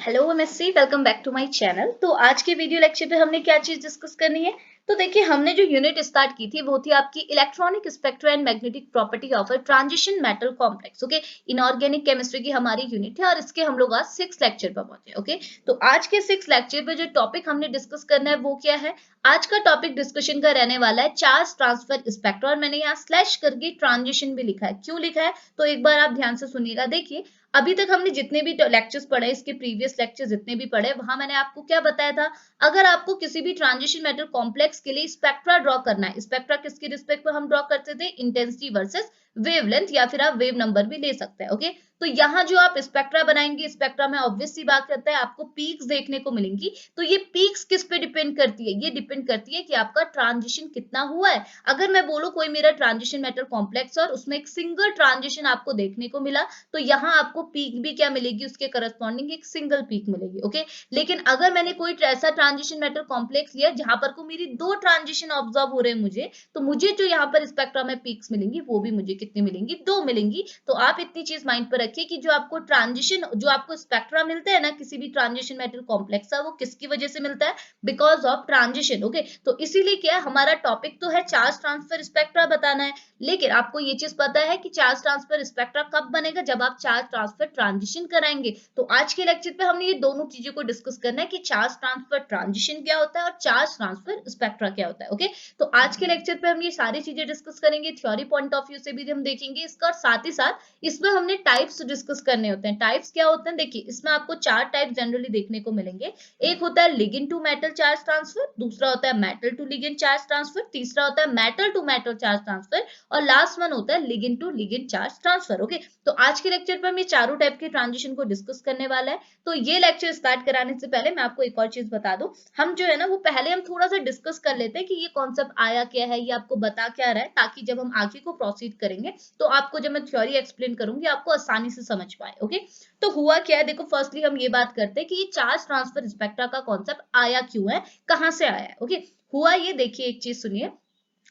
Hello MSc, welcome back to my channel. तो आज के वीडियो लेक्चर पे हमने क्या चीज डिस्कस करनी है। तो देखिए, हमने जो यूनिट स्टार्ट की थी वो थी आपकी electronic spectra and magnetic property of a transition metal complex. Okay, inorganic chemistry की हमारी यूनिट है और इसके हम लोग आज 6 लेक्चर पर पहुंचे। ओके, तो आज के 6 लेक्चर पे जो टॉपिक हमने डिस्कस करना है वो क्या है। आज का टॉपिक डिस्कशन का रहने वाला है चार्ज ट्रांसफर स्पेक्ट्रा, और मैंने यहाँ स्लैश करके ट्रांजिशन भी लिखा है। क्यों लिखा है तो एक बार आप ध्यान से सुनिएगा। देखिए, अभी तक हमने जितने भी लेक्चर्स पढ़े, इसके प्रीवियस लेक्चर जितने भी पढ़े, वहां मैंने आपको क्या बताया था। अगर आपको किसी भी ट्रांजिशन मेटल कॉम्प्लेक्स के लिए स्पेक्ट्रा ड्रॉ करना है, स्पेक्ट्रा किसकी रिस्पेक्ट में हम ड्रॉ करते थे, इंटेंसिटी वर्सेस वेवलेंथ, या फिर आप वेव नंबर भी ले सकते हैं। ओके, तो यहाँ जो आप स्पेक्ट्रा बनाएंगे, स्पेक्ट्रा में ऑब्वियस सी बात करता है आपको पीक्स देखने को मिलेंगी। तो ये पीक्स किस पे डिपेंड करती है, ये डिपेंड करती है कि आपका ट्रांजिशन कितना हुआ है। अगर मैं बोलूं कोई मेरा ट्रांजिशन मेटल कॉम्प्लेक्स और उसमें एक सिंगल ट्रांजिशन आपको देखने को मिला, तो यहाँ आपको पीक भी क्या मिलेगी, उसके करस्पॉन्डिंग एक सिंगल पीक मिलेगी। ओके, लेकिन अगर मैंने कोई ऐसा ट्रांजिशन मेटल कॉम्प्लेक्स लिया जहां पर को मेरी दो ट्रांजिशन ऑब्जर्व हो रहे हैं मुझे, तो मुझे जो यहाँ पर स्पेक्ट्रा में पीक्स मिलेंगी वो भी मुझे कितनी मिलेंगी, दो मिलेंगी। तो आप इतनी चीज माइंड पर रखिए कि जो आपको ट्रांजिशन, जो आपको स्पेक्ट्रा मिलता है ना किसी भी ट्रांजिशन मेटल कॉम्प्लेक्स का, वो किसकी वजह से मिलता है, बिकॉज ऑफ ट्रांजिशन। ओके, तो इसीलिए क्या हमारा टॉपिक तो है चार्ज ट्रांसफर स्पेक्ट्रा बताना है, लेकिन आपको ये चीज पता है कि चार्ज ट्रांसफर स्पेक्ट्रा कब बनेगा, जब आप चार्ज ट्रांसफर ट्रांजिशन कराएंगे। तो आज के लेक्चर पे हमने ये दोनों चीजों को डिस्कस करना है कि चार्ज ट्रांसफर ट्रांजिशन क्या होता है और चार्ज ट्रांसफर स्पेक्ट्रा क्या होता है। ओके, तो आज के लेक्चर पे हम ये सारी चीजें डिस्कस करेंगे, थ्योरी पॉइंट ऑफ व्यू से भी हम देखेंगे इसका, और साथ ही साथ इसमें हमने टाइप्स डिस्कस करने होते हैं। टाइप्स क्या होते हैं, देखिए इसमें आपको चार टाइप जनरली देखने को मिलेंगे। एक होता है ligand to metal charge transfer, दूसरा होता है metal to ligand charge transfer, तीसरा होता है metal to metal charge transfer, और लास्ट वन होता है ligand to ligand charge transfer. Okay, तो आज के लेक्चर पर हम ये चारों टाइप के ट्रांजिशन को डिस्कस करने वाला है। तो ये लेक्चर स्टार्ट कराने से पहले मैं आपको एक और चीज बता दूं, हम जो है ना वो पहले हम थोड़ा सा डिस्कस कर लेते हैं कि ये कॉन्सेप्ट आया क्या है, ये आपको बता क्या रहा है, ताकि जब हम आगे को प्रोसीड करेंगे तो आपको जब मैं थ्योरी एक्सप्लेन करूंगी आपको आसानी से समझ पाए। ओके, तो हुआ क्या है, देखो फर्स्टली हम ये बात करते हैं कि ये चार्ज ट्रांसफर स्पेक्ट्रा का कॉन्सेप्ट आया क्यों है, कहां से आया है। ओके, हुआ ये, देखिए एक चीज सुनिए।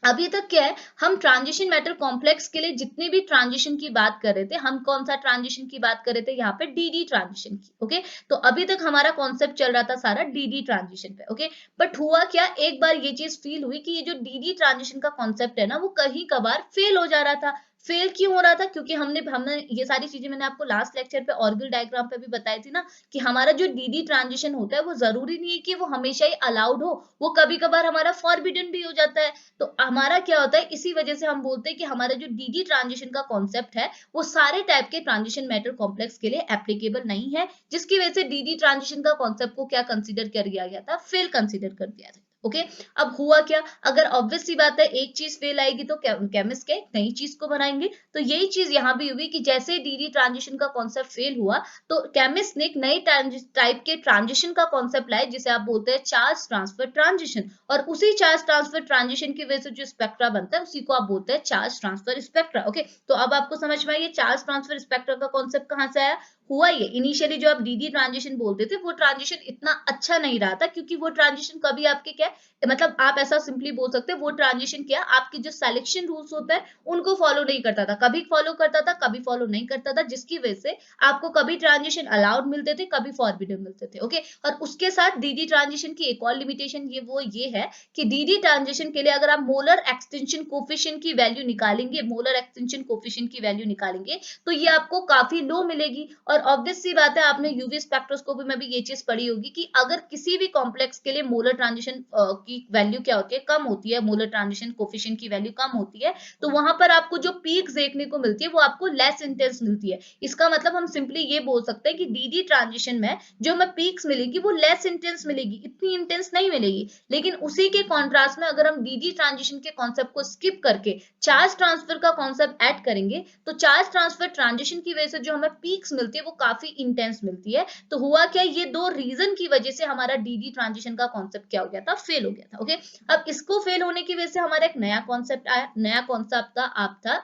अभी तक क्या है, हम ट्रांजिशन मेटल कॉम्प्लेक्स के लिए जितने भी ट्रांजिशन की बात कर रहे थे, हम कौन सा ट्रांजिशन की बात कर रहे थे, यहाँ पे डीडी ट्रांजिशन की। ओके, तो अभी तक हमारा कॉन्सेप्ट चल रहा था सारा डीडी ट्रांजिशन पे। ओके, बट हुआ क्या, एक बार ये चीज फील हुई कि ये जो डीडी ट्रांजिशन का कॉन्सेप्ट है ना वो कहीं कभार फेल हो जा रहा था। फेल क्यों हो रहा था, क्योंकि हमने ये सारी चीजें मैंने आपको लास्ट लेक्चर पे ऑर्गल डायग्राम पे भी बताई थी ना, कि हमारा जो डीडी ट्रांजिशन होता है वो जरूरी नहीं है कि वो हमेशा ही अलाउड हो, वो कभी कभार हमारा फॉरबिडन भी हो जाता है। तो हमारा क्या होता है, इसी वजह से हम बोलते हैं कि हमारा जो डीडी ट्रांजिशन का कॉन्सेप्ट है वो सारे टाइप के ट्रांजिशन मेटल कॉम्प्लेक्स के लिए एप्लीकेबल नहीं है, जिसकी वजह से डीडी ट्रांजिशन का कॉन्सेप्ट को क्या कंसीडर कर दिया गया था, फेल कंसीडर कर दिया था। ओके, अब हुआ क्या, अगर ऑब्वियस सी बात है एक चीज फेल आएगी तो केमिस्ट के नई चीज को बनाएंगे। तो यही चीज यहाँ भी हुई कि जैसे डीडी ट्रांजिशन का कॉन्सेप्ट फेल हुआ, तो केमिस्ट ने एक नई टाइप के ट्रांजिशन का कॉन्सेप्ट लाया जिसे आप बोलते हैं चार्ज ट्रांसफर ट्रांजिशन, और उसी चार्ज ट्रांसफर ट्रांजिशन की वजह से जो स्पेक्ट्रा बनता है उसी को आप बोलते हैं चार्ज ट्रांसफर स्पेक्ट्रा। ओके, तो अब आपको समझ में आइए चार्ज ट्रांसफर स्पेक्ट्रा का कॉन्सेप्ट कहां से आया। हुआ ये, इनिशियली जो आप डीडी ट्रांजिशन बोलते थे वो ट्रांजिशन इतना अच्छा नहीं रहा था, क्योंकि वो ट्रांजिशन कभी आपके क्या, मतलब आप ऐसा सिंपली बोल सकते हैं वो ट्रांजिशन क्या, आपके जो सिलेक्शन रूल्स होते हैं उनको फॉलो नहीं करता था, कभी फॉलो करता था कभी फॉलो नहीं करता था, जिसकी वजह से आपको कभी ट्रांजिशन अलाउड मिलते थे कभी फॉरबिडन मिलते थे। ओके, और उसके साथ डीडी ट्रांजिशन की एक और लिमिटेशन ये है कि डीडी ट्रांजिशन के लिए अगर आप मोलर एक्सटेंशन कोफिशिएंट की वैल्यू निकालेंगे, मोलर एक्सटेंशन कोफिशिएंट की वैल्यू निकालेंगे, तो ये आपको काफी लो मिलेगी। और ऑब्वियस सी बात है, आपने यूवी स्पेक्ट्रोस्कोपी में भी ये चीज पढ़ी होगी कि अगर किसी भी कॉम्प्लेक्स के लिए मोलर ट्रांजिशन की वैल्यू क्या होती है, कम होती है, मोलर ट्रांजिशन कोफिशिएंट की वैल्यू कम होती है, तो वहां पर आपको जो पीक देखने को मिलती है वो आपको लेस इंटेंस मिलती है। इसका मतलब हम सिंपली ये बोल सकते हैं कि डीडी ट्रांजिशन में जो हमें पीक्स मिलेगी वो लेस इंटेंस मिलेगी, इतनी इंटेंस नहीं मिलेगी। लेकिन उसी के कॉन्ट्रास्ट में अगर हम डीडी ट्रांजिशन के कॉन्सेप्ट को स्किप करके चार्ज ट्रांसफर का कॉन्सेप्ट ऐड करेंगे, तो चार्ज ट्रांसफर ट्रांजिशन की वजह से जो हमें पीक्स मिलती है वो काफी इंटेंस मिलती है। तो हुआ क्या, ये दो रीजन की वजह से हमारा डीडी ट्रांजिशन का कॉन्सेप्ट क्या हो गया था, फेल हो गया था। ओके, अब इसको फेल होने की वजह से हमारा एक नया कॉन्सेप्ट आया, नया कॉन्सेप्ट था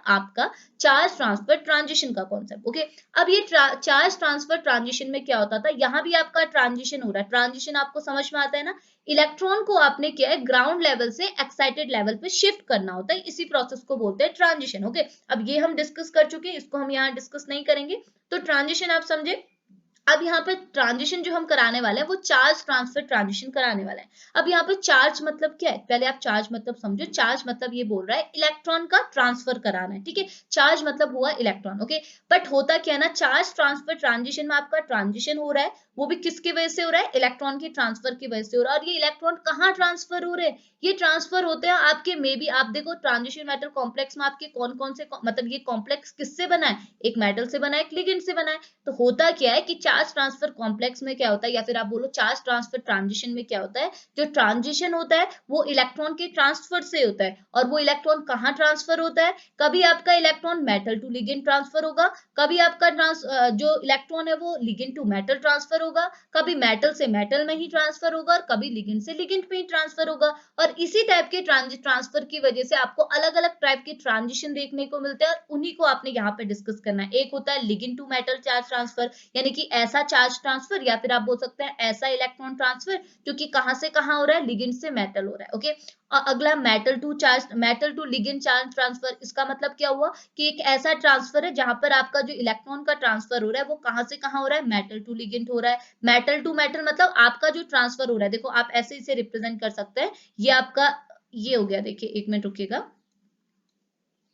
आपका चार्ज ट्रांसफर ट्रांजिशन का कॉन्सेप्ट। ओके, अब ये चार्ज ट्रांसफर ट्रांजिशन में क्या होता था, यहाँ भी आपका ट्रांजिशन हो रहा है, ट्रांजिशन आपको समझ में आता है ना, इलेक्ट्रॉन को आपने क्या है ग्राउंड लेवल से एक्साइटेड लेवल पे शिफ्ट करना होता है, इसी प्रोसेस को बोलते हैं ट्रांजिशन। ओके, अब ये हम डिस्कस कर चुके हैं, इसको हम यहाँ डिस्कस नहीं करेंगे। तो ट्रांजिशन आप समझे, अब यहाँ पे ट्रांजिशन जो हम कराने वाले हैं वो चार्ज ट्रांसफर ट्रांजिशन कराने वाला है। अब यहाँ पे चार्ज मतलब क्या है, पहले आप चार्ज मतलब समझो। चार्ज मतलब ये बोल रहा है इलेक्ट्रॉन का ट्रांसफर कराना है, ठीक है। चार्ज मतलब हुआ इलेक्ट्रॉन, ओके। बट होता क्या है ना, चार्ज ट्रांसफर ट्रांजिशन में आपका ट्रांजिशन हो रहा है, वो भी किसकी वजह से हो रहा है, इलेक्ट्रॉन की ट्रांसफर की वजह से हो रहा है। और ये इलेक्ट्रॉन कहाँ ट्रांसफर हो रहे हैं, ये ट्रांसफर होते हैं आपके मे बी, आप देखो ट्रांजिशन मेटल कॉम्प्लेक्स में आपके कौन कौन से मतलब ये कॉम्प्लेक्स किससे बना है, एक मेटल से बना है, एक लिगेंड से बना है। तो होता क्या है कि चार्ज ट्रांसफर कॉम्प्लेक्स में क्या होता है, या फिर आप बोलो चार्ज ट्रांसफर ट्रांजिशन में क्या होता है, जो ट्रांजिशन होता है वो इलेक्ट्रॉन के ट्रांसफर से होता है। और वो इलेक्ट्रॉन कहाँ ट्रांसफर होता है, कभी आपका electron metal to ligand transfer होगा, कभी आपका जो इलेक्ट्रॉन है वो लिगेंड टू मेटल ट्रांसफर होगा, कभी मेटल से मेटल में ही ट्रांसफर होगा, और कभी लिगेंड से लिगेंड में ही ट्रांसफर होगा। और इसी टाइप के ट्रांसफर की वजह से आपको अलग अलग टाइप के ट्रांजिशन देखने को मिलते हैं, और उन्हीं को आपने यहाँ पे डिस्कस करना है। एक होता है ligand to metal charge transfer, यानी कि ऐसा चार्ज ट्रांसफर, या फिर आप बोल सकते हैं ऐसा इलेक्ट्रॉन ट्रांसफर जो कि कहां से कहां हो रहा है, लिगेंड से मेटल हो रहा है, ओके। और अगला metal to ligand charge transfer, इसका मतलब क्या हुआ कि एक ऐसा ट्रांसफर है जहां पर आपका जो इलेक्ट्रॉन का ट्रांसफर हो रहा है वो कहां से कहां हो रहा है, मेटल टू लिगेंड हो रहा है। मेटल टू मेटल मतलब आपका जो ट्रांसफर हो रहा है, देखो आप ऐसे इसे रिप्रेजेंट कर सकते हैं, ये आपका ये हो गया, देखिए एक मिनट रुकिएगा,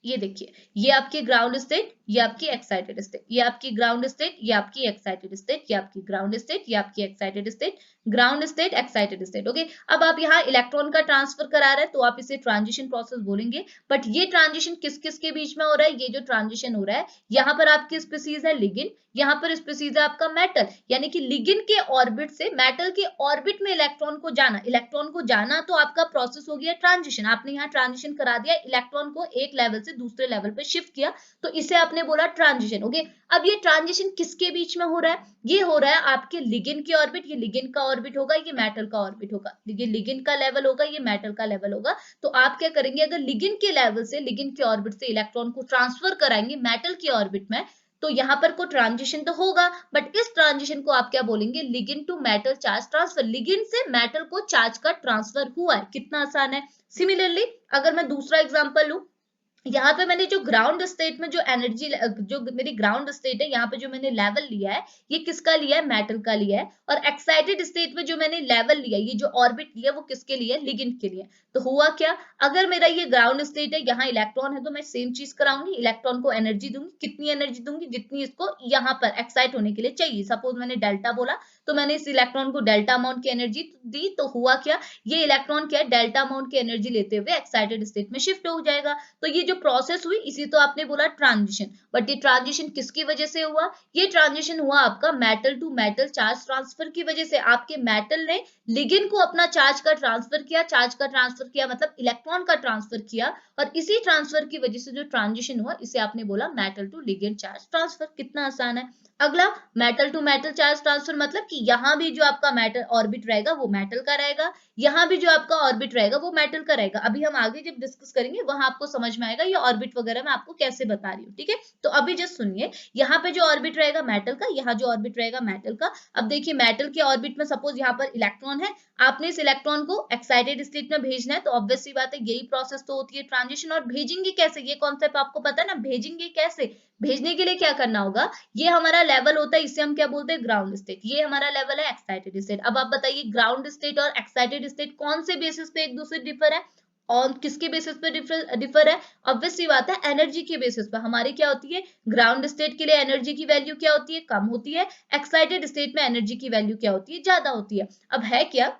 ये देखिए, ये आपकी ग्राउंड स्टेट, ये आपकी एक्साइटेड स्टेट, ये आपकी ग्राउंड स्टेट, ये आपकी एक्साइटेड स्टेट, ये आपकी ग्राउंड स्टेट, ये आपकी excited state, ground state excited state, okay. अब आप यहाँ इलेक्ट्रॉन का ट्रांसफर करा रहे हैं तो आप इसे ट्रांजिशन प्रोसेस बोलेंगे। बट ये ट्रांजिशन किस किस के बीच में हो रहा है, ये जो ट्रांजिशन हो रहा है, यहाँ पर आपकी स्पीसीज है लिगेंड, यहाँ पर स्पीसीज है आपका मेटल, यानी कि लिगेंड के ऑर्बिट से मेटल के ऑर्बिट में इलेक्ट्रॉन को जाना तो आपका प्रोसेस हो गया ट्रांजिशन। आपने यहाँ ट्रांजिशन करा दिया, इलेक्ट्रॉन को एक लेवल से दूसरे लेवल पे शिफ्ट किया, तो इसे आपने बोला ट्रांजिशन, ओके। अब ये ट्रांजिशन किसके बीच में हो रहा है, ये हो रहा है आपके लिगेंड के ऑर्बिट, ये लिगेंड का ऑर्बिट होगा, ये मेटल का ऑर्बिट होगा, ये लिगेंड का लेवल होगा, ये मेटल का लेवल होगा। तो आप क्या करेंगे, अगर लिगेंड के लेवल से, लिगेंड के ऑर्बिट से इलेक्ट्रॉन को ट्रांसफर कराएंगे मेटल के ऑर्बिट में, तो यहाँ पर को ट्रांजिशन तो होगा, बट इस ट्रांजिशन को आप क्या बोलेंगे, ligand to metal charge transfer, लिगेंड से मेटल को चार्ज का ट्रांसफर हुआ है। कितना आसान है। सिमिलरली अगर मैं दूसरा एग्जांपल लूं, यहाँ पे मैंने जो ग्राउंड स्टेट में जो एनर्जी, जो मेरी ग्राउंड स्टेट है, यहाँ पे जो मैंने लेवल लिया है, ये किसका लिया है, मेटल का लिया है। और एक्साइटेड स्टेट में जो मैंने लेवल लिया है, ये जो ऑर्बिट लिया वो किसके लिए, लिगेंड के लिए। तो हुआ क्या, अगर मेरा ये ग्राउंड स्टेट है, यहाँ इलेक्ट्रॉन है, तो मैं सेम चीज कराऊंगी, इलेक्ट्रॉन को एनर्जी दूंगी, कितनी एनर्जी दूंगी, जितनी इसको यहाँ पर एक्साइट होने के लिए चाहिए। सपोज मैंने डेल्टा बोला, तो मैंने इस इलेक्ट्रॉन को डेल्टा अमाउंट की एनर्जी दी, तो हुआ क्या, ये इलेक्ट्रॉन क्या है, डेल्टा अमाउंट की एनर्जी लेते हुए एक्साइटेड स्टेट में शिफ्ट हो जाएगा। तो ये जो प्रोसेस हुई इसी तो आपने बोला ट्रांजिशन। बट ये ट्रांजिशन किसकी वजह से हुआ, ये ट्रांजिशन हुआ आपका metal to metal charge transfer की वजह से। आपके मेटल ने लिगेंड को अपना चार्ज का ट्रांसफर किया, चार्ज का ट्रांसफर किया मतलब इलेक्ट्रॉन का ट्रांसफर किया, और इसी ट्रांसफर की वजह से जो ट्रांजिशन हुआ इसे आपने बोला metal to ligand charge transfer. कितना आसान है। अगला metal to metal charge transfer, मतलब कि यहाँ भी जो आपका मेटल ऑर्बिट रहेगा वो मेटल का रहेगा, यहाँ भी जो आपका ऑर्बिट रहेगा वो मेटल का रहेगा। अभी हम आगे जब डिस्कस करेंगे वहां आपको समझ में आएगा ये ऑर्बिट वगैरह मैं आपको कैसे बता रही हूँ, ठीक है। तो अभी जस्ट सुनिए, यहाँ पे जो ऑर्बिट रहेगा मेटल का, यहाँ जो ऑर्बिट रहेगा मेटल का। अब देखिए मेटल के ऑर्बिट में सपोज यहाँ पर इलेक्ट्रॉन है, आपने इस इलेक्ट्रॉन को एक्साइटेड स्टेट में भेजना है, तो ऑब्वियस सी बात है यही प्रोसेस तो होती है ट्रांजिशन। और भेजेंगे कैसे, ये कॉन्सेप्ट आपको पता है ना, भेजेंगे कैसे, भेजने के लिए क्या करना होगा, ये हमारा लेवल होता है, इसे हम क्या बोलते हैं, ग्राउंड स्टेट। ये हमारा लेवल है एक्साइटेड स्टेट। अब आप बताइए ग्राउंड स्टेट और एक्साइटेड स्टेट कौन से बेसिस पे एक दूसरे डिफर है, और किसके बेसिस पे डिफर है, ऑब्वियस सी बात है एनर्जी के बेसिस पे। हमारी क्या होती है, ग्राउंड स्टेट के लिए एनर्जी की वैल्यू क्या होती है, कम होती है, एक्साइटेड स्टेट में एनर्जी की वैल्यू क्या होती है, ज्यादा होती है। अब है क्या,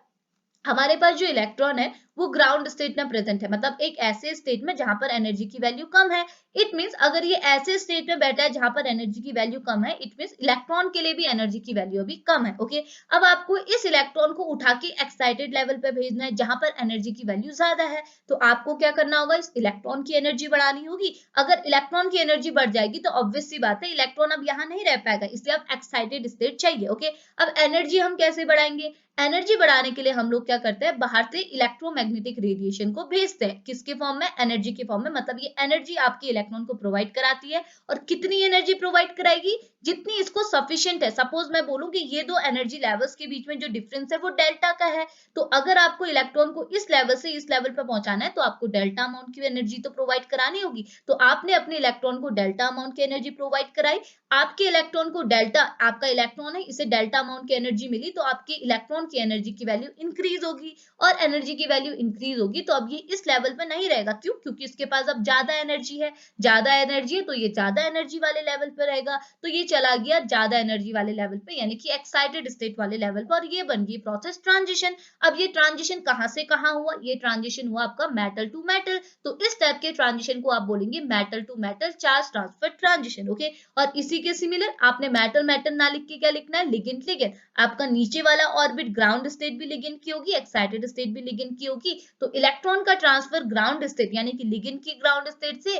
हमारे पास जो इलेक्ट्रॉन है वो ग्राउंड स्टेट में प्रेजेंट है, मतलब एक ऐसे स्टेट में जहां पर एनर्जी की वैल्यू कम है। इट मींस अगर ये ऐसे स्टेट में बैठा है जहां पर एनर्जी की वैल्यू कम है, इट मींस इलेक्ट्रॉन के लिए भी एनर्जी की वैल्यू अभी कम है, ओके। अब आपको इस इलेक्ट्रॉन को उठा के एक्साइटेड लेवल पे भेजना है जहां पर एनर्जी की वैल्यू ज्यादा है। तो आपको क्या करना होगा, इस इलेक्ट्रॉन की एनर्जी बढ़ानी होगी। अगर इलेक्ट्रॉन की एनर्जी बढ़ जाएगी तो ऑब्वियस सी बात है इलेक्ट्रॉन अब यहाँ नहीं रह पाएगा, इसलिए अब एक्साइटेड स्टेट चाहिए, ओके। अब एनर्जी हम कैसे बढ़ाएंगे, एनर्जी बढ़ाने के लिए हम लोग क्या करते हैं, बाहर से इलेक्ट्रोमैग्नेटिक रेडिएशन को भेजते हैं, किसके फॉर्म में, एनर्जी के फॉर्म में। मतलब ये एनर्जी आपके इलेक्ट्रॉन को प्रोवाइड कराती है, और कितनी एनर्जी प्रोवाइड कराएगी, जितनी इसको सफिशिएंट है। सपोज मैं बोलूं कि ये दो एनर्जी लेवल्स के बीच में जो डिफरेंस है वो डेल्टा का है, तो अगर आपको इलेक्ट्रॉन को इस लेवल से इस लेवल पर पहुंचाना है तो आपको डेल्टा अमाउंट की एनर्जी तो प्रोवाइड करानी होगी। तो आपने अपने इलेक्ट्रॉन को डेल्टा अमाउंट की एनर्जी प्रोवाइड कराई, आपके इलेक्ट्रॉन को डेल्टा, आपका इलेक्ट्रॉन है इसे डेल्टा अमाउंट की एनर्जी मिली, तो आपके इलेक्ट्रॉन की एनर्जी की वैल्यू इंक्रीज होगी, और एनर्जी की वैल्यू इंक्रीज होगी तो अब ये इस लेवल पे नहीं रहेगा। क्यों? क्योंकि इसके पास अब ज्यादा एनर्जी है, ज्यादा एनर्जी है तो ये ज्यादा एनर्जी वाले लेवल पे रहेगा, तो ये चला गया ज्यादा एनर्जी वाले लेवल पे, यानी कि एक्साइटेड स्टेट वाले लेवल पर, और ये बन गई प्रोसेस ट्रांजिशन। अब ये ट्रांजिशन कहां से कहां हुआ, ये ट्रांजिशन हुआ आपका मेटल टू मेटल, तो इस टाइप के ट्रांजिशन को आप बोलेंगे metal to metal charge transfer transition. Okay, और इसी के सिमिलर आपने मेटल मेटल ना लिख के क्या लिखना है, लिगेंड लिगेंड। आपका नीचे वाला ऑर्बिट ग्राउंड स्टेट भी लिगेंड की होगी, एक्साइटेड स्टेट भी लिगेंड की होगी, तो इलेक्ट्रॉन का ट्रांसफर ग्राउंड स्टेट यानी कि लिगेंड की ग्राउंड स्टेट से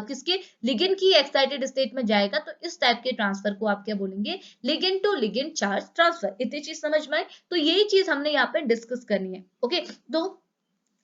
किसके, लिगेंड की एक्साइटेड स्टेट में जाएगा, तो इस टाइप के ट्रांसफर को आप क्या बोलेंगे, ligand to ligand charge transfer. इतनी चीज समझ में आए, तो यही चीज हमने यहाँ पे डिस्कस करनी है। ओके, तो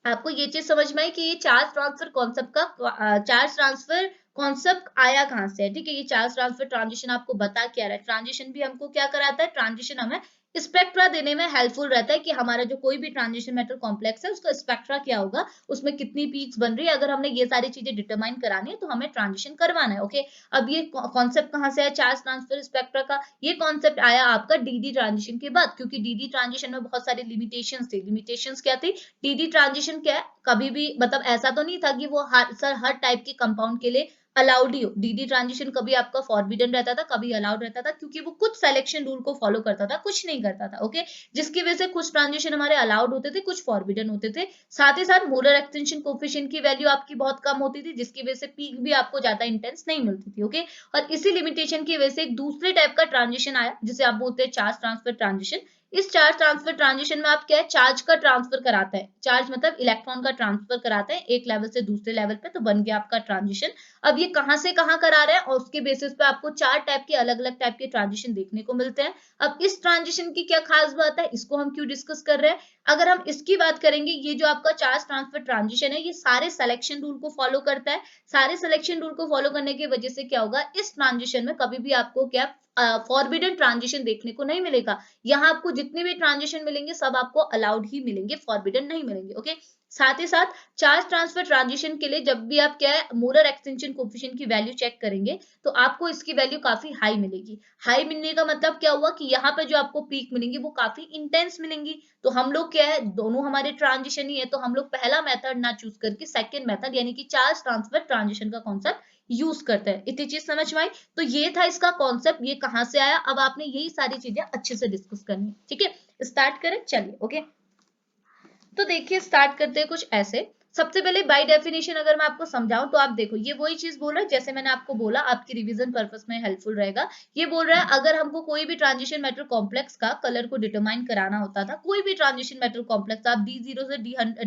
आपको ये चीज समझ में आई कि ये चार्ज ट्रांसफर कॉन्सेप्ट का चार्ज ट्रांसफर कॉन्सेप्ट आया कहां से है। ठीक है, ये चार्ज ट्रांसफर ट्रांजिशन आपको बता क्या रहा है, ट्रांजिशन भी हमको क्या कराता है, ट्रांजिशन हमें स्पेक्ट्रा देने में हेल्पफुल रहता है कि हमारा जो कोई भी ट्रांजिशन मेटल कॉम्प्लेक्स है उसका स्पेक्ट्रा क्या होगा, उसमें कितनी पीक्स बन रही है, अगर हमने ये सारी चीजें डिटरमाइन करानी है तो हमें ट्रांजिशन करवाना है। ओके, अब ये कॉन्सेप्ट कहां से है चार्ज ट्रांसफर स्पेक्ट्रा का, ये कॉन्सेप्ट आया आपका डीडी ट्रांजिशन के बाद, क्योंकि डीडी ट्रांजिशन में बहुत सारी लिमिटेशंस थी। लिमिटेशंस क्या थी, डीडी ट्रांजिशन क्या है, कभी भी मतलब ऐसा तो नहीं था कि वो हर टाइप के कंपाउंड के लिए अलाउड ही हो। डीडी ट्रांजिशन कभी आपका फॉरबिडन रहता था, कभी अलाउड रहता था, क्योंकि वो कुछ सिलेक्शन रूल को फॉलो करता था, कुछ नहीं करता था। ओके, जिसकी वजह से कुछ ट्रांजिशन हमारे अलाउड होते थे, कुछ फॉरबिडन होते थे। साथ ही साथ मोलर एक्सटेंशन कोफिशिएंट की वैल्यू आपकी बहुत कम होती थी, जिसकी वजह से पीक भी आपको ज्यादा इंटेंस नहीं मिलती थी। ओके, और इसी लिमिटेशन की वजह से एक दूसरे टाइप का ट्रांजिशन आया जिसे आप बोलते हैं चार्ज ट्रांसफर ट्रांजिशन। इस चार्ज ट्रांसफर ट्रांजिशन में आप क्या है, चार्ज का ट्रांसफर कराता है, चार्ज मतलब इलेक्ट्रॉन का ट्रांसफर कराते हैं एक लेवल से दूसरे लेवल पे, तो बन गया आपका ट्रांजिशन। अब ये कहां से कहां करा रहे हैं, और उसके बेसिस पे आपको चार टाइप के अलग अलग टाइप के ट्रांजिशन देखने को मिलते हैं। अब इस ट्रांजिशन की क्या खास बात है, इसको हम क्यों डिस्कस कर रहे हैं, अगर हम इसकी बात करेंगे, ये जो आपका चार्ज ट्रांसफर ट्रांजिशन है ये सारे सिलेक्शन रूल को फॉलो करता है। सारे सिलेक्शन रूल को फॉलो करने की वजह से क्या होगा, इस ट्रांजिशन में कभी भी आपको क्या फॉरबिडन ट्रांजिशन देखने को नहीं मिलेगा। यहाँ आपको जितने भी ट्रांजिशन मिलेंगे सब आपको अलाउड ही मिलेंगे, फॉरबिडन नहीं मिलेंगे। ओके, साथ ही साथ चार्ज ट्रांसफर ट्रांजिशन के लिए जब भी आप क्या है मोलर एक्सटेंशन कोफिशिएंट की वैल्यू चेक करेंगे तो आपको इसकी वैल्यू काफी हाई मिलेगी। हाई मिलने का मतलब क्या हुआ कि यहाँ पे जो आपको पीक मिलेंगी वो काफी इंटेंस मिलेंगी। तो हम लोग क्या है, दोनों हमारे ट्रांजिशन ही है, तो हम लोग पहला मेथड ना चूज करके सेकेंड मेथड यानी कि चार्ज ट्रांसफर ट्रांजिशन का कॉन्सेप्ट यूज करते हैं। इतनी चीज समझ में आई, तो ये था इसका कॉन्सेप्ट, ये कहां से आया, अब आपने यही सारी चीजें अच्छे से डिस्कस करनी है। ठीक है, स्टार्ट करें, चलिए। ओके, तो देखिए स्टार्ट करते हैं कुछ ऐसे। सबसे पहले बाय डेफिनेशन अगर मैं आपको समझाऊं तो आप देखो ये वही चीज बोल रहा है जैसे मैंने आपको बोला, आपकी रिवीजन पर्पस में हेल्पफुल रहेगा। ये बोल रहा है अगर हमको कोई भी ट्रांजिशन मेटल कॉम्प्लेक्स का कलर को डिटरमाइन कराना होता था, कोई भी ट्रांजिशन मेटल कॉम्प्लेक्स आप D0 से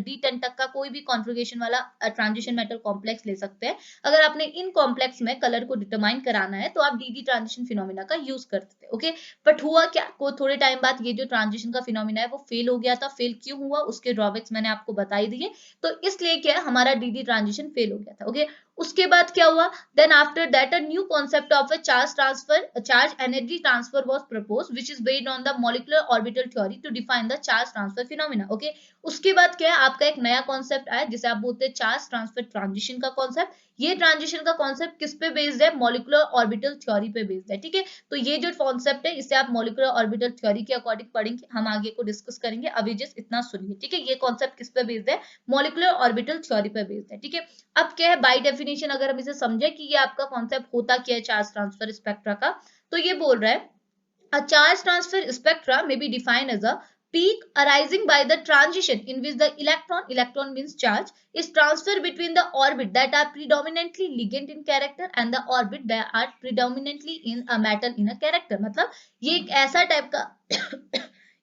D10 तक का कोई भी कॉन्फ़िगरेशन वाला ट्रांजिशन मेटल कॉम्प्लेक्स ले सकते हैं। अगर आपने इन कॉम्प्लेक्स में कलर को डिटरमाइन कराना है तो आप डीडी ट्रांजिशन फिनोमिना का यूज करते थे। ओके, बट हुआ क्या, को थोड़े टाइम बाद ये जो ट्रांजिशन का फिनोमिना है वो फेल हो गया था। फेल क्यों हुआ, उसके ड्रॉबैक्स मैंने आपको बताई दिए, तो इसलिए क्या है हमारा डीडी ट्रांजिशन फेल हो गया था। ओके, उसके बाद क्या हुआ, then after that a new concept of a charge transfer charge energy transfer was proposed which is based on the molecular orbital theory to define the charge transfer phenomena. Okay, उसके बाद क्या है आपका एक नया कॉन्सेप्ट आया जिसे आप बोलते हैं चार्ज ट्रांसफर ट्रांजिशन का कॉन्सेप्ट। ये ट्रांजिशन का कॉन्सेप्ट किस पे बेस्ड है, मॉलिक्यूलर ऑर्बिटल थ्योरी पे बेस्ड है। ठीक है, तो ये जो कॉन्सेप्ट है इसे आप मॉलिक्यूलर ऑर्बिटल थ्योरी के अकॉर्डिंग पढ़ेंगे, हम आगे को डिस्कस करेंगे, अभी जस्ट इतना सुनिए। ठीक है, ये कॉन्सेप्ट किस पे बेस्ड है, मॉलिक्यूलर ऑर्बिटल थ्योरी पे बेस्ड है। ठीक है, अब क्या है बाय डेफिनेशन अगर हम इसे समझे कि ये आपका कॉन्सेप्ट होता क्या है चार्ज ट्रांसफर स्पेक्ट्रा का, तो ये बोल रहा है a charge transfer spectra may be defined as a peak arising by the transition in which the electron means charge, is transferred between the orbit that are predominantly ligand in character and the orbit that are predominantly in a metal in a character। मतलब ये एक ऐसा type का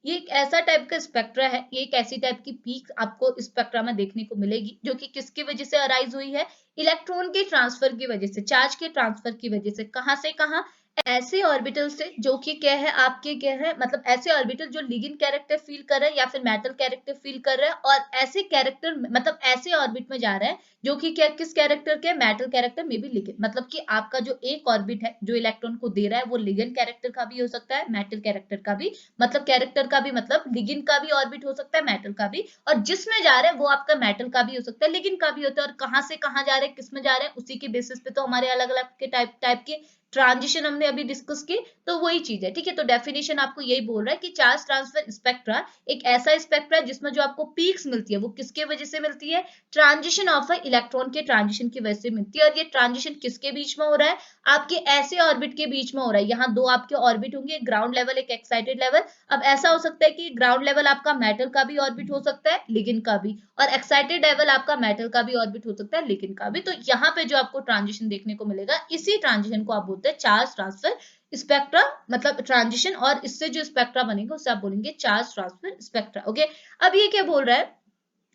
ये एक ऐसा type का spectra है, ये एक ऐसी टाइप की पीक आपको स्पेक्ट्रा में देखने को मिलेगी जो कि किसकी वजह से अराइज हुई है, इलेक्ट्रॉन के ट्रांसफर की वजह से, चार्ज के ट्रांसफर की वजह से। कहां से कहां, ऐसे ऑर्बिटल से जो कि क्या है आपके क्या है मतलब ऐसे ऑर्बिटल जो लिगेंड कैरेक्टर फील कर रहे हैं या फिर मेटल कैरेक्टर फील कर रहे हैं, और ऐसे कैरेक्टर मतलब ऐसे ऑर्बिट में जा रहे हैं जो कि क्या किस कैरेक्टर के, मेटल कैरेक्टर में भी लिगेंड, मतलब कि आपका जो एक ऑर्बिट है जो इलेक्ट्रॉन को दे रहा है वो लिगेंड कैरेक्टर का भी हो सकता है, मेटल कैरेक्टर का भी, मतलब कैरेक्टर का भी, मतलब लिगेंड का भी ऑर्बिट हो सकता है, मेटल का भी, और जिसमें जा रहे हैं वो आपका मेटल का भी हो सकता है, लिगेंड का भी होता है। और कहाँ से कहाँ जा रहे हैं, किस में जा रहे हैं, उसी के बेसिस पे तो हमारे अलग अलग के टाइप टाइप के ट्रांजिशन हमने अभी डिस्कस की, तो वही चीज है। ठीक है, तो डेफिनेशन आपको यही बोल रहा है कि चार्ज ट्रांसफर स्पेक्ट्रा एक ऐसा स्पेक्ट्रा है जिसमें जो आपको पीक्स मिलती है वो किसके वजह से मिलती है, ट्रांजिशन ऑफ अ इलेक्ट्रॉन के ट्रांजिशन की वजह से मिलती है। और ये ट्रांजिशन किसके बीच में हो रहा है, आपके ऐसे ऑर्बिट के बीच में हो रहा है। यहाँ दो आपके ऑर्बिट होंगे, ग्राउंड लेवल एक एक्साइटेड लेवल। अब ऐसा हो सकता है कि ग्राउंड लेवल आपका मेटल का भी ऑर्बिट हो सकता है, लिगेंड का भी, और एक्साइटेड लेवल आपका मेटल का भी ऑर्बिट हो सकता है, लिगेंड का भी। तो यहाँ पे जो आपको ट्रांजिशन देखने को मिलेगा, इसी ट्रांजिशन को आप बोलते हैं चार्ज ट्रांसफर स्पेक्ट्रा, मतलब ट्रांजिशन, और इससे जो स्पेक्ट्रा बनेगा उसे आप बोलेंगे चार्ज ट्रांसफर स्पेक्ट्रा। ओके, अब ये क्या बोल रहा है,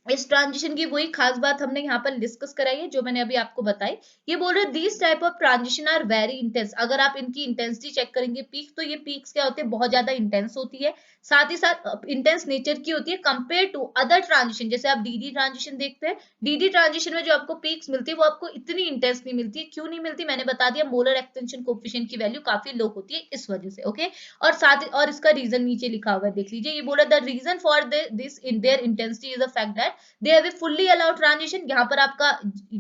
इस ट्रांजिशन की वही खास बात हमने यहाँ पर डिस्कस कराई है जो मैंने अभी आपको बताई। ये बोल रहे these type of transition are very intense. अगर आप इनकी इंटेंसिटी चेक करेंगे पीक, तो ये पीक्स क्या होते हैं, बहुत ज्यादा इंटेंस होती है, साथ ही साथ इंटेंस नेचर की होती है कंपेयर टू अदर ट्रांजिशन। जैसे आप डीडी ट्रांजिशन देखते हैं, डीडी ट्रांजिशन में जो आपको पीक्स मिलती है वो आपको इतनी इंटेंस नहीं मिलती है। क्यों नहीं मिलती, मैंने बता दिया, मोलर एक्सटेंशन कोफिशिएंट की वैल्यू काफी लो होती है इस वजह से। ओके, और साथ और इसका रीजन नीचे लिखा हुआ है, देख लीजिए। ये बोला the reason for this in their intensity is the fact that they have a fully allowed transition. यहाँ पर आपका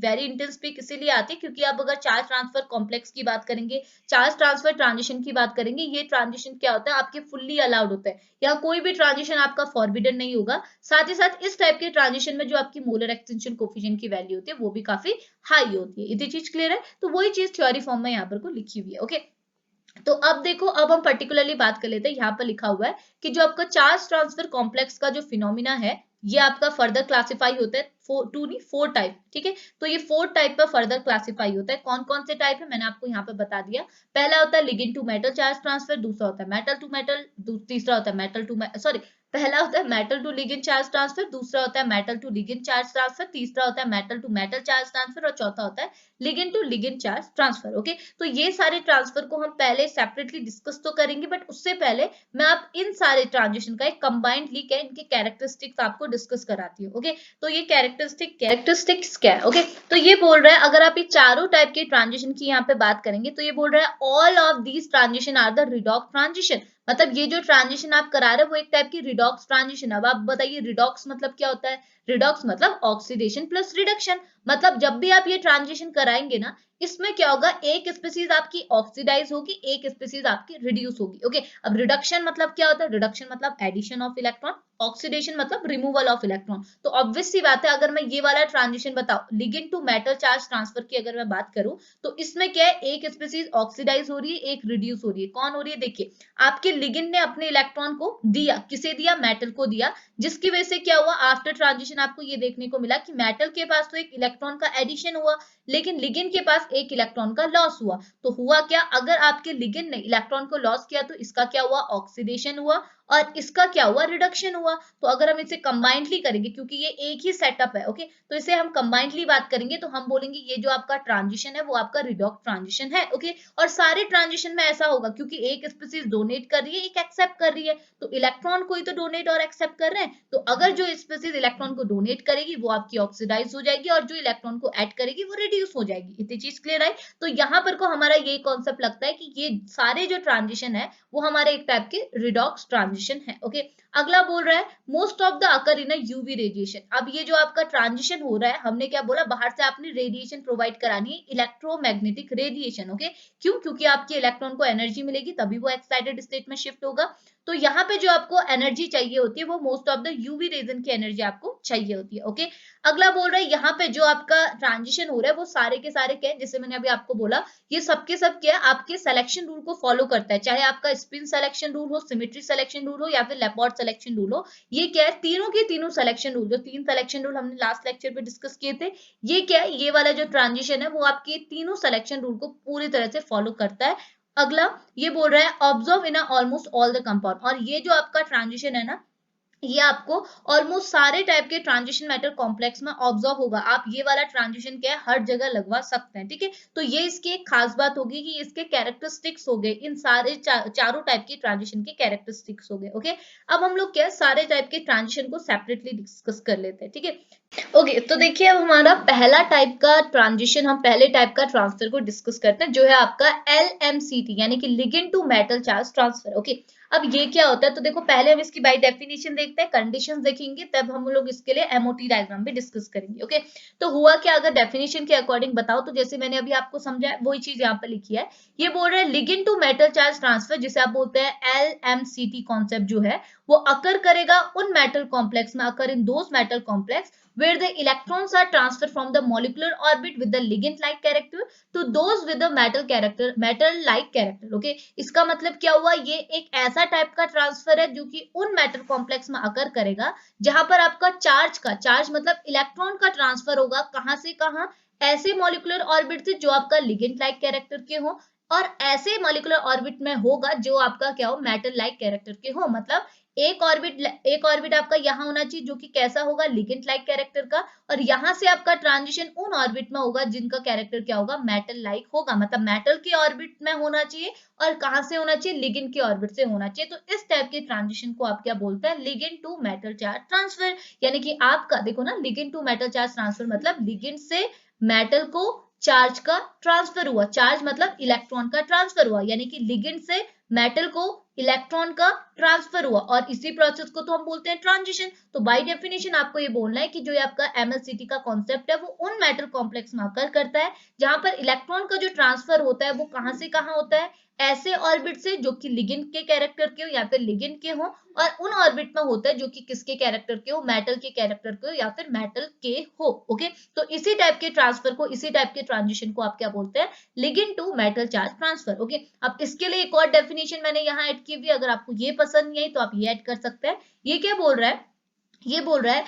वेरी इंटेंस पीक इसीलिए आती है क्योंकि आप अगर चार्ज ट्रांसफर कॉम्प्लेक्स की बात करेंगे, चार्ज ट्रांसफर ट्रांजिशन की बात करेंगे, ये ट्रांजिशन क्या होता है, आपके फुल्ली अलाउड होता है। यहाँ कोई भी ट्रांजिशन आपका फॉरबिडन नहीं होगा। साथ ही साथ इस टाइप के ट्रांजिशन में जो आपकी मोलर एक्सटेंशन कोफिशिएंट की वैल्यू होती है वो भी काफी हाई होती है। इतनी चीज क्लियर है, तो वही चीज थ्योरी फॉर्म में यहाँ पर को लिखी हुई है। ओके, तो अब देखो, अब हम पर्टिकुलरली बात कर लेते हैं। यहाँ पर लिखा हुआ है कि जो आपका चार्ज ट्रांसफर कॉम्प्लेक्स का जो फिनोमिना है, ये आपका फर्दर क्लासिफाई होता है टू नहीं फोर टाइप। ठीक है, तो ये फोर टाइप पर फर्दर क्लासिफाई होता है। कौन कौन से टाइप है मैंने आपको यहाँ पे बता दिया। पहला होता है ligand to metal charge transfer, दूसरा होता है मेटल टू मेटल, तीसरा होता है मेटल टू सॉरी, पहला होता है metal to ligand charge transfer, दूसरा होता है metal to ligand charge transfer, तीसरा होता है metal to metal charge transfer, और चौथा होता है ligand to ligand charge transfer. Okay, तो ये सारे ट्रांसफर को हम पहले सेपरेटली डिस्कस तो करेंगे, बट उससे पहले मैं आप इन सारे ट्रांजिशन का एक कंबाइंडली क्या इनके कैरेक्टरिस्टिक्स आपको डिस्कस कराती हूँ। ओके, तो ये कैरेक्टरिस्टिक्स क्या है। ओके, तो ये बोल रहा है अगर आप ये चारों टाइप के ट्रांजिशन की यहाँ पे बात करेंगे, तो ये बोल रहा है all of these transition are the redox transition. मतलब ये जो ट्रांजिशन आप करा रहे हो वो एक टाइप की रिडॉक्स ट्रांजिशन। अब आप बताइए रिडॉक्स मतलब क्या होता है। रिडॉक्स मतलब ऑक्सीडेशन प्लस रिडक्शन। मतलब जब भी आप ये ट्रांजिशन कराएंगे ना, इसमें क्या होगा, एक स्पीसीज आपकी ऑक्सीडाइज होगी, एक स्पीसीज आपकी रिड्यूस होगी। ओके, अब रिडक्शन मतलब क्या होता है, रिडक्शन मतलब एडिशन ऑफ इलेक्ट्रॉन, ऑक्सीडेशन मतलब रिमूवल ऑफ इलेक्ट्रॉन। तो ऑब्वियस सी बात है, अगर मैं ये वाला ट्रांजिशन बताऊं ligand to metal charge transfer की अगर मैं बात करूं, तो इसमें क्या है, एक स्पीसीज ऑक्सीडाइज हो रही है, एक रिड्यूस हो रही है। कौन हो रही है, देखिए आपके लिगेंड ने अपने इलेक्ट्रॉन को दिया, किसे दिया, मेटल को दिया, जिसकी वजह से क्या हुआ, आफ्टर ट्रांजिशन आपको ये देखने को मिला कि मेटल के पास तो एक इलेक्ट्रॉन का एडिशन हुआ, लेकिन लिगेंड के पास एक इलेक्ट्रॉन का लॉस हुआ। तो हुआ क्या, अगर आपके लिगेंड ने इलेक्ट्रॉन को लॉस किया तो इसका क्या हुआ, ऑक्सीडेशन हुआ, और इसका क्या हुआ, रिडक्शन हुआ। तो अगर हम इसे कंबाइंडली करेंगे, क्योंकि ये एक ही सेटअप है, ओके, तो इसे हम कंबाइंडली बात करेंगे तो हम बोलेंगे ये जो आपका ट्रांजिशन है वो आपका रिडॉक्स ट्रांजिशन है। ओके, और सारे ट्रांजिशन में ऐसा होगा क्योंकि एक स्पीसीज डोनेट कर रही है, एक एक्सेप्ट कर रही है, तो इलेक्ट्रॉन को ही तो डोनेट और एक्सेप्ट कर रहे हैं। तो अगर जो स्पीसीज इलेक्ट्रॉन को डोनेट करेगी वो आपकी ऑक्सीडाइज हो जाएगी, और जो इलेक्ट्रॉन को ऐड करेगी वो रिड्यूस हो जाएगी। इतनी चीज क्लियर है। तो यहाँ पर को हमारा ये कॉन्सेप्ट लगता है कि ये सारे जो ट्रांजिशन है वो हमारे एक टाइप के रिडॉक्स ट्रांजिशन है। ओके, अगला बोल रहा है most of the occur in UV radiation. अब ये जो आपका ट्रांजिशन हो रहा है, हमने क्या बोला, बाहर से आपने रेडिएशन प्रोवाइड करानी है, इलेक्ट्रोमैग्नेटिक रेडिएशन। ओके, क्यों, क्योंकि आपके इलेक्ट्रॉन को एनर्जी मिलेगी तभी वो एक्साइटेड स्टेट में शिफ्ट होगा। तो यहाँ पे जो आपको एनर्जी चाहिए होती है वो most of the UV region की एनर्जी आपको चाहिए होती है। ओके, अगला बोल रहा है यहाँ पे जो आपका ट्रांजिशन हो रहा है वो सारे के सारे क्या है, जैसे मैंने अभी आपको बोला, ये सबके सब क्या है, आपके सिलेक्शन रूल को फॉलो करता है। चाहे आपका स्पिन सिलेक्शन रूल हो, सिमेट्री सिलेक्शन रूल हो, या फिर लेपर्ड सिलेक्शन रूल हो, ये क्या है, तीनों के तीनों सिलेक्शन रूल, जो तीन सिलेक्शन रूल हमने लास्ट लेक्चर पे डिस्कस किए थे, ये क्या है, ये वाला जो ट्रांजिशन है वो आपके तीनों सिलेक्शन रूल को पूरी तरह से फॉलो करता है। अगला ये बोल रहा है observe in almost all the compound. और ये जो आपका ट्रांजिशन है ना, ये आपको ऑलमोस्ट सारे टाइप के ट्रांजिशन मेटल कॉम्प्लेक्स में ऑब्जर्व होगा। आप ये वाला ट्रांजिशन क्या है हर जगह लगवा सकते हैं, ठीक है। तो ये इसकी एक खास बात होगी कि इसके कैरेक्टरिस्टिक्स हो गए, इन सारे चारों टाइप के ट्रांजिशन के कैरेक्टरिस्टिक्स हो गए। ओके, अब हम लोग क्या सारे टाइप के ट्रांजिशन को सेपरेटली डिस्कस कर लेते हैं, ठीक है। ओके, तो देखिए अब हमारा पहला टाइप का ट्रांजिशन, हम पहले टाइप का ट्रांसफर को डिस्कस करते हैं, जो है आपका LMCT यानी कि ligand to metal charge transfer. Okay, अब ये क्या होता है, तो देखो पहले हम इसकी बाय डेफिनेशन देखते हैं, कंडीशंस देखेंगे, तब हम लोग इसके लिए MOT डायग्राम भी डिस्कस करेंगे। ओके, तो हुआ क्या, अगर डेफिनेशन के अकॉर्डिंग बताओ तो जैसे मैंने अभी आपको समझाया वही चीज यहाँ पर लिखी है। ये बोल रहे हैं ligand to metal charge transfer, जिसे आप बोलते हैं LMCT कॉन्सेप्ट जो है वो अकर करेगा उन मेटल कॉम्प्लेक्स में, occur in those metal complex where the electrons are transferred from the molecular orbit with the ligand like character to those with the metal like character। Okay, इसका मतलब क्या हुआ, ये एक ऐसा टाइप का ट्रांसफर है जो कि उन मेटल कॉम्प्लेक्स में अकर करेगा जहां पर आपका चार्ज मतलब इलेक्ट्रॉन का ट्रांसफर होगा, कहां से कहां, ऐसे मॉलिक्यूलर ऑर्बिट से जो आपका लिगेंड लाइक कैरेक्टर के हो, और ऐसे मॉलिक्यूलर ऑर्बिट में होगा जो आपका क्या हो, मेटल लाइक कैरेक्टर के हो। मतलब एक ऑर्बिट आपका यहाँ होना चाहिए जो कि कैसा होगा, लिगेंड लाइक कैरेक्टर का, और यहाँ से आपका ट्रांजिशन उन ऑर्बिट में होगा जिनका कैरेक्टर क्या होगा, मेटल लाइक होगा। मतलब मेटल के ऑर्बिट में होना चाहिए, और कहां से होना चाहिए, लिगेंड के ऑर्बिट से होना चाहिए। तो इस टाइप के ट्रांजिशन को आप क्या बोलते हैं, ligand to metal charge transfer. यानी कि आपका देखो ना, ligand to metal charge transfer मतलब लिगेंड से मेटल को चार्ज का ट्रांसफर हुआ, चार्ज मतलब इलेक्ट्रॉन का ट्रांसफर हुआ, यानी कि लिगेंड से मेटल को इलेक्ट्रॉन का ट्रांसफर हुआ, और इसी प्रोसेस को तो हम बोलते हैं ट्रांजिशन। तो बाय डेफिनेशन आपको ये बोलना है कि जो ये आपका MLCT का कॉन्सेप्ट है वो उन मेटल कॉम्प्लेक्स में अकर करता है जहां पर इलेक्ट्रॉन का जो ट्रांसफर होता है वो कहां से कहां होता है, ऐसे ऑर्बिट से जो कि लिगेंड के कैरेक्टर के हो या फिर लिगेंड के हो, और उन ऑर्बिट में होता है जो कि किसके कैरेक्टर के हो, मेटल के कैरेक्टर के हो या फिर मेटल के हो। ओके, तो इसी टाइप के ट्रांसफर को, इसी टाइप के ट्रांजिशन को आप क्या बोलते हैं, ligand to metal charge transfer. Okay, अब इसके लिए एक और डेफिनेशन मैंने यहाँ ऐड की हुई, अगर आपको ये पसंद नहीं आई तो आप ये ऐड कर सकते हैं। ये क्या बोल रहा है, ये बोल रहा है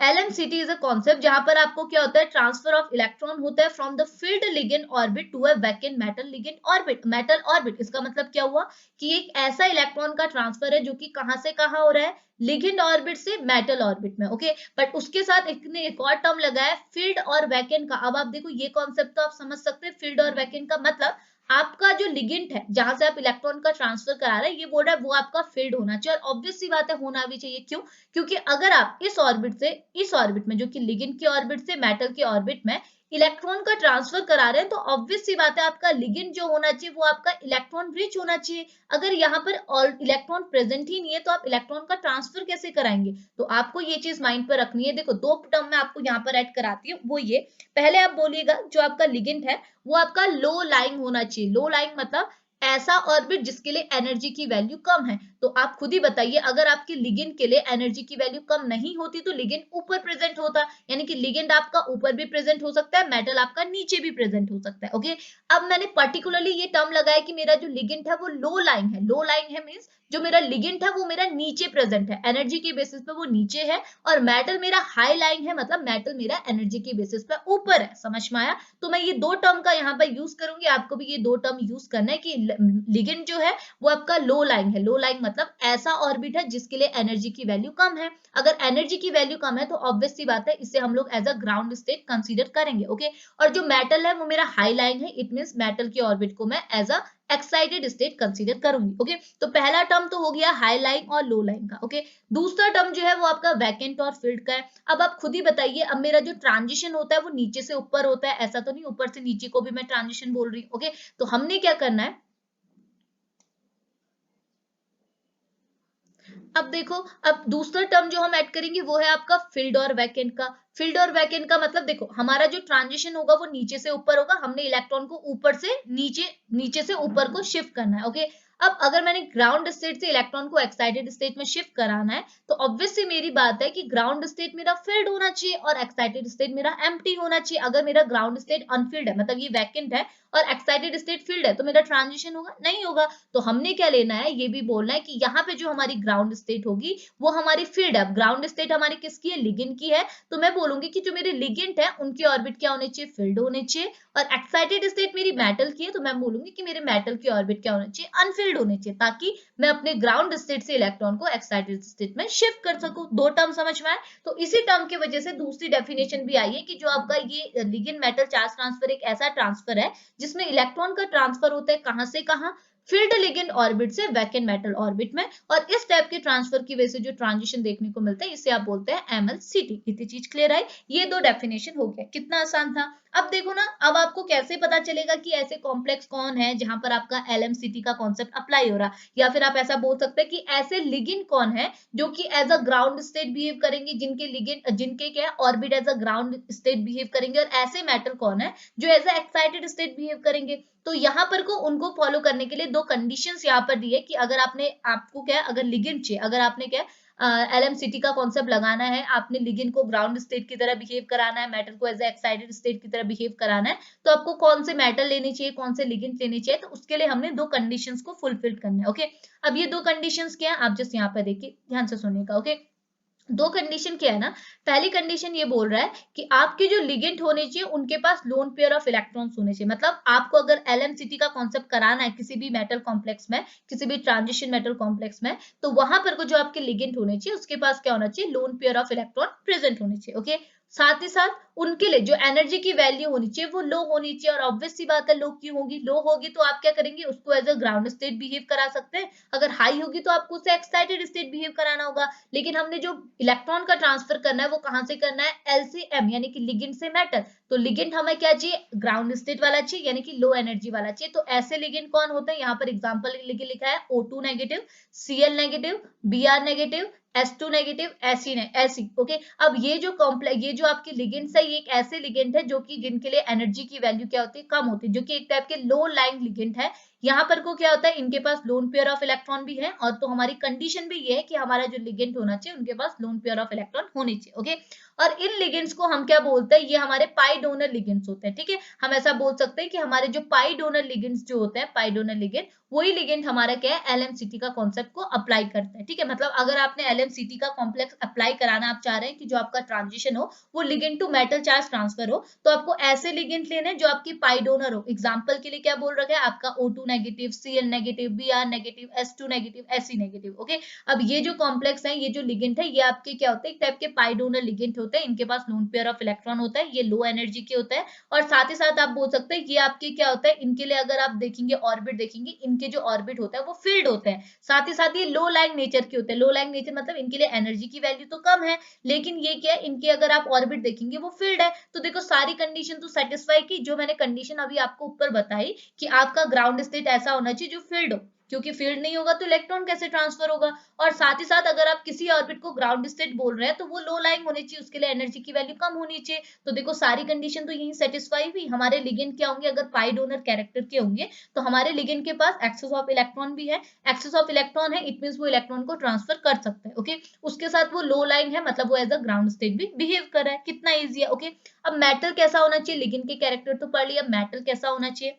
LMCT इज अ कॉन्सेप्ट जहां पर आपको क्या होता है, ट्रांसफर ऑफ इलेक्ट्रॉन होता है from the field ligand orbit to a vacant metal ligand orbit, metal orbit. इसका मतलब क्या हुआ कि एक ऐसा इलेक्ट्रॉन का ट्रांसफर है जो कि कहां से कहां हो रहा है, लिगेंड ऑर्बिट से मेटल ऑर्बिट में। ओके, बट उसके साथ इसने एक और टर्म लगाया फील्ड और वैकेंट का। अब आप देखो ये कॉन्सेप्ट तो आप समझ सकते हैं, फील्ड और वैकेंट का मतलब आपका जो लिगेंट है जहां से आप इलेक्ट्रॉन का ट्रांसफर करा रहे हैं, ये बोल रहा है वो आपका फील्ड होना चाहिए, और ऑब्वियस सी बात है होना भी चाहिए। क्यों, क्योंकि अगर आप इस ऑर्बिट से इस ऑर्बिट में, जो कि लिगेंड के ऑर्बिट से मेटल के ऑर्बिट में इलेक्ट्रॉन का ट्रांसफर करा रहे हैं, तो ऑब्वियस सी बात है आपका लिगेंड जो होना चाहिए वो आपका इलेक्ट्रॉन रिच होना चाहिए। अगर यहाँ पर इलेक्ट्रॉन प्रेजेंट ही नहीं है तो आप इलेक्ट्रॉन का ट्रांसफर कैसे कराएंगे। तो आपको ये चीज माइंड पर रखनी है। देखो दो टर्म मैं आपको यहाँ पर ऐड कराती हूँ, वो ये पहले आप बोलिएगा, जो आपका लिगेंड है वो आपका लो लाइंग होना चाहिए। लो लाइंग मतलब ऐसा ऑर्बिट जिसके लिए एनर्जी की वैल्यू कम है। तो आप खुद ही बताइए, अगर आपके लिगेंड के लिए एनर्जी की वैल्यू कम नहीं होती तो लिगेंड ऊपर प्रेजेंट होता, यानी कि लिगेंड आपका ऊपर भी प्रेजेंट हो सकता है, मेटल आपका नीचे भी प्रेजेंट हो सकता है। ओके, अब मैंने पर्टिकुलरली ये टर्म लगाया कि मेरा जो लिगेंड है वो लो लाइंग है। लो लाइंग है मींस जो मेरा लिगेंड है वो मेरा नीचे प्रेजेंट है, एनर्जी के बेसिस पे वो नीचे है, और मेटल मेरा हाई लाइंग है, मतलब मेटल मेरा एनर्जी के बेसिस पे ऊपर है। समझ में आया। तो मैं ये दो टर्म का यहाँ पर यूज करूंगी, आपको भी ये दो टर्म यूज करना है कि लिगेंड जो है वो आपका लो लाइंग है। लो लाइंग मतलब ऐसा ऑर्बिट है जिसके लिए एनर्जी की वैल्यू कम है। अगर एनर्जी की वैल्यू कम है तो ऑब्वियस सी बात है इसे हम लोग as a ground state consider करेंगे। ओके, और जो मेटल है वो मेरा हाई लाइंग है, इट मींस मेटल के ऑर्बिट को मैं as a excited state consider करूंगी। ओके, तो पहला टर्म तो हो गया हाई लाइंग और लो लाइंग का। ओके, दूसरा टर्म जो है वो आपका वैकेंट और फील्ड का है। अब आप खुद ही बताइए, अब मेरा जो ट्रांजिशन होता है वो नीचे से ऊपर होता है, ऐसा तो नहीं ऊपर से नीचे को भी मैं ट्रांजिशन बोल रही हूँ। ओके, तो हमने क्या करना है, अब देखो, अब दूसरा टर्म जो हम ऐड करेंगे वो है आपका फील्ड और वैकेंट का। फील्ड और वैकेंट का मतलब देखो, हमारा जो ट्रांजिशन होगा वो नीचे से ऊपर होगा, हमने इलेक्ट्रॉन को ऊपर से नीचे, नीचे से ऊपर को शिफ्ट करना है। ओके, अब अगर मैंने ग्राउंड स्टेट से इलेक्ट्रॉन को एक्साइटेड स्टेट में शिफ्ट कराना है तो ऑब्वियसली मेरी बात है कि ग्राउंड स्टेट मेरा फील्ड होना चाहिए और एक्साइटेड स्टेट मेरा एम्प्टी होना चाहिए। अगर मेरा ग्राउंड स्टेट अनफिल्ड है, मतलब ये वैकेंट है, और एक्साइटेड स्टेट फील्ड है, तो मेरा ट्रांजिशन होगा नहीं होगा। तो हमने क्या लेना है, ये भी बोलना है कि यहाँ पे जो हमारी ग्राउंड स्टेट होगी वो हमारी फील्ड है। ग्राउंड स्टेट हमारी किसकी है, लिगेंड की है, तो मैं बोलूंगी कि जो मेरे लिगेंड है उनके ऑर्बिट क्या होने चाहिए, फील्ड होने चाहिए। और एक्साइटेड स्टेट मेरी मेटल की है, तो मैं बोलूंगी कि मेरे मेटल की ऑर्बिट क्या होने चाहिए, अनफिल्ड फिल्ड होने चाहिए, ताकि मैं अपने ग्राउंड स्टेट से इलेक्ट्रॉन को एक्साइटेड स्टेट में शिफ्ट कर सकूं। दो टर्म समझ में आए? तो इसी टर्म की वजह से दूसरी डेफिनेशन भी आई है कि जो आपका ये लिगेंड मेटल चार्ज ट्रांसफर एक ऐसा ट्रांसफर है जिसमें इलेक्ट्रॉन का ट्रांसफर होता है कहां से कहां, फील्ड लिगेंड ऑर्बिट से वैकेंट मेटल ऑर्बिट में, और इस टाइप के ट्रांसफर की वजह से जो ट्रांजिशन देखने को मिलता है इसे आप बोलते हैं MLCT। इतनी चीज क्लियर आई? ये दो डेफिनेशन हो गया, कितना आसान था। अब देखो ना, अब आपको कैसे पता चलेगा कि ऐसे कॉम्प्लेक्स कौन है जहां पर आपका LMCT का कॉन्सेप्ट अप्लाई हो रहा, या फिर आप ऐसा बोल सकते हैं कि ऐसे लिगेंड कौन है जो कि as a ground state behave करेंगे, जिनके लिगेंड जिनके क्या orbit as a ground state behave करेंगे, और ऐसे मेटल कौन है जो as a excited state behave करेंगे। तो यहाँ पर को उनको फॉलो करने के लिए दो कंडीशंस यहाँ पर दी है कि अगर आपको क्या अगर लिगेंड चाहिए, अगर आपने क्या LMCT का कॉन्सेप्ट लगाना है, आपने लिगेंड को ग्राउंड स्टेट की तरह बिहेव कराना है, मेटल को एज एक्साइटेड स्टेट की तरह बिहेव कराना है, तो आपको कौन से मेटल लेने चाहिए, कौन से लिगेंड लेने चाहिए, तो उसके लिए हमने दो कंडीशंस को फुलफिल करना है। ओके, अब ये दो कंडीशंस क्या है, आप जस्ट यहाँ पर देखिए, ध्यान से सुनिएगा। ओके, दो कंडीशन क्या है ना, पहली कंडीशन ये बोल रहा है कि आपके जो लिगेंड होने चाहिए उनके पास लोन पेयर ऑफ इलेक्ट्रॉन्स होने चाहिए। मतलब आपको अगर LMCT का कॉन्सेप्ट कराना है किसी भी मेटल कॉम्प्लेक्स में, किसी भी ट्रांजिशन मेटल कॉम्प्लेक्स में, तो वहां पर को जो आपके लिगेंड होने चाहिए उसके पास क्या होना चाहिए, lone pair of electron present होने चाहिए। ओके, साथ ही साथ उनके लिए जो एनर्जी की वैल्यू होनी चाहिए वो लो होनी चाहिए, और ऑब्वियस सी बात है लो क्यों होगी, लो होगी तो आप क्या करेंगे, उसको as a ground state behave करा सकते हैं, अगर हाई होगी तो आपको उसे एक्साइटेड स्टेट बिहेव कराना होगा। लेकिन हमने जो इलेक्ट्रॉन का ट्रांसफर करना है वो कहां से करना है, LCM यानी कि लिगेंड से मेटल, तो लिगेंड हमें क्या चाहिए, ग्राउंड स्टेट वाला चाहिए, यानी कि लो एनर्जी वाला चाहिए। तो ऐसे लिगेंड कौन होते हैं, यहाँ पर एग्जांपल लिखा है O2 negative, Cl negative, Br negative, S2 negative, ऐसी। ओके, अब ये जो कॉम्प्लेक्स, ये जो आपके लिगेंड्स है, ये एक ऐसे लिगेंड है जो कि जिनके लिए एनर्जी की वैल्यू क्या होती है, कम होती है, जो कि एक टाइप के लो लाइंग लिगेंड है। यहाँ पर को क्या होता है, इनके पास लोन पेयर ऑफ इलेक्ट्रॉन भी है, और तो हमारी कंडीशन भी ये है कि हमारा जो लिगेंड होना चाहिए उनके पास लोन पेयर ऑफ इलेक्ट्रॉन होनी चाहिए। ओके, और इन लिगेंड्स को हम क्या बोलते हैं, ये हमारे पाई डोनर लिगेंड्स होते हैं। ठीक है, हम ऐसा बोल सकते हैं कि हमारे जो पाई डोनर लिगेंड्स जो होते हैं, पाई डोनर लिगेंड, वही लिगेंड हमारा क्या है, LMCT का कॉन्सेप्ट को अप्लाई करता है। ठीक है, मतलब अगर आपने LMCT का कॉम्प्लेक्स अप्लाई कराना, आप चाह रहे हैं कि जो आपका ट्रांजिशन हो वो ligand to metal charge transfer हो, तो आपको ऐसे लिगेंड लेने जो आपकी पाई डोनर हो। एग्जांपल के लिए क्या बोल रखा है, आपका O2 negative, Cl negative, Br negative, S2 negative, Fe negative. Okay, अब ये जो कॉम्प्लेक्स है, ये जो लिगेंड है, ये आपके क्या होते हैं, एक टाइप के पाई डोनर लिगेंड होते हैं, इनके पास लोन पेयर ऑफ इलेक्ट्रॉन होता है, ये लो एनर्जी के होता है, और साथ ही साथ आप बोल सकते हैं ये आपके क्या होता है, इनके लिए अगर आप देखेंगे ऑर्बिट देखेंगे, इनके जो ऑर्बिट होता है वो फील्ड होते हैं, साथ ही साथ ये लो लाइंग नेचर के होते हैं। लो लाइंग नेचर मतलब इनके लिए एनर्जी की वैल्यू तो कम है, लेकिन ये क्या है, इनके अगर आप ऑर्बिट देखेंगे वो फील्ड है। तो देखो सारी कंडीशन तो सेटिस्फाई की, जो मैंने कंडीशन अभी आपको ऊपर बताई कि आपका ग्राउंड स्टेट ऐसा होना चाहिए जो फील्ड हो, क्योंकि फील्ड नहीं होगा तो इलेक्ट्रॉन कैसे ट्रांसफर होगा, और साथ ही साथ अगर आप किसी ऑर्बिट को ग्राउंड स्टेट बोल रहे हैं तो वो लो लाइंग होनी चाहिए, उसके लिए एनर्जी की वैल्यू कम होनी चाहिए। तो देखो सारी कंडीशन तो यही सेटिस्फाई हुई। हमारे लिगेंड क्या होंगे, अगर पाई डोनर कैरेक्टर के होंगे तो हमारे लिगेंड के पास एक्सेस ऑफ इलेक्ट्रॉन भी है, एक्सेस ऑफ इलेक्ट्रॉन है, इट मींस वो इलेक्ट्रॉन को ट्रांसफर कर सकता है। ओके, उसके साथ वो लो लाइंग है, मतलब वो एज अ ग्राउंड स्टेट भी बिहेव कर रहा है, कितना ईजी है। ओके, अब मेटल कैसा होना चाहिए, लिगेंड के कैरेक्टर तो पढ़ लिया, मेटल कैसा होना चाहिए,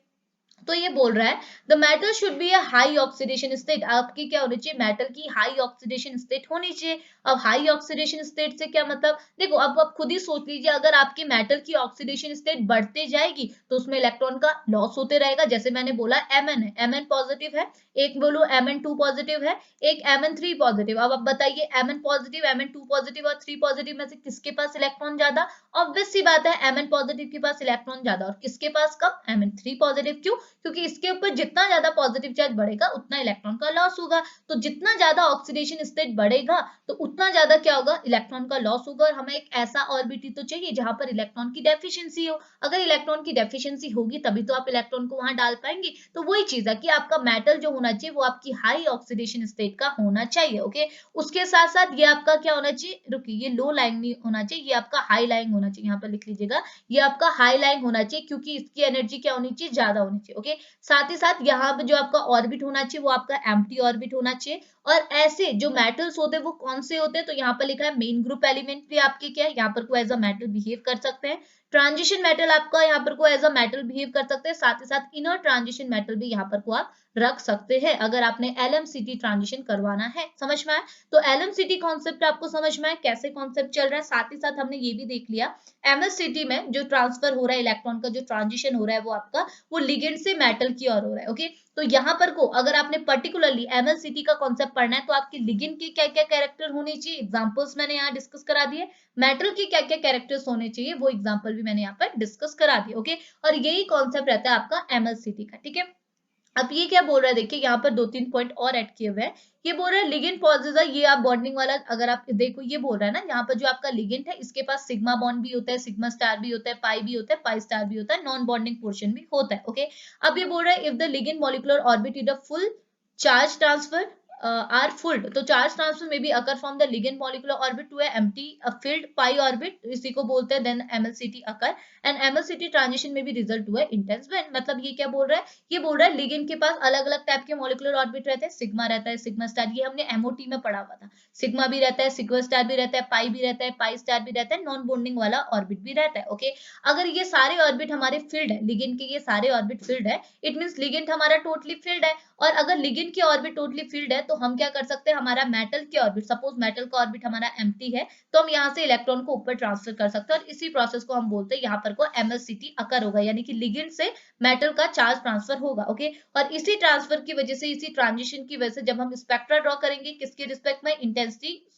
तो ये बोल रहा है the metal should be a high oxidation state, आपकी क्या होनी चाहिए, मेटल की हाई ऑक्सीडेशन स्टेट होनी चाहिए। अब हाई ऑक्सीडेशन स्टेट से क्या मतलब, देखो अब आप खुद ही सोच लीजिए, अगर आपकी मेटल की ऑक्सीडेशन स्टेट बढ़ते जाएगी तो उसमें इलेक्ट्रॉन का लॉस होते रहेगा। जैसे मैंने बोला Mn है, Mn पॉजिटिव है, एक बोलो Mn2 पॉजिटिव है, एक Mn3 पॉजिटिव। अब आप बताइए Mn पॉजिटिव, Mn2 पॉजिटिव और 3 पॉजिटिव में से किसके पास इलेक्ट्रॉन ज्यादा, ऑब्वियस सी बात है Mn पॉजिटिव के पास इलेक्ट्रॉन ज्यादा, और किसके पास कम, Mn3 पॉजिटिव। क्यों, क्योंकि इसके ऊपर जितना ज्यादा पॉजिटिव चार्ज बढ़ेगा उतना इलेक्ट्रॉन का लॉस होगा, तो जितना ज्यादा ऑक्सीडेशन स्टेट बढ़ेगा तो उतना ज्यादा क्या होगा, इलेक्ट्रॉन का लॉस होगा। और हमें एक ऐसा ऑर्बिट तो चाहिए जहां पर इलेक्ट्रॉन की डेफिशिएंसी हो, अगर इलेक्ट्रॉन की डेफिशिएंसी होगी तभी तो आप इलेक्ट्रॉन को वहां डाल पाएंगे। तो वही चीज है कि आपका मेटल जो होना चाहिए वो आपकी हाई ऑक्सीडेशन स्टेट का होना चाहिए। ओके, उसके साथ साथ ये आपका क्या होना चाहिए, रुकिए ये लो लाइंग नहीं होना चाहिए, ये आपका हाई लाइंग होना चाहिए, यहाँ पर लिख लीजिएगा, ये आपका हाई लाइंग होना चाहिए, क्योंकि इसकी एनर्जी क्या होनी चाहिए, ज्यादा होनी चाहिए। ओके, साथ ही साथ यहाँ पे जो आपका ऑर्बिट होना चाहिए वो आपका एम्प्टी ऑर्बिट होना चाहिए। और ऐसे जो मेटल्स होते हैं वो कौन से होते हैं, तो यहाँ पर लिखा है मेन ग्रुप एलिमेंट भी आपके क्या है, यहाँ पर को एज अ मेटल बिहेव कर सकते हैं, ट्रांजिशन मेटल आपका यहाँ पर को एज अ मेटल बिहेव कर सकते हैं, साथ ही साथ इनर ट्रांजिशन मेटल भी यहाँ पर को आप रख सकते हैं अगर आपने LMCT ट्रांजिशन करवाना है। समझ में आया, तो LMCT कॉन्सेप्ट आपको समझ में आया कैसे कॉन्सेप्ट चल रहा है। साथ ही साथ हमने ये भी देख लिया MSCT में जो ट्रांसफर हो रहा है इलेक्ट्रॉन का, जो ट्रांजिशन हो रहा है वो आपका वो लिगेंड से मेटल की ओर हो रहा है। ओके, तो यहाँ पर को अगर आपने पर्टिकुलरली MLCT का कॉन्सेप्ट पढ़ना है तो आपके लिगेंड के क्या क्या कैरेक्टर होने चाहिए, एग्जांपल्स मैंने यहाँ डिस्कस करा दिए। मेटल के क्या क्या कैरेक्टर्स होने चाहिए वो एग्जांपल भी मैंने यहाँ पर डिस्कस करा दिए। ओके, और यही कॉन्सेप्ट रहता है आपका MLCT का। ठीक है, अब ये क्या बोल रहा है, देखिए यहाँ पर 2-3 पॉइंट और ऐड किए हुए हैं। ये बोल रहा है लिगेंड पॉजेस, ये आप बॉन्डिंग वाला अगर आप देखो, ये बोल रहा है ना यहाँ पर जो आपका लिगेंड है इसके पास सिग्मा बॉन्ड भी होता है, सिग्मा स्टार भी होता है, पाई भी होता है, पाई स्टार भी होता है, नॉन बॉन्डिंग पोर्शन भी होता है। ओके, अब ये बोल रहा है if the ligand molecular orbit is a full charge transfer are filled, तो चार्ज ट्रांसफर में भी occur from the ligand molecular orbit to empty field pi orbit, इसी को बोलते हैं then MLCT occur, and MLCT transition में भी result हुआ है इंटेंस बैंड। मतलब ये क्या बोल रहा है, ये बोल रहा है लिगेंड के पास अलग अलग टाइप के मॉलिक्यूलर ऑर्बिट रहते हैं, सिग्मा रहता है, सिग्मा स्टार, ये हमने MOT में पढ़ा हुआ था, सिग्मा भी रहता है, सिग्मा स्टार भी रहता है, पाई भी रहता है, पाई स्टार भी रहता है, नॉन बॉन्डिंग वाला ऑर्बिट भी रहता है। ओके, अगर ये सारे ऑर्बिट हमारे फील्ड है, लिगेंड के ये सारे ऑर्बिट फील्ड है, इट मींस लिगेंड हमारा टोटली फील्ड है। और अगर लिगेंड के ऑर्बिट टोटली फील्ड है तो हम क्या कर सकते हैं, हमारा मेटल के ऑर्बिट, सपोज मेटल का ऑर्बिट हमारा एम्प्टी है तो हम यहाँ से इलेक्ट्रॉन को ऊपर ट्रांसफर कर सकते हैं, और इसी प्रोसेस को हम बोलते हैं यहाँ पर को MLCT अकर होगा, यानी कि लिगेंड से मेटल का चार्ज ट्रांसफर होगा। ओके, और इसी ट्रांसफर की वजह से, इसी ट्रांजिशन की वजह से जब हम स्पेक्ट्रा ड्रॉ करेंगे किसके रिस्पेक्ट में,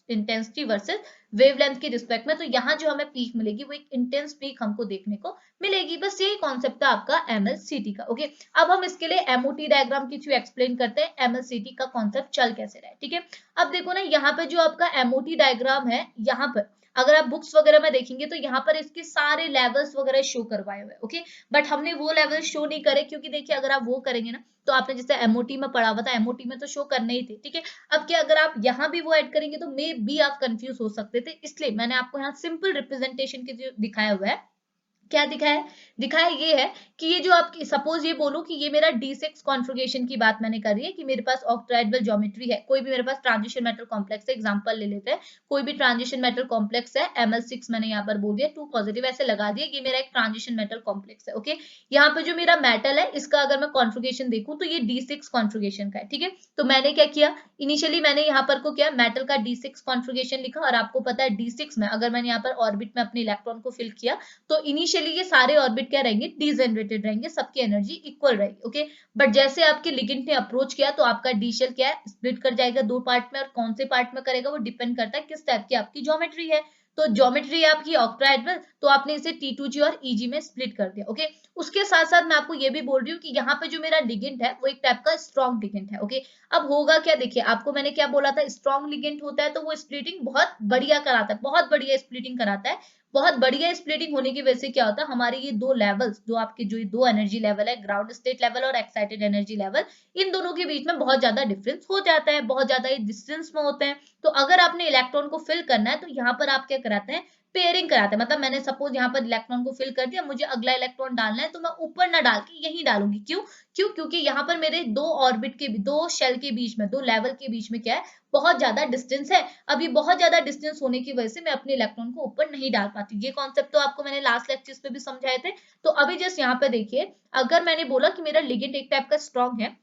इंटेंसिटी वर्सेस वेवलेंथ के रिस्पेक्ट में, तो यहाँ जो हमें पीक मिलेगी वो एक इंटेंस पीक हमको देखने को मिलेगी। बस यही कॉन्सेप्ट है आपका MLCT का। ओके, अब हम इसके लिए MOT डायग्राम के थ्रू एक्सप्लेन करते हैं MLCT का कॉन्सेप्ट चल कैसे रहा है। ठीक है, अब देखो ना यहाँ पे जो आपका MOT डायग्राम है, यहाँ पर अगर आप बुक्स वगैरह में देखेंगे तो यहाँ पर इसके सारे लेवल्स वगैरह शो करवाए हुए। ओके, बट हमने वो लेवल शो नहीं करे, क्योंकि देखिए अगर आप वो करेंगे ना तो आपने जैसे MOT में पढ़ा हुआ था, MOT में तो शो करने ही थे। ठीक है, अब क्या अगर आप यहाँ भी वो ऐड करेंगे तो मे बी आप कंफ्यूज हो सकते थे, इसलिए मैंने आपको यहाँ सिंपल रिप्रेजेंटेशन के जो दिखाया हुआ है। क्या दिखाया, दिखाया ये है कि ये जो आपकी, सपोज ये बोलो कि ये मेरा D6 कॉन्फ़िगरेशन की बात मैंने करी है कि मेरे पास ऑक्टाहेड्रल ज्योमेट्री है, कोई भी मेरे पास ट्रांजिशन मेटल कॉम्प्लेक्स है, एग्जांपल ले लेते हैं, कोई भी ट्रांजिशन मेटल कॉम्प्लेक्स है, ML6 मैंने यहाँ पर बोल दिया, 2 पॉजिटिव ऐसे लगा दिया, ये मेरा एक ट्रांजिशन मेटल कॉम्प्लेक्स है। ओके, यहाँ पे जो मेरा मेटल है इसका अगर मैं कॉन्फ़िगरेशन देखूं तो ये D6 कॉन्फ़िगरेशन का है। ठीक है, तो मैंने क्या किया, इनिशियली मैंने यहाँ पर को क्या, मेटल का D6 कॉन्फ़िगरेशन लिखा, और आपको पता है D6 में अगर मैंने यहाँ पर ऑर्बिट में अपने इलेक्ट्रॉन को फिल किया तो इनिशियली ये सारे ऑर्बिट क्या रहेंगे, डिजेनरेटेड रहेंगे, सबकी एनर्जी इक्वल रहेगी। ओके, बट जैसे आपके लिगेंड ने अप्रोच किया तो आपका डी शेल क्या है, स्प्लिट कर जाएगा 2 पार्ट में, और कौन से पार्ट में करेगा वो डिपेंड करता है किस टाइप की आपकी ज्योमेट्री है। तो ज्योमेट्री आपकी ऑक्टाहेड्रल, तो आपने इसे T2G और EG में स्प्लिट कर दिया। ओके, उसके साथ साथ मैं आपको ये भी बोल रही हूँ कि यहाँ पे जो मेरा लिगेंड है वो एक टाइप का स्ट्रॉन्ग लिगेंड है। ओके, अब होगा क्या, देखिए आपको मैंने क्या बोला था, स्ट्रॉन्ग लिगेंड होता है तो वो स्प्लिटिंग बहुत बढ़िया कराता है, बहुत बढ़िया स्प्लिटिंग कराता है। बहुत बढ़िया स्प्लिटिंग होने की वजह से क्या होता है, हमारे ये दो लेवल्स, जो आपके जो दो एनर्जी लेवल है, ग्राउंड स्टेट लेवल और एक्साइटेड एनर्जी लेवल, इन दोनों के बीच में बहुत ज्यादा डिफरेंस हो जाता है, बहुत ज्यादा डिस्टेंस में होते हैं। तो अगर आपने इलेक्ट्रॉन को फिल करना है तो यहाँ पर आप क्या कराते हैं, पेयरिंग कराते हैं। मतलब मैंने सपोज यहाँ पर इलेक्ट्रॉन को फिल कर दिया, मुझे अगला इलेक्ट्रॉन डालना है तो मैं ऊपर ना डाल के यही डालूंगी। क्यों, क्योंकि यहाँ पर मेरे दो ऑर्बिट के, दो शेल के बीच में, दो लेवल के बीच में क्या है, बहुत ज्यादा डिस्टेंस है। अब ये बहुत ज्यादा डिस्टेंस होने की वजह से मैं अपने इलेक्ट्रॉन को ऊपर नहीं डाल पाती। ये कॉन्सेप्ट तो आपको मैंने लास्ट लेक्चर्स पे भी समझाए थे। तो अभी जस्ट यहाँ पे देखिए, अगर मैंने बोला कि मेरा लिगेंड एक टाइप का स्ट्रॉन्ग है,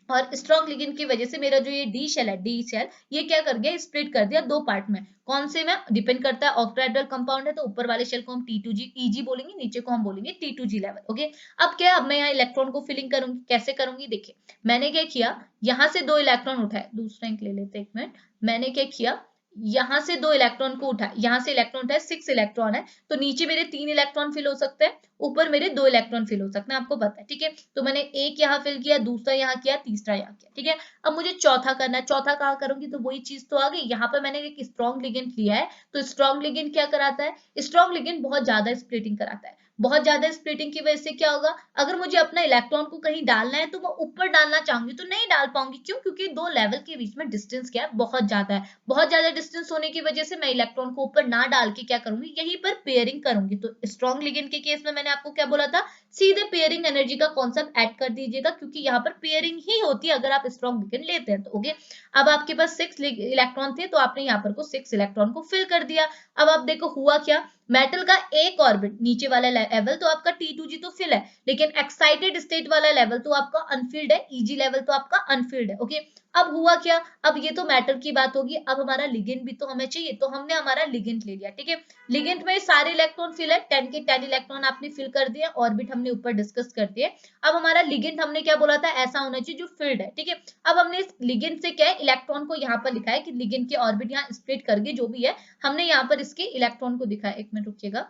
और स्ट्रॉन्ग लिगेंड की वजह से मेरा जो ये डी शेल है, डी शेल ये क्या कर गया, स्प्लिट कर दिया 2 पार्ट में। कौन से में, डिपेंड करता है, ऑक्टाहेड्रल कंपाउंड है तो ऊपर वाले शेल को हम T2G EG बोलेंगे, नीचे को हम बोलेंगे T2G लेवल। ओके, अब क्या, अब मैं यहाँ इलेक्ट्रॉन को फिलिंग करूंगी, कैसे करूंगी, देखिए मैंने क्या किया, यहाँ से 2 इलेक्ट्रॉन उठाए, दूसरा इंक ले लेते, 1 मिनट, मैंने क्या किया, यहाँ से 2 इलेक्ट्रॉन को उठाए, यहाँ से इलेक्ट्रॉन उठाए, 6 इलेक्ट्रॉन है, तो नीचे मेरे 3 इलेक्ट्रॉन फिल हो सकते हैं, ऊपर मेरे 2 इलेक्ट्रॉन फिल हो सकते हैं, आपको पता है। ठीक है, तो मैंने एक यहाँ फिल किया, दूसरा यहाँ किया, तीसरा यहाँ किया। ठीक है, अब मुझे चौथा करना है, चौथा कहाँ करूंगी, तो वही चीज तो आ गई, यहाँ पर मैंने एक स्ट्रॉन्ग लिगेंड लिया है, तो स्ट्रॉन्ग लिगेंड क्या कराता है, स्ट्रॉन्ग लिगेंड बहुत ज्यादा स्प्लिटिंग कराता है। बहुत ज्यादा स्प्लिटिंग की वजह से क्या होगा, अगर मुझे अपना इलेक्ट्रॉन को कहीं डालना है तो मैं ऊपर डालना चाहूंगी तो नहीं डाल पाऊंगी। क्यों, क्योंकि दो लेवल के बीच में डिस्टेंस क्या है, बहुत ज्यादा है। बहुत ज्यादा डिस्टेंस होने की वजह से मैं इलेक्ट्रॉन को ऊपर ना डाल के क्या करूंगी, यहीं पर पेयरिंग करूंगी। तो स्ट्रॉन्ग लिगेंड के केस में मैंने आपको क्या बोला था, सीधे पेयरिंग एनर्जी का कॉन्सेप्ट ऐड कर दीजिएगा, क्योंकि यहाँ पर पेयरिंग ही होती है अगर आप स्ट्रॉन्ग लिगेंड लेते हैं तो। ओके, अब आपके पास 6 इलेक्ट्रॉन थे तो आपने यहाँ पर को 6 इलेक्ट्रॉन को फिल कर दिया। अब आप देखो हुआ क्या, मेटल का एक ऑर्बिट नीचे वाला लेवल तो आपका T2G तो फिल है, लेकिन एक्साइटेड स्टेट वाला लेवल तो आपका अनफिल्ड है, EG लेवल तो आपका अनफिल्ड है। ओके, अब हुआ क्या, अब ये तो मैटर की बात होगी, अब हमारा लिगेंड भी तो हमें चाहिए, तो हमने हमारा लिगेंड ले लिया, ठीक है। लिगेंड में सारे इलेक्ट्रॉन फिल है, 10 के 10 इलेक्ट्रॉन आपने फिल कर दिए, ऑर्बिट हमने ऊपर डिस्कस कर दिए। अब हमारा लिगेंड हमने क्या बोला था, ऐसा होना चाहिए जो फिल्ड है, ठीक है। अब हमने इस लिगेंड से क्या है, इलेक्ट्रॉन को यहाँ पर लिखा है कि लिगेंड के ऑर्बिट यहाँ स्प्लिट करके जो भी है, हमने यहाँ पर इसके इलेक्ट्रॉन को दिखाया। एक मिनट रुकिएगा,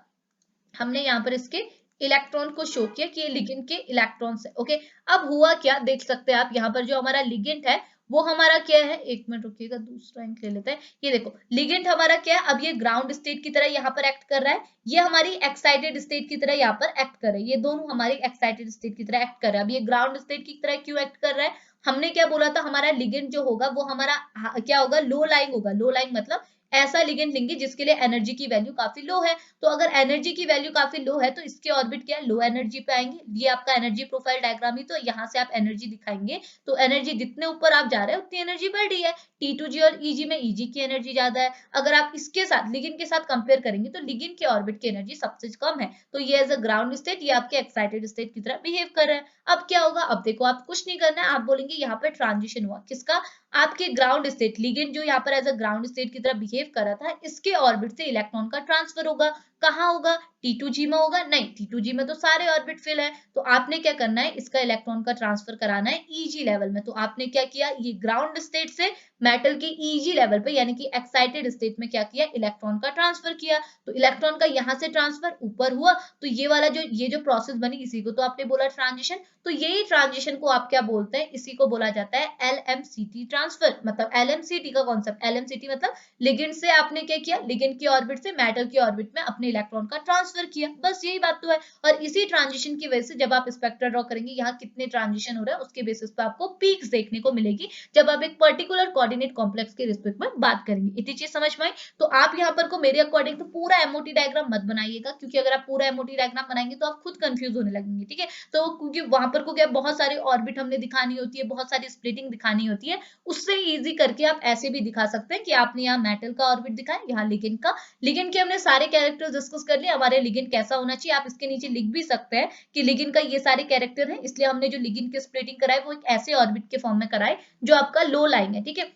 हमने यहाँ पर इसके इलेक्ट्रॉन को शो किया कि ये लिगेंड के इलेक्ट्रॉन्स है, ओके। अब हुआ क्या, देख सकते हैं आप यहाँ पर जो हमारा लिगेंड है वो हमारा क्या है, एक मिनट रुकिएगा, दूसरा इंक ले लेते हैं। ये देखो लिगेंड हमारा क्या है, अब ये ग्राउंड स्टेट की तरह यहाँ पर एक्ट कर रहा है, ये हमारी एक्साइटेड स्टेट की तरह यहाँ पर एक्ट कर रहा है, ये दोनों हमारी एक्साइटेड स्टेट की तरह एक्ट कर रहा है। अब ये ग्राउंड स्टेट की तरह क्यों एक्ट कर रहा है, हमने क्या बोला था, हमारा लिगेंड जो होगा वो हमारा क्या होगा, लो लाइंग होगा। लो लाइंग मतलब ऐसा लिगेंड लेंगे जिसके लिए एनर्जी की वैल्यू काफी लो है, तो अगर एनर्जी की वैल्यू काफी लो है तो इसके ऑर्बिट क्या लो एनर्जी पे आएंगे। ये आपका एनर्जी प्रोफाइल डायग्राम ही तो, यहाँ से आप एनर्जी दिखाएंगे तो एनर्जी जितने ऊपर आप जा रहे हैं उतनी एनर्जी बढ़ रही है। T2G और EG में EG की एनर्जी ज्यादा है। अगर आप इसके साथ लिगेंड के साथ कंपेयर करेंगे तो लिगेंड के ऑर्बिट की एनर्जी सबसे कम है, तो ये एज अ ग्राउंड स्टेट ये आपके एक्साइटेड स्टेट की तरह बिहेव कर रहे हैं। अब क्या होगा, अब देखो आप कुछ नहीं करना है, आप बोलेंगे यहाँ पर ट्रांजिशन हुआ किसका, आपके ग्राउंड स्टेट लिगेंड जो यहाँ पर एज अ ग्राउंड स्टेट की तरह बिहेव कर रहा था, इसके ऑर्बिट से इलेक्ट्रॉन का ट्रांसफर होगा। कहाँ होगा, T2G में होगा, नहीं T2G में तो सारे ऑर्बिट फिल है, तो आपने क्या करना है, इसका इलेक्ट्रॉन का ट्रांसफर कराना है EG लेवल में। तो आपने क्या किया, ये ग्राउंड स्टेट से मेटल के EG लेवल पे यानी कि एक्साइटेड स्टेट में क्या किया, इलेक्ट्रॉन का ट्रांसफर किया। तो इलेक्ट्रॉन का यहाँ से ट्रांसफर ऊपर हुआ, तो ये वाला जो प्रोसेस बनी इसी को तो आपने बोला ट्रांजिशन। तो यही ट्रांजिशन को आप क्या बोलते हैं, इसी को बोला जाता है LMCT ट्रांसफर, मतलब LMCT का कॉन्सेप्ट। LMCT मतलब लिगेंड से आपने क्या किया, लिगेंड की ऑर्बिट से मेटल की ऑर्बिट में अपने इलेक्ट्रॉन का ट्रांसफर किया, बस यही बात तो है। और इसी ट्रांजिशन की वजह से जब आप स्पेक्ट्रा ड्रॉ करेंगे, यहाँ कितने ट्रांजिशन हो रहे हैं उसके बेसिस पे आपको पीक्स देखने को मिलेगी, जब आप एक पर्टिकुलर कोऑर्डिनेट कॉम्प्लेक्स के रिस्पेक्ट में बात करेंगे। इतनी चीज समझ में आई। तो आप यहाँ पर को मेरे अकॉर्डिंग तो पूरा एमओटी डायग्राम मत बनाइएगा, क्योंकि अगर आप पूरा एमओटी डायग्राम बनाएंगे तो आप खुद कंफ्यूज होने लगेंगे, ठीक है। तो क्योंकि वहां पर को क्या बहुत सारे ऑर्बिट हमने दिखानी होती है, बहुत सारी स्प्लिटिंग दिखानी होती है, उससे इजी करके आप ऐसे भी दिखा सकते हैं कि आपने यहाँ मेटल का ऑर्बिट दिखाया, यहाँ लिगेंड का। लिगेंड के हमने सारे कैरेक्टर्स डिस्कस कर लिए, हमारे लिगेंड कैसा होना चाहिए आप इसके नीचे लिख भी सकते हैं कि लिगेंड का ये सारे कैरेक्टर है, इसलिए हमने जो लिगेंड की स्प्लिटिंग कराई वो एक ऐसे ऑर्बिट के फॉर्म में कराए जो आपका लो लाइन है, ठीक है।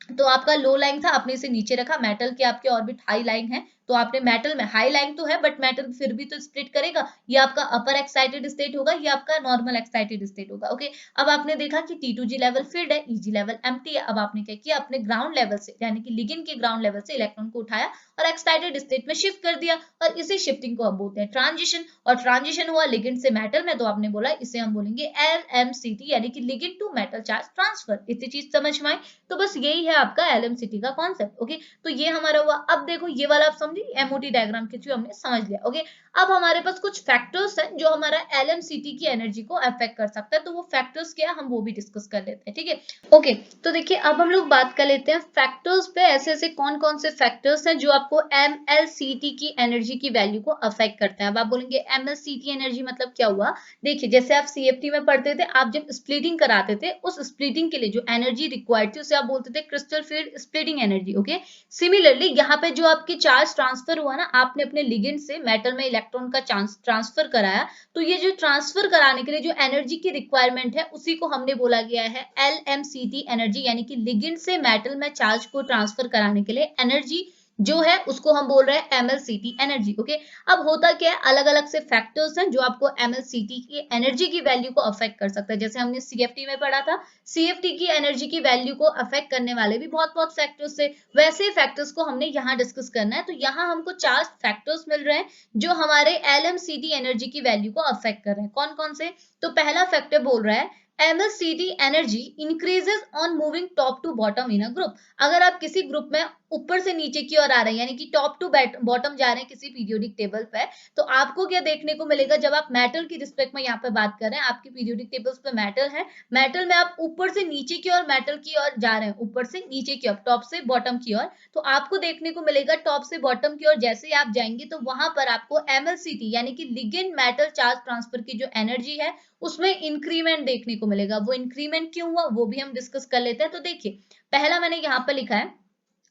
तो आपका लो लाइन था, आपने इसे नीचे रखा। मेटल के आपके ऑर्बिट हाई लाइन है, तो आपने मेटल में हाई लाइन तो है बट मेटल फिर भी तो स्प्लिट करेगा, ये आपका अपर एक्साइटेड स्टेट होगा, ये आपका नॉर्मल एक्साइटेड स्टेट होगा, ओके। अब आपने देखा कि T2G लेवल फिल्ड है, EG लेवल एम्प्टी है। अब आपने क्या किया, अपने ग्राउंड लेवल से यानी कि लिगेंड के ग्राउंड लेवल से इलेक्ट्रॉन को उठाया और एक्साइटेड स्टेट में शिफ्ट कर दिया, और इसी शिफ्टिंग को हम बोलते हैं ट्रांजिशन। और ट्रांजिशन हुआ लिगेंड से मेटल में, तो आपने बोला इसे हम बोलेंगे LMCT यानी कि ligand to metal charge transfer. इतनी चीज समझ में आई। तो बस यही है आपका LMCT का कॉन्सेप्ट, ओके। तो ये हमारा हुआ। अब देखो ये वाला आप समझे, एमओटी डायग्राम के थ्रू हमने समझ लिया, ओके। अब हमारे पास कुछ फैक्टर्स हैं जो हमारा LMCT की एनर्जी को अफेक्ट कर सकता है, तो वो फैक्टर्स क्या है हम वो भी डिस्कस कर लेते हैं, ठीक है। ओके, तो देखिए अब हम लोग बात कर लेते हैं फैक्टर्स पे, ऐसे ऐसे कौन कौन से फैक्टर्स हैं जो आपको MLCT की एनर्जी की वैल्यू को अफेक्ट करते हैं। अब आप बोलेंगे MLCT एनर्जी मतलब क्या हुआ, देखिए जैसे आप CFT में पढ़ते थे, आप जब स्प्लिटिंग कराते थे उस स्प्लिटिंग के लिए जो एनर्जी रिक्वायर्ड थी उसे आप बोलते थे crystal field splitting energy, okay. Similarly यहाँ पे जो आपकी चार्ज ट्रांसफर हुआ ना, आपने अपने लिगेंड से मेटल में इलेक्ट्रॉन का ट्रांसफर कराया, तो ये जो ट्रांसफर कराने के लिए जो एनर्जी की रिक्वायरमेंट है उसी को हमने बोला गया है LMCT एनर्जी, यानी कि लिगेंड से मेटल में चार्ज को ट्रांसफर कराने के लिए एनर्जी जो है उसको हम बोल रहे हैं MLCT एनर्जी, ओके। अब होता क्या है, अलग अलग से फैक्टर्स हैं जो आपको MLCT की एनर्जी की वैल्यू को अफेक्ट कर सकता है। जैसे हमने CFT में पढ़ा था, CFT की एनर्जी की वैल्यू को अफेक्ट करने वाले भी बहुत बहुत फैक्टर्स थे, वैसे फैक्टर्स को हमने यहाँ डिस्कस करना है। तो यहाँ हमको 4 फैक्टर्स मिल रहे हैं जो हमारे LMCT एनर्जी की वैल्यू को अफेक्ट कर रहे हैं। कौन कौन से, तो पहला फैक्टर बोल रहा है MLCT energy increases on moving top to bottom in a group. अगर आप किसी ग्रुप में ऊपर से नीचे की ओर आ रहे हैं, यानी कि टॉप टू बॉटम जा रहे हैं किसी पीरियोडिक टेबल पे, तो आपको क्या देखने को मिलेगा, जब आप मेटल की रिस्पेक्ट में यहाँ पे बात कर रहे हैं, आपकी पीरियोडिक टेबल्स पे मेटल है, मेटल में आप ऊपर से नीचे की ओर मेटल की ओर जा रहे हैं, ऊपर से नीचे की ओर, टॉप से बॉटम की ओर, तो आपको देखने को मिलेगा टॉप से बॉटम की ओर जैसे ही आप जाएंगे तो वहां पर आपको MLCT यानी कि लिगेंड मेटल चार्ज ट्रांसफर की जो एनर्जी है उसमें इंक्रीमेंट देखने को मिलेगा। वो इंक्रीमेंट क्यों हुआ वो भी हम डिस्कस कर लेते हैं। तो देखिए पहला मैंने यहाँ पर लिखा है,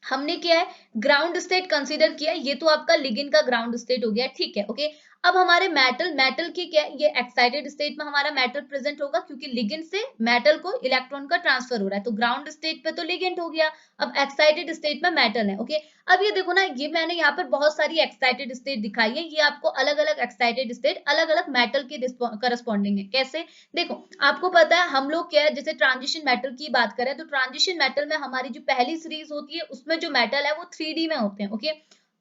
हमने क्या है ग्राउंड स्टेट कंसीडर किया, ये तो आपका लिगेंड का ग्राउंड स्टेट हो गया, ठीक है, ओके। अब हमारे मेटल की क्या, ये एक्साइटेड स्टेट में हमारा मेटल प्रेजेंट होगा क्योंकि लिगेंड से मेटल को इलेक्ट्रॉन का ट्रांसफर हो रहा है, तो ग्राउंड स्टेट पे तो लिगेंड हो गया, अब एक्साइटेड स्टेट में मेटल है। ओके, अब ये देखो ना, ये मैंने यहाँ पर बहुत सारी एक्साइटेड स्टेट दिखाई है, ये आपको अलग अलग एक्साइटेड स्टेट अलग अलग मेटल के करस्पॉन्डिंग है। कैसे, देखो आपको पता है हम लोग क्या है, जैसे ट्रांजिशन मेटल की बात करें तो ट्रांजिशन मेटल में हमारी जो पहली सीरीज होती है उसमें जो मेटल है वो 3D में होते हैं। ओके,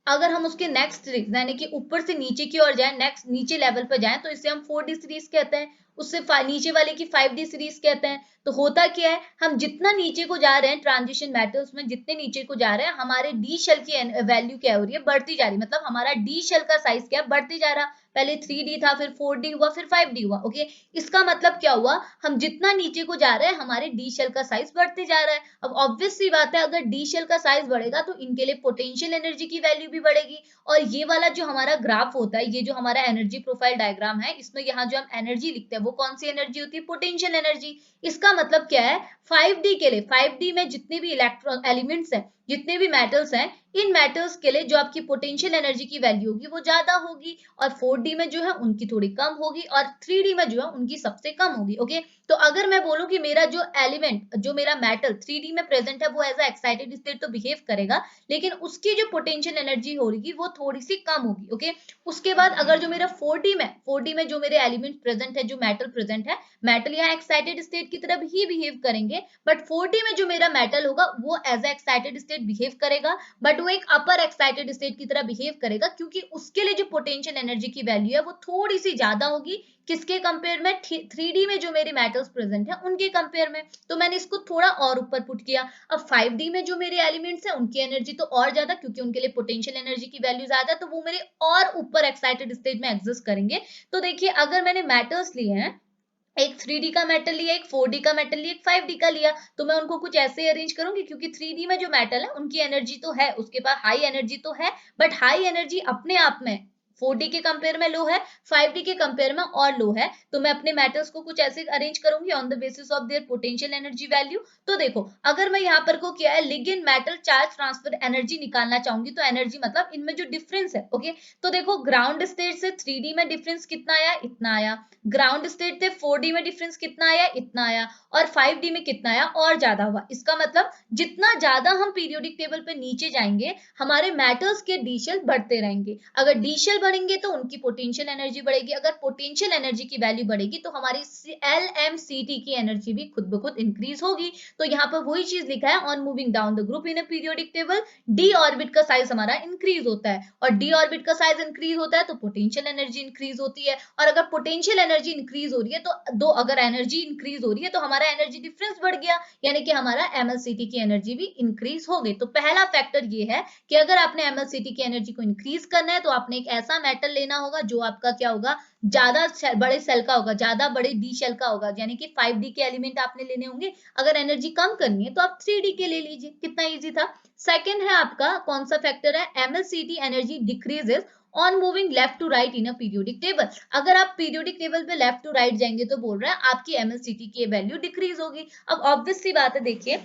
अगर हम उसके नेक्स्ट सीरीज यानी कि ऊपर से नीचे की ओर जाएं, नेक्स्ट नीचे लेवल पर जाएं, तो इसे हम 4D सीरीज कहते हैं, उससे नीचे वाले की 5D सीरीज कहते हैं। तो होता क्या है, हम जितना नीचे को जा रहे हैं ट्रांजिशन मेटल्स में, जितने नीचे को जा रहे हैं, हमारे डी शेल की वैल्यू क्या हो रही है, बढ़ती जा रही है, मतलब हमारा डी शेल का साइज क्या बढ़ती जा रहा, पहले 3D था, फिर 4D हुआ, फिर 5D हुआ। ओके, इसका मतलब क्या हुआ, हम जितना नीचे को जा रहे हैं हमारे डी शेल का साइज बढ़ते जा रहा है। अब ऑब्वियस सी बात है, अगर डी शेल का साइज बढ़ेगा तो इनके लिए पोटेंशियल एनर्जी की वैल्यू भी बढ़ेगी। और ये वाला जो हमारा ग्राफ होता है, ये जो हमारा एनर्जी प्रोफाइल डायग्राम है, इसमें यहाँ जो हम एनर्जी लिखते हैं वो कौन सी एनर्जी होती है, पोटेंशियल एनर्जी। इसका मतलब क्या है, 5D के लिए, 5D में जितने भी इलेक्ट्रॉन एलिमेंट्स हैं, जितने भी मेटल्स हैं, इन मेटल्स के लिए जो आपकी पोटेंशियल एनर्जी की वैल्यू होगी वो ज्यादा होगी, और 4D में जो है उनकी थोड़ी कम होगी, और 3D में जो है उनकी सबसे कम होगी। ओके, तो अगर मैं बोलूं कि मेरा जो एलिमेंट, जो मेरा मेटल 3D में प्रेजेंट है, वो एज एक्साइटेड स्टेट तो बिहेव करेगा, लेकिन उसकी जो पोटेंशियल एनर्जी होगी वो थोड़ी सी कम होगी। ओके, उसके बाद अगर जो मेरा 4D में जो मेरे एलिमेंट प्रेजेंट है, जो मेटल प्रेजेंट है, मेटल यहाँ एक्साइटेड स्टेट की तरफ ही बिहेव करेंगे, बट 4D में जो मेरा मेटल होगा वो एज एक्साइटेड स्टेट बिहेव करेगा, बट वो एक अपर एक्साइटेड स्टेट की तरह बिहेव करेगा, क्योंकि उसके लिए जो पोटेंशियल एनर्जी की वैल्यू है वो थोड़ी सी ज्यादा होगी, किसके कंपेयर में, 3D में जो मेरे मेटल्स प्रेजेंट है उनके कंपेयर में। तो मैंने इसको थोड़ा और ऊपर पुट किया। अब 5D में जो मेरे एलिमेंट्स है उनकी एनर्जी तो और ज्यादा, क्योंकि उनके लिए पोटेंशियल एनर्जी की वैल्यू ज्यादा, तो वो मेरे और ऊपर एक्साइटेड स्टेट में एग्जिस्ट करेंगे। तो देखिए, अगर मैंने मेटल्स लिए हैं, एक 3D का मेटल लिया, एक 4D का मेटल लिया, एक 5D का लिया, तो मैं उनको कुछ ऐसे अरेंज करूंगी, क्योंकि 3D में जो मेटल है उनकी एनर्जी तो है, उसके पास हाई एनर्जी तो है, बट हाई एनर्जी अपने आप में 4D के कंपेयर में लो है, 5D के कंपेयर में और लो है। तो मैं अपने मेटल्स को कुछ ऐसे अरेंज करूंगी on the basis of their potential energy value. तो देखो, अगर मैं यहाँ पर को क्या है, ligand metal charge transfer energy निकालना चाहूंगी, तो एनर्जी मतलब इनमें जो डिफरेंस है। ओके, तो देखो ग्राउंड स्टेट से 3D में डिफरेंस कितना आया, इतना आया, ग्राउंड स्टेट से 4D में डिफरेंस कितना आया, इतना आया, और 5D में कितना आया, और ज्यादा हुआ। इसका मतलब जितना ज्यादा हम पीरियोडिक टेबल पे नीचे जाएंगे, हमारे मेटल्स के डी शेल बढ़ते रहेंगे। अगर डी शेल बढ़ेंगे तो उनकी पोटेंशियल एनर्जी बढ़ेगी, अगर पोटेंशियल एनर्जी की वैल्यू बढ़ेगी तो हमारी LMCT की एनर्जी भी खुद ब खुद इंक्रीज होगी। तो यहाँ पर वही चीज लिखा है, on moving down the group in a periodic table, D orbit का साइज हमारा इंक्रीज होता है, और डी ऑर्बिट का साइज इंक्रीज होता है तो पोटेंशियल एनर्जी इंक्रीज होती है, और अगर पोटेंशियल एनर्जी इंक्रीज हो रही है तो अगर एनर्जी इंक्रीज हो रही है तो हमारा एनर्जी डिफरेंस बढ़ गया, यानी कि हमारा MLCT की एनर्जी भी इंक्रीज हो गई। तो पहला फैक्टर ये है कि अगर आपने MLCT की एनर्जी को इंक्रीज करना है तो आपने एक ऐसा मेटल लेना होगा जो आपका क्या होगा, ज्यादा बड़े सेल का होगा, ज्यादा बड़े डी शेल का होगा, यानी कि 5D के एलिमेंट आपने लेने होंगे। अगर एनर्जी कम करनी है तो आप 3D के ले लीजिए, कितना इजी था। सेकेंड है आपका कौन सा फैक्टर है, MLCT energy decreases on moving left to right in a periodic table. अगर आप पीरियोडिक टेबल पे लेफ्ट टू राइट जाएंगे तो बोल रहा है आपकी MLCT की वैल्यू डिक्रीज होगी। अब ऑब्वियस सी बात है, देखिए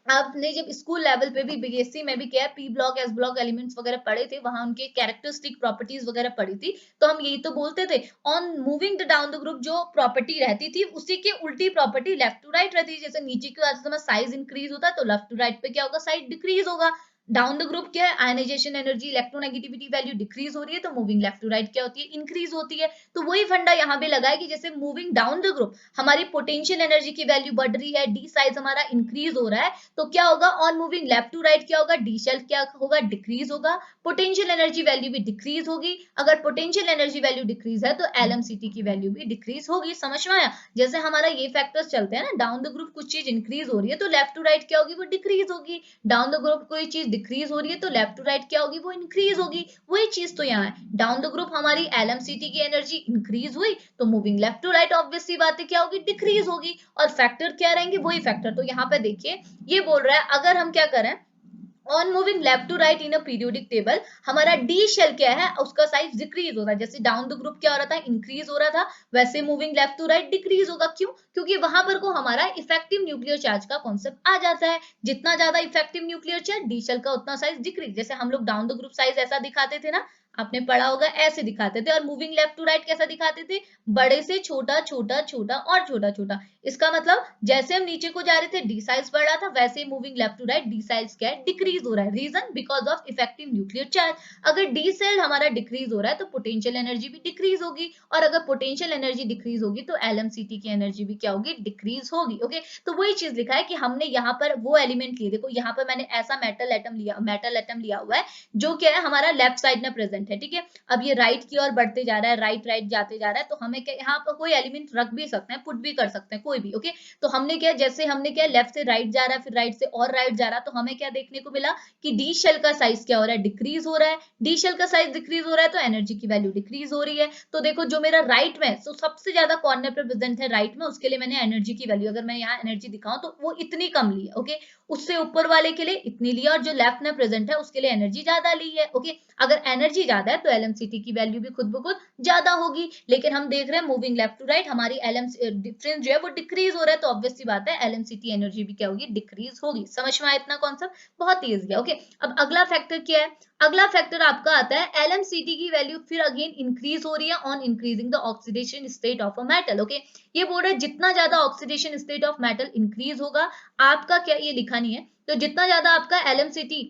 आपने जब स्कूल लेवल पे भी BSc में भी क्या P block S block elements वगैरह पढ़े थे, वहां उनके कैरेक्टरिस्टिक प्रॉपर्टीज वगैरह पढ़ी थी, तो हम यही तो बोलते थे, on moving down the group जो प्रॉपर्टी रहती थी उसी की उल्टी प्रॉपर्टी लेफ्ट टू राइट रहती थी। जैसे नीचे की समय साइज इंक्रीज होता है तो लेफ्ट टू राइट पे क्या होगा, साइज डिक्रीज होगा। डाउन द ग्रुप क्या है, ionisation energy, electronegativity value decrease हो रही है, तो मूविंग लेफ्ट टू राइट क्या होती है, इंक्रीज होती है। तो वही फंडा यहाँ पे लगा है कि जैसे मूविंग डाउन द ग्रुप हमारी पोटेंशियल एनर्जी की वैल्यू बढ़ रही है, डी साइज हमारा इंक्रीज हो रहा है, तो क्या होगा, on moving left to right क्या होगा, डी शेल क्या होगा, डिक्रीज होगा, पोटेंशियल एनर्जी वैल्यू भी डिक्रीज होगी। अगर पोटेंशियल एनर्जी वैल्यू डिक्रीज है तो LMCT की वैल्यू भी डिक्रीज होगी। समझ में आया, जैसे हमारा ये फैक्टर्स चलते हैं ना, डाउन द ग्रुप कुछ चीज इंक्रीज हो रही है तो लेफ्ट टू राइट क्या होगी, वो डिक्रीज होगी, डाउन द ग्रुप कोई चीज डिक्रीज हो रही है तो लेफ्ट टू राइट क्या होगी, वो इंक्रीज होगी। वही चीज तो यहाँ है, डाउन द ग्रुप हमारी LMCT की एनर्जी इंक्रीज हुई तो moving left to right obvious सी बात है क्या होगी, डिक्रीज होगी, और फैक्टर क्या रहेंगे, वही फैक्टर। तो यहाँ पे देखिए ये बोल रहा है, अगर हम क्या करें, on moving left to right in a periodic table, हमारा डी शेल क्या है, उसका साइज डिक्रीज होता है। जैसे डाउन द ग्रुप क्या हो रहा था, इंक्रीज हो रहा था, वैसे moving left to right decrease होगा। क्यों, क्योंकि वहां पर को हमारा इफेक्टिव न्यूक्लियर चार्ज का कॉन्सेप्ट आ जाता है। जितना ज्यादा effective nuclear charge d shell का उतना साइज डिक्रीज। जैसे हम लोग डाउन द ग्रुप साइज ऐसा दिखाते थे ना, आपने पढ़ा होगा ऐसे दिखाते थे। और मूविंग लेफ्ट टू राइट कैसा दिखाते थे, बड़े से छोटा, छोटा छोटा और छोटा छोटा। इसका मतलब जैसे हम नीचे को जा रहे थे डी साइज बढ़ रहा था, वैसे ही moving left to right D size क्या है, डिक्रीज हो रहा है। Reason because of effective nuclear charge. अगर डी सेल हमारा डिक्रीज हो रहा है तो पोटेंशियल एनर्जी भी डिक्रीज होगी, और अगर पोटेंशियल एनर्जी डिक्रीज होगी तो एलएमसीटी की एनर्जी भी क्या होगी, डिक्रीज होगी। ओके, तो वही चीज लिखा है कि हमने यहाँ पर वो एलिमेंट लिए, देखो यहाँ पर मैंने ऐसा मेटल एटम लिया हुआ है जो क्या है हमारा लेफ्ट साइड में प्रेजेंट है, ठीक है। अब ये राइट की ओर बढ़ते जा रहा है, राइट राइट जाते जा रहा है, तो हमें क्या यहाँ पर कोई एलिमेंट रख भी सकते हैं, पुट भी कर सकते हैं कोई भी। ओके, तो हमने क्या, जैसे हमने क्या लेफ्ट से राइट जा रहा है, फिर राइट से और राइट जा रहा है, तो हमें क्या देखने को मिला कि डी शेल का साइज क्या हो रहा है, डिक्रीज हो रहा है। डी शेल का साइज डिक्रीज हो रहा है तो एनर्जी की वैल्यू डिक्रीज हो रही है। तो देखो जो मेरा राइट में, तो सबसे ज्यादा कॉर्नर पे प्रेजेंट है राइट में, उसके लिए मैंने एनर्जी की वैल्यू, अगर मैं यहाँ एनर्जी दिखाऊं तो वो इतनी कम ली है। ओके, उससे ऊपर वाले के लिए इतनी ली है, और जो लेफ्ट में प्रेजेंट है उसके लिए एनर्जी ज्यादा ली है। ओके, अगर एनर्जी ज्यादा है तो एलएमसीटी की वैल्यू भी खुद ब खुद ज्यादा होगी। लेकिन हम देख रहे हैं मूविंग लेफ्ट टू राइट हमारी एलएम डिफरेंस जो है वो डिक्रीज हो रहा है, तो ऑब्वियस सी बात है एलएमसीटी एनर्जी भी क्या होगी, डिक्रीज होगी। समझ में आया इतना कॉन्सेप्ट, बहुत ईजी है। ओके, अब अगला फैक्टर क्या है, अगला फैक्टर आपका आता है एलएमसीटी की वैल्यू फिर अगेन इंक्रीज हो रही है on increasing the oxidation state of a metal. Okay, ये बोल रहा है जितना ज्यादा oxidation state of metal increase होगा, आपका क्या, ये लिखा नहीं है, तो जितना ज्यादा आपका LMCT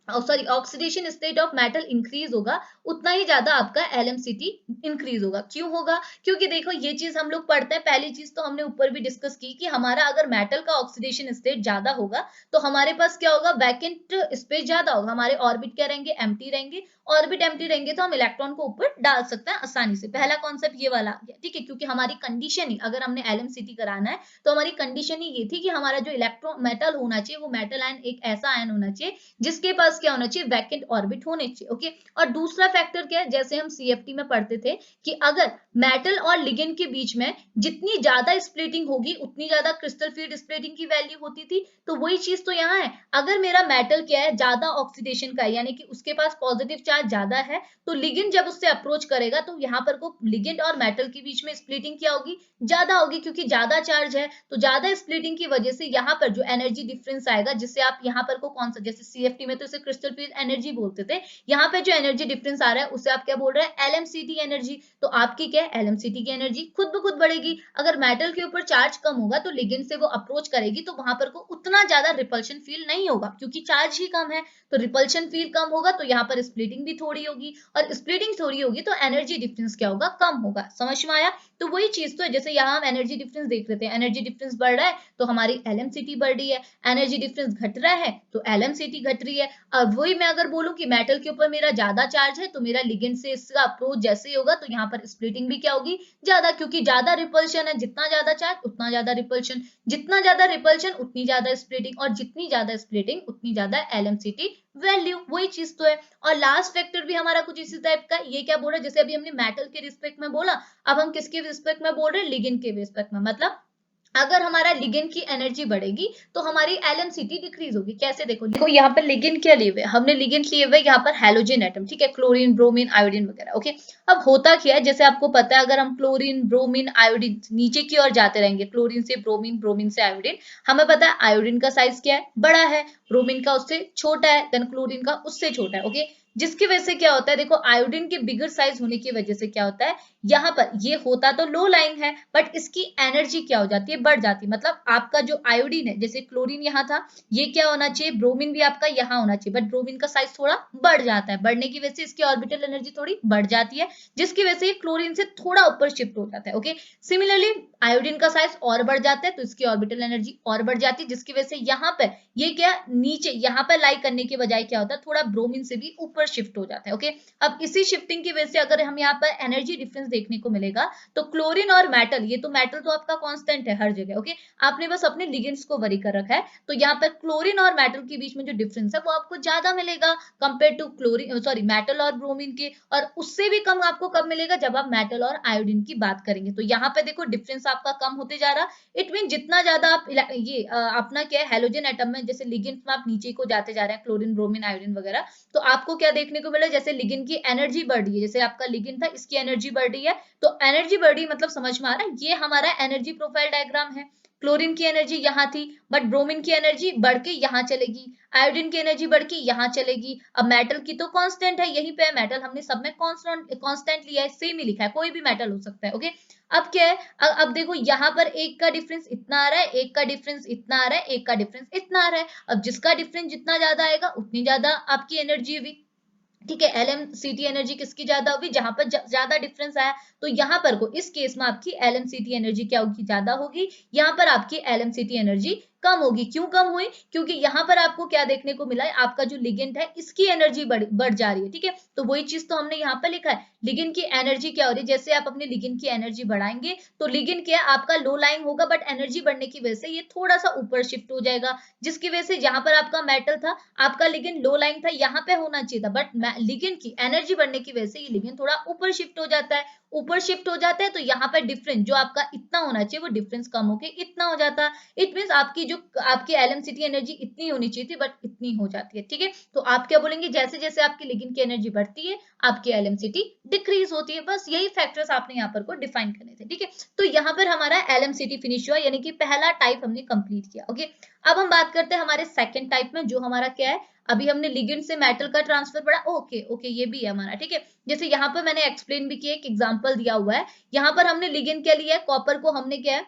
sorry oxidation state of metal increase होगा, उतना ही ज्यादा आपका एलएमसीटी इंक्रीज होगा। क्यों होगा, क्योंकि देखो ये चीज हम लोग पढ़ते हैं, पहली चीज तो हमने ऊपर भी डिस्कस की कि हमारा अगर मेटल का ऑक्सीडेशन स्टेट ज्यादा होगा तो हमारे पास क्या होगा, वैकेंट स्पेस ज्यादा होगा, हमारे ऑर्बिट क्या रहेंगे, एम्प्टी रहेंगे। ऑर्बिट एम्प्टी रहेंगे तो हम इलेक्ट्रॉन को ऊपर डाल सकते हैं आसानी से। पहला कॉन्सेप्ट ये वाला आ गया, ठीक है, क्योंकि हमारी कंडीशन ही, अगर हमने एलएमसीटी कराना है तो हमारी कंडीशन ही ये थी कि हमारा जो इलेक्ट्रॉन मेटल होना चाहिए वो मेटल आयन एक ऐसा आयन होना चाहिए जिसके पास क्या होना चाहिए, वैकेंट ऑर्बिट होने चाहिए। ओके, और दूसरा फैक्टर क्या है, जैसे हम सीएफटी में पढ़ते थे कि अगर मेटल और लिगेंड के बीच में जितनी ज्यादा स्प्लिटिंग होगी उतनी ज्यादा क्रिस्टल फील्ड स्प्लिटिंग की वैल्यू होती थी। तो वही चीज तो यहाँ है, अगर मेरा मेटल क्या है, ज्यादा ऑक्सीडेशन का है, यानी कि उसके पास पॉजिटिव चार्ज ज्यादा है, तो लिगेंड जब उससे अप्रोच करेगा तो यहाँ पर को लिगेंड और मेटल के बीच में स्प्लिटिंग क्या होगी, ज्यादा होगी, क्योंकि ज्यादा चार्ज है। तो ज्यादा स्प्लिटिंग की वजह से यहाँ पर जो एनर्जी डिफरेंस आएगा, जिससे आप यहाँ पर को कौन सा, जैसे सीएफटी में तो इसे क्रिस्टल फील्ड एनर्जी बोलते थे, यहाँ पे जो एनर्जी डिफरेंस आ रहा है उसे आप क्या बोल रहे हैं, एलएमसीटी एनर्जी। तो आपकी क्या है, एलएमसीटी की एनर्जी खुद ब खुद बढ़ेगी। अगर मेटल के ऊपर चार्ज कम होगा तो लिगेंड से वो अप्रोच करेगी तो वहां पर को उतना ज्यादा रिपल्शन फील नहीं होगा, क्योंकि चार्ज ही कम है। तो रिपल्शन फील कम होगा तो यहाँ पर स्प्लिटिंग भी थोड़ी होगी, और स्प्लिटिंग थोड़ी होगी तो एनर्जी डिफरेंस क्या होगा, कम होगा। समझ में आया, तो वही चीज तो है, जैसे यहाँ हम एनर्जी डिफरेंस देख रहे थे, एनर्जी डिफरेंस बढ़ रहा है तो हमारी एलएमसीटी बढ़ रही है, एनर्जी डिफरेंस घट रहा है तो एलएमसीटी घट रही है। अब वही मैं अगर बोलूं कि मेटल के ऊपर मेरा ज्यादा चार्ज है तो मेरा लिगेंड से इसका अप्रोच जैसे ही होगा तो यहाँ पर स्प्लिटिंग भी क्या होगी, ज्यादा, क्योंकि ज्यादा रिपल्शन है, जितना ज्यादा चार्ज उतना ज्यादा रिपल्शन, जितना ज्यादा रिपल्शन उतनी ज्यादा स्प्लिटिंग, और जितनी ज्यादा स्प्लिटिंग उतनी ज्यादा एलएमसीटी वैल्यू। वही चीज तो है। और लास्ट फैक्टर भी हमारा कुछ इसी टाइप का, ये क्या बोल रहा है, जैसे अभी हमने मेटल के रिस्पेक्ट में बोला, अब हम किसके रिस्पेक्ट में बोल रहे हैं, लिगेंड के रिस्पेक्ट में। मतलब अगर हमारा लिगेंड की एनर्जी बढ़ेगी तो हमारी एलएमसीटी डिक्रीज होगी। कैसे, देखो देखो यहाँ पर लिगेंड क्या लिए हुए, हमने लिगेंड लिए हुए यहाँ पर हैलोजन एटम, ठीक है, क्लोरीन ब्रोमीन आयोडीन वगैरह। ओके, अब होता क्या है, जैसे आपको पता है, अगर हम क्लोरीन ब्रोमीन आयोडीन नीचे की ओर जाते रहेंगे, क्लोरीन से ब्रोमीन, ब्रोमीन से आयोडीन, हमें पता है आयोडीन का साइज क्या है, बड़ा है, ब्रोमीन का उससे छोटा है, देन क्लोरीन का उससे छोटा है। ओके, जिसकी वजह से क्या होता है, देखो आयोडीन के बिगर साइज होने की वजह से क्या होता है, यहाँ पर ये होता तो लो लाइन है बट इसकी एनर्जी क्या हो जाती है, बढ़ जाती है। मतलब आपका जो आयोडीन है, जैसे क्लोरीन यहाँ था, ये क्या होना चाहिए, ब्रोमीन भी आपका यहाँ होना चाहिए, बट ब्रोमीन का साइज थोड़ा बढ़ जाता है, बढ़ने की वजह से इसकी ऑर्बिटल एनर्जी थोड़ी बढ़ जाती है, जिसकी वजह से ये क्लोरीन से थोड़ा ऊपर शिफ्ट हो जाता है। ओके, सिमिलरली आयोडीन का साइज और बढ़ जाता है तो इसकी ऑर्बिटल एनर्जी और बढ़ जाती है, जिसकी वजह से यहाँ पर ये क्या नीचे यहाँ पर लाई करने के बजाय क्या होता है, थोड़ा ब्रोमीन से भी ऊपर शिफ्ट हो जाता है। ओके, अब इसी शिफ्टिंग की वजह से अगर हम यहाँ पर एनर्जी डिफरेंस देखने को मिलेगा तो क्लोरीन और मेटल, ये तो मेटल तो आपका कांस्टेंट है हर जगह। ओके, आपने बस अपने लिगेंड्स को वरी कर रखा है, तो यहाँ पर क्लोरीन और मेटल के बीच में जो डिफरेंस है वो आपको ज्यादा मिलेगा compare to chlorine, sorry metal और ब्रोमीन के, और उससे भी कम आपको कब मिलेगा, जब आप मेटल और आयोडीन की बात करेंगे। तो यहाँ पे देखो डिफरेंस आपका कम होते जा रहा, इट मीन जितना ज्यादा आप ये अपना क्या है हेलोजन एटम में, जैसे लिगेंड्स में आप नीचे को जाते जा रहे हैं, क्लोरीन ब्रोमीन आयोडीन वगैरह, तो आपको क्या देखने को मिला, जैसे लिगेंड की एनर्जी बढ़ रही है, जैसे आपका लिगेंड था इसकी एनर्जी बढ़ रही है, तो एनर्जी बढ़ रही मतलब समझ में आ रहा है, ये हमारा एनर्जी प्रोफाइल डायग्राम है। क्लोरीन की एनर्जी यहाँ थी, बट ब्रोमीन की एनर्जी बढ़ के यहाँ चलेगी, आयोडीन की एनर्जी बढ़ के यहाँ चलेगी। अब मेटल की तो कांस्टेंट है, यहीं पे मेटल हमने सब में कांस्टेंट लिया है, सेम ही लिखा है, कोई भी मेटल हो सकता है। ओके, अब क्या है, अब देखो यहाँ पर एक का डिफरेंस इतना आ रहा है, एक का डिफरेंस इतना आ रहा है, एक का डिफरेंस इतना आ रहा है। अब जिसका डिफरेंस जितना ज्यादा आएगा उतनी ज्यादा आपकी एनर्जी हुई। ठीक है, एलएमसीटी एनर्जी किसकी ज्यादा होगी, जहां पर ज्यादा डिफरेंस आया, तो यहां पर को इस केस में आपकी एलएमसीटी एनर्जी क्या होगी, ज्यादा होगी। यहाँ पर आपकी एलएमसीटी एनर्जी कम होगी। क्यों कम हुई, क्योंकि यहाँ पर आपको क्या देखने को मिला है, आपका जो लिगेंड है इसकी एनर्जी बढ़ जा रही है। ठीक है, तो वही चीज तो हमने यहाँ पर लिखा है, लिगेंड की एनर्जी क्या हो रही है, जैसे आप अपने लिगेंड की एनर्जी बढ़ाएंगे तो लिगेंड क्या आपका लो लाइंग होगा, बट एनर्जी बढ़ने की वजह से ये थोड़ा सा ऊपर शिफ्ट हो जाएगा, जिसकी वजह से जहां पर आपका मेटल था, आपका लिगेंड लो लाइंग था, यहाँ पे होना चाहिए था, बट लिगेंड की एनर्जी बढ़ने की वजह से ये लिगेंड थोड़ा ऊपर शिफ्ट हो जाता है। ऊपर शिफ्ट हो जाता है तो यहाँ पर डिफरेंस जो आपका इतना होना चाहिए वो डिफरेंस कम होके इतना हो जाता है। इट मीन आपकी जो आपकी एलएमसीटी एनर्जी इतनी होनी चाहिए थी, बट इतनी हो जाती है। ठीक है, तो आप क्या बोलेंगे, जैसे जैसे आपकी लिगेंड की एनर्जी बढ़ती है आपकी एलएमसीटी डिक्रीज होती है। बस यही फैक्टर्स आपने यहाँ पर को डिफाइन करने थे। ठीक है, तो यहाँ पर हमारा एलएमसीटी फिनिश हुआ, यानी कि पहला टाइप हमने कंप्लीट किया। ओके, अब हम बात करते हैं हमारे सेकंड टाइप में, जो हमारा क्या है, अभी हमने लिगेंड से मेटल का ट्रांसफर पढ़ा। ओके ओके, ये भी है हमारा। ठीक है, जैसे यहाँ पर मैंने एक्सप्लेन भी किया, एक एग्जांपल दिया हुआ है। यहाँ पर हमने लिगेंड क्या लिया है, कॉपर को हमने क्या है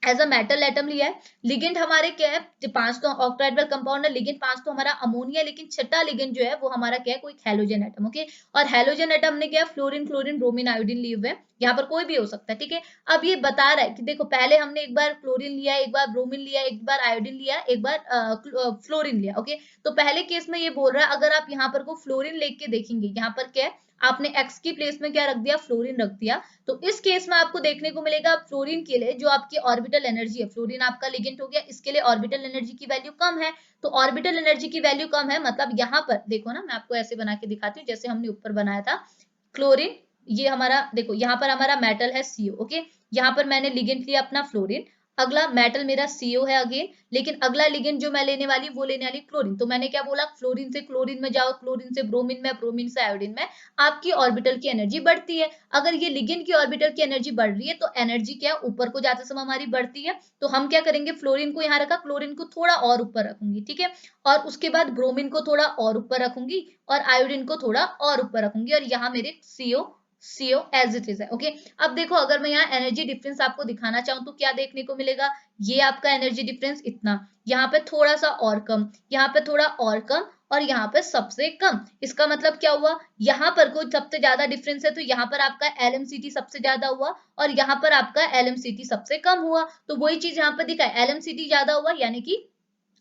एज अ मेटल एटम लिया है। लिगेंड हमारे क्या है, जो 5 तो ऑक्टाहेड्रल कंपाउंड है, लिगेंड 5 तो हमारा अमोनिया, लेकिन छठा लिगेंड जो है वो हमारा क्या है, कोई हैलोजन एटम। ओके, और हैलोजन एटम ने क्या, फ्लोरीन क्लोरीन ब्रोमीन आयोडीन लिए हुए हैं, यहाँ पर कोई भी हो सकता है। ठीक है, अब ये बता रहा है कि देखो पहले हमने एक बार क्लोरीन लिया, एक बार ब्रोमीन लिया, एक बार आयोडीन लिया, एक बार फ्लोरीन लिया। ओके, तो पहले केस में ये बोल रहा है, अगर आप यहाँ पर को फ्लोरीन लेके के देखेंगे, यहाँ पर क्या है, आपने एक्स की प्लेस में क्या रख दिया, फ्लोरीन रख दिया, तो इस केस में आपको देखने को मिलेगा फ्लोरीन के लिए जो आपकी ऑर्बिटल एनर्जी है, फ्लोरीन आपका लिगेंड हो गया, इसके लिए ऑर्बिटल एनर्जी की वैल्यू कम है। तो ऑर्बिटल एनर्जी की वैल्यू कम है, मतलब यहाँ पर देखो ना, मैं आपको ऐसे बना के दिखाती हूँ जैसे हमने ऊपर बनाया था क्लोरीन। ये हमारा देखो, यहाँ पर हमारा मेटल है सीओ। ओके, यहाँ पर मैंने लिगेंड लिया अपना फ्लोरीन, अगला मेटल मेरा सीओ है अगेन, लेकिन अगला लिगेंड जो मैं लेने वाली वो लेने वाली क्लोरीन। तो मैंने क्या बोला, फ्लोरीन से क्लोरीन में जाओ, क्लोरीन से ब्रोमीन में, ब्रोमीन से आयोडीन में, आपकी ऑर्बिटल की एनर्जी बढ़ती है। अगर ये लिगेंड की ऑर्बिटल की एनर्जी बढ़ रही है तो एनर्जी क्या ऊपर को जाते समय हमारी बढ़ती है। तो हम क्या करेंगे, फ्लोरीन को यहाँ रखा, क्लोरीन को थोड़ा और ऊपर रखूंगी। ठीक है, और उसके बाद ब्रोमीन को थोड़ा और ऊपर रखूंगी, और आयोडीन को थोड़ा और ऊपर रखूंगी, और यहाँ मेरे सीओ एज इट इज है। ओके, अब देखो अगर मैं यहाँ एनर्जी डिफरेंस आपको दिखाना चाहूँ तो क्या देखने को मिलेगा, ये आपका एनर्जी डिफरेंस इतना, यहाँ पे थोड़ा सा और कम, यहाँ पे थोड़ा और कम, और यहाँ पे सबसे कम। इसका मतलब क्या हुआ, यहाँ पर कोई सबसे ज्यादा डिफरेंस है तो यहाँ पर आपका एलएमसीटी सबसे ज्यादा हुआ, और यहाँ पर आपका एलएमसीटी सबसे कम हुआ। तो वही चीज यहाँ पर दिखा है, एलएमसीटी ज्यादा हुआ, यानी कि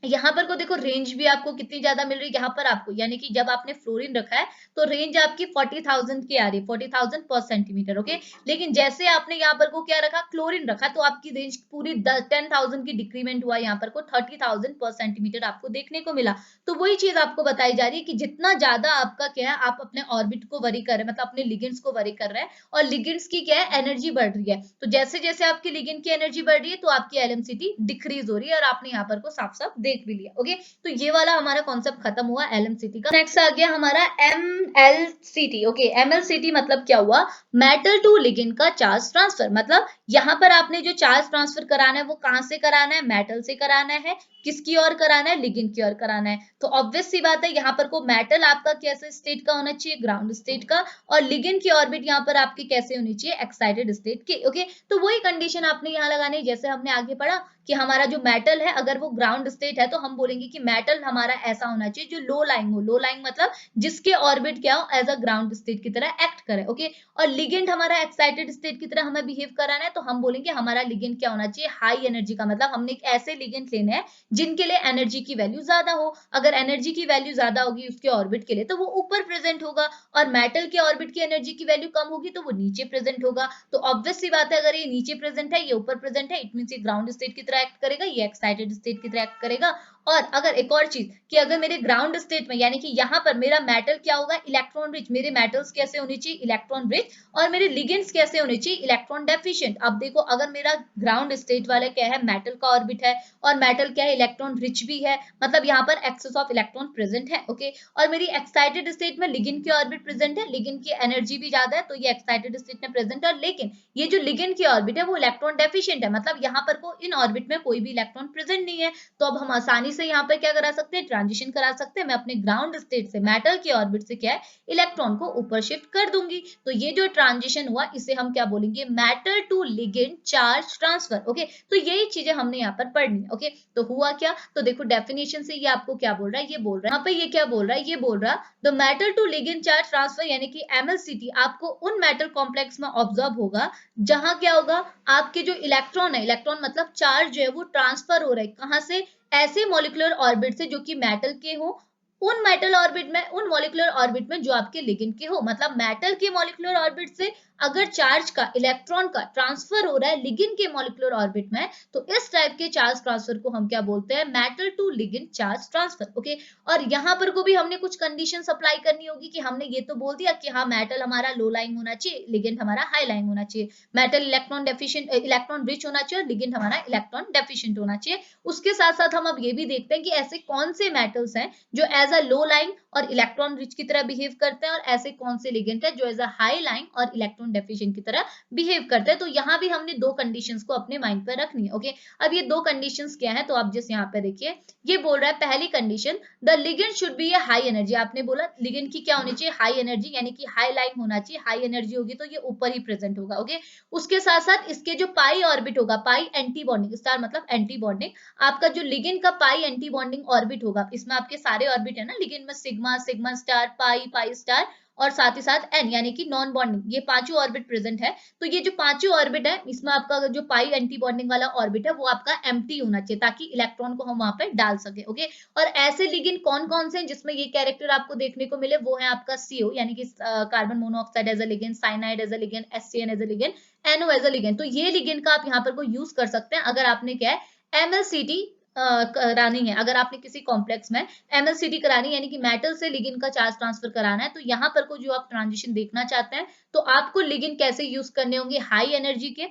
यहाँ पर को देखो रेंज भी आपको कितनी ज्यादा मिल रही है यहाँ पर आपको, यानी कि जब आपने फ्लोरीन रखा है तो रेंज आपकी 40,000 की आ रही है, 40,000 पर सेंटीमीटर। ओके, लेकिन जैसे आपने यहाँ पर को क्या रखा, क्लोरीन रखा, तो आपकी रेंज पूरी 10,000 की डिक्रीमेंट हुआ, यहाँ पर को 30,000 पर सेंटीमीटर आपको देखने को मिला। तो वही चीज आपको बताई जा रही है कि जितना ज्यादा आपका क्या है, आप अपने ऑर्बिट को वरी कर रहे हैं, मतलब अपने लिगेंड्स को वरी कर रहे हैं, और लिगेंड्स की क्या है, एनर्जी बढ़ रही है, तो जैसे जैसे आपकी लिगेंड की एनर्जी बढ़ रही है तो आपकी एलएमसीटी डिक्रीज हो रही है, और आपने यहाँ पर को साफ साफ देख भी लिया। ओके, तो ये वाला हमारा कॉन्सेप्ट खत्म हुआ एलएमसीटी का। नेक्स्ट आ गया हमारा एमएलसीटी। ओके, एमएलसीटी मतलब क्या हुआ, मेटल टू लिगेंड का चार्ज ट्रांसफर। मतलब यहाँ पर आपने जो चार्ज ट्रांसफर कराना है वो कहाँ से कराना है, मेटल से कराना है, किसकी ओर कराना है, लिगेंड की ओर कराना है। तो ऑब्वियस सी बात है, यहाँ पर को मेटल आपका कैसे स्टेट का होना चाहिए, ग्राउंड स्टेट का, और लिगेंड की ऑर्बिट यहाँ पर आपकी कैसे होनी चाहिए, एक्साइटेड स्टेट की। ओके, तो वही कंडीशन आपने यहाँ लगानी है, जैसे हमने आगे पढ़ा कि हमारा जो मेटल है अगर वो ग्राउंड स्टेट है तो हम बोलेंगे कि मेटल हमारा ऐसा होना चाहिए जो लो लाइंग हो, लो लाइंग मतलब जिसके ऑर्बिट क्या हो, एज अ ग्राउंड स्टेट की तरह एक्ट करे। ओके, और लिगेंड हमारा एक्साइटेड स्टेट की तरह हमें बिहेव कराना है, तो हम बोलेंगे हमारा लिगेंड क्या होना चाहिए, हाई एनर्जी का, मतलब हमने एक ऐसे लिगेंड लेने हैं जिनके लिए एनर्जी की वैल्यू ज्यादा हो। अगर एनर्जी की वैल्यू ज्यादा होगी उसके ऑर्बिट के लिए तो वो ऊपर प्रेजेंट होगा, और मेटल के ऑर्बिट की एनर्जी की वैल्यू कम होगी तो वो नीचे प्रेजेंट होगा। तो ऑब्वियस सी बात है, अगर ये नीचे प्रेजेंट है, ये ऊपर प्रेजेंट है, इट मीन ये ग्राउंड स्टेट की तरह एक्ट करेगा, ये एक्साइटेड स्टेट की तरह एक्ट करेगा, और अगर एक और चीज कि अगर मेरे ग्राउंड स्टेट में यानी कि यहाँ पर मेरा मेटल क्या होगा, इलेक्ट्रॉन रिच, मेरे मेटल्स कैसे होनी चाहिए, इलेक्ट्रॉन रिच, और मेरे लिगेंड्स कैसे होने चाहिए, इलेक्ट्रॉन डेफिशिएंट। अब देखो अगर मेरा ग्राउंड स्टेट वाला क्या है, मेटल का ऑर्बिट है, और मेटल क्या है, इलेक्ट्रॉन रिच भी है, मतलब यहाँ पर एक्सेस ऑफ इलेक्ट्रॉन प्रेजेंट है, ओके। और मेरी एक्साइटेड स्टेट में लिगेंड की ऑर्बिट प्रेजेंट है, लिगेंड की एनर्जी भी ज्यादा है, तो ये एक्साइटेड स्टेट में प्रेजेंट है। लेकिन ये जो लिगेंड की ऑर्बिट है वो इलेक्ट्रॉन डेफिशिएंट है, मतलब यहाँ पर को इन ऑर्बिट में कोई भी इलेक्ट्रॉन प्रेजेंट नहीं है। तो अब हम आसानी से यहाँ पर क्या करा सकते हैं, ट्रांजिशन करा सकते हैं। मैं अपने ग्राउंड स्टेट से मेटल की ऑर्बिट से क्या है, इलेक्ट्रॉन को ऊपर शिफ्ट कर दूंगी। तो ये जो ट्रांजिशन हुआ इसे हम क्या बोलेंगे, metal to ligand charge transfer, okay. तो यही चीजें हमने यहाँ पर पढ़नी है, ओके। तो हुआ क्या, तो देखो डेफिनेशन से ये आपको क्या बोल रहा है, ये बोल रहा है यहाँ पे, ये क्या बोल रहा है, ये बोल रहा the metal to ligand charge transfer यानी कि एमएलसीटी आपको उन मेटल कॉम्प्लेक्स में ऑब्जर्व होगा जहां क्या होगा, आपके जो इलेक्ट्रॉन है, इलेक्ट्रॉन मतलब चार्ज जो है वो ट्रांसफर हो रहा है कहां से, ऐसे मॉलिक्यूलर ऑर्बिट से जो कि मेटल के हो, उन मेटल ऑर्बिट में, उन मॉलिक्यूलर ऑर्बिट में जो आपके लिगेंड के हो। मतलब मेटल के मॉलिक्यूलर ऑर्बिट से अगर चार्ज का, इलेक्ट्रॉन का ट्रांसफर हो रहा है लिगेंड के मॉलिक्यूलर ऑर्बिट में, तो इस टाइप के चार्ज ट्रांसफर को हम क्या बोलते हैं, metal to ligand charge transfer, okay. और यहाँ पर को भी हमने कुछ कंडीशन अप्लाई करनी होगी कि हमने ये तो बोल दिया कि हाँ मेटल हमारा लो लाइंग होना चाहिए, लिगेंड हमारा हाई लाइंग होना चाहिए, metal electron deficient, electron rich होना चाहिए, और लिगेंड हमारा इलेक्ट्रॉन डेफिशिएंट होना चाहिए। उसके साथ साथ हम अब ये भी देखते हैं कि ऐसे कौन से मेटल्स हैं जो एज अ लो लाइन और इलेक्ट्रॉन रिच की तरह बिहेव करते हैं, और ऐसे कौन से लिगेंड है जो एज अ हाई लाइन और इलेक्ट्रॉन डेफिशिएंट की तरह बिहेव करते हैं। तो यहाँ भी हमने दो कंडीशंस को अपने माइंड पर रखनी है, ओके। अब ये दो कंडीशंस क्या है, तो आप जिस यहाँ पे देखिए, ये बोल रहा है पहली condition, the ligand should be A high energy. आपने बोला लिगेंड की क्या होनी चाहिए, हाई एनर्जी, यानी कि हाई लाइन होना चाहिए, हाई एनर्जी होगी तो ये ऊपर ही प्रेजेंट होगा, ओके। उसके साथ साथ इसके जो पाई ऑर्बिट होगा, पाई एंटी बॉन्डिंग, स्टार मतलब एंटी बॉन्डिंग, आपका जो लिगेंड का पाई एंटी बॉन्डिंग ऑर्बिट होगा, इसमें आपके सारे ऑर्बिट है ना लिगेंड में, सिग्मा, सिग्मा स्टार, पाई, पाई स्टार, और साथ ही साथ एन यानी कि नॉन बॉन्डिंग, ये पांचों ऑर्बिट प्रेजेंट है। तो ये जो पांचों ऑर्बिट है इसमें आपका जो पाई एंटी बॉन्डिंग वाला ऑर्बिट है वो आपका एम्प्टी होना चाहिए ताकि इलेक्ट्रॉन को हम वहां पे डाल सके, ओके। और ऐसे लिगेंड कौन कौन से जिसमें ये कैरेक्टर आपको देखने को मिले, वो है आपका CO यानी कि carbon monoxide as a ligand, cyanide as a ligand, HCN as a ligand, NO as a ligand. तो ये लिगेंड का आप यहाँ पर को यूज कर सकते हैं अगर आपने क्या है, MLCT करानी है। अगर आपने किसी कॉम्प्लेक्स में MLCT करानी यानी कि मेटल से लिगेंड का चार्ज ट्रांसफर कराना है, तो यहाँ पर को जो आप ट्रांजिशन देखना चाहते हैं, तो आपको लिगेंड कैसे यूज करने होंगे, हाई एनर्जी के,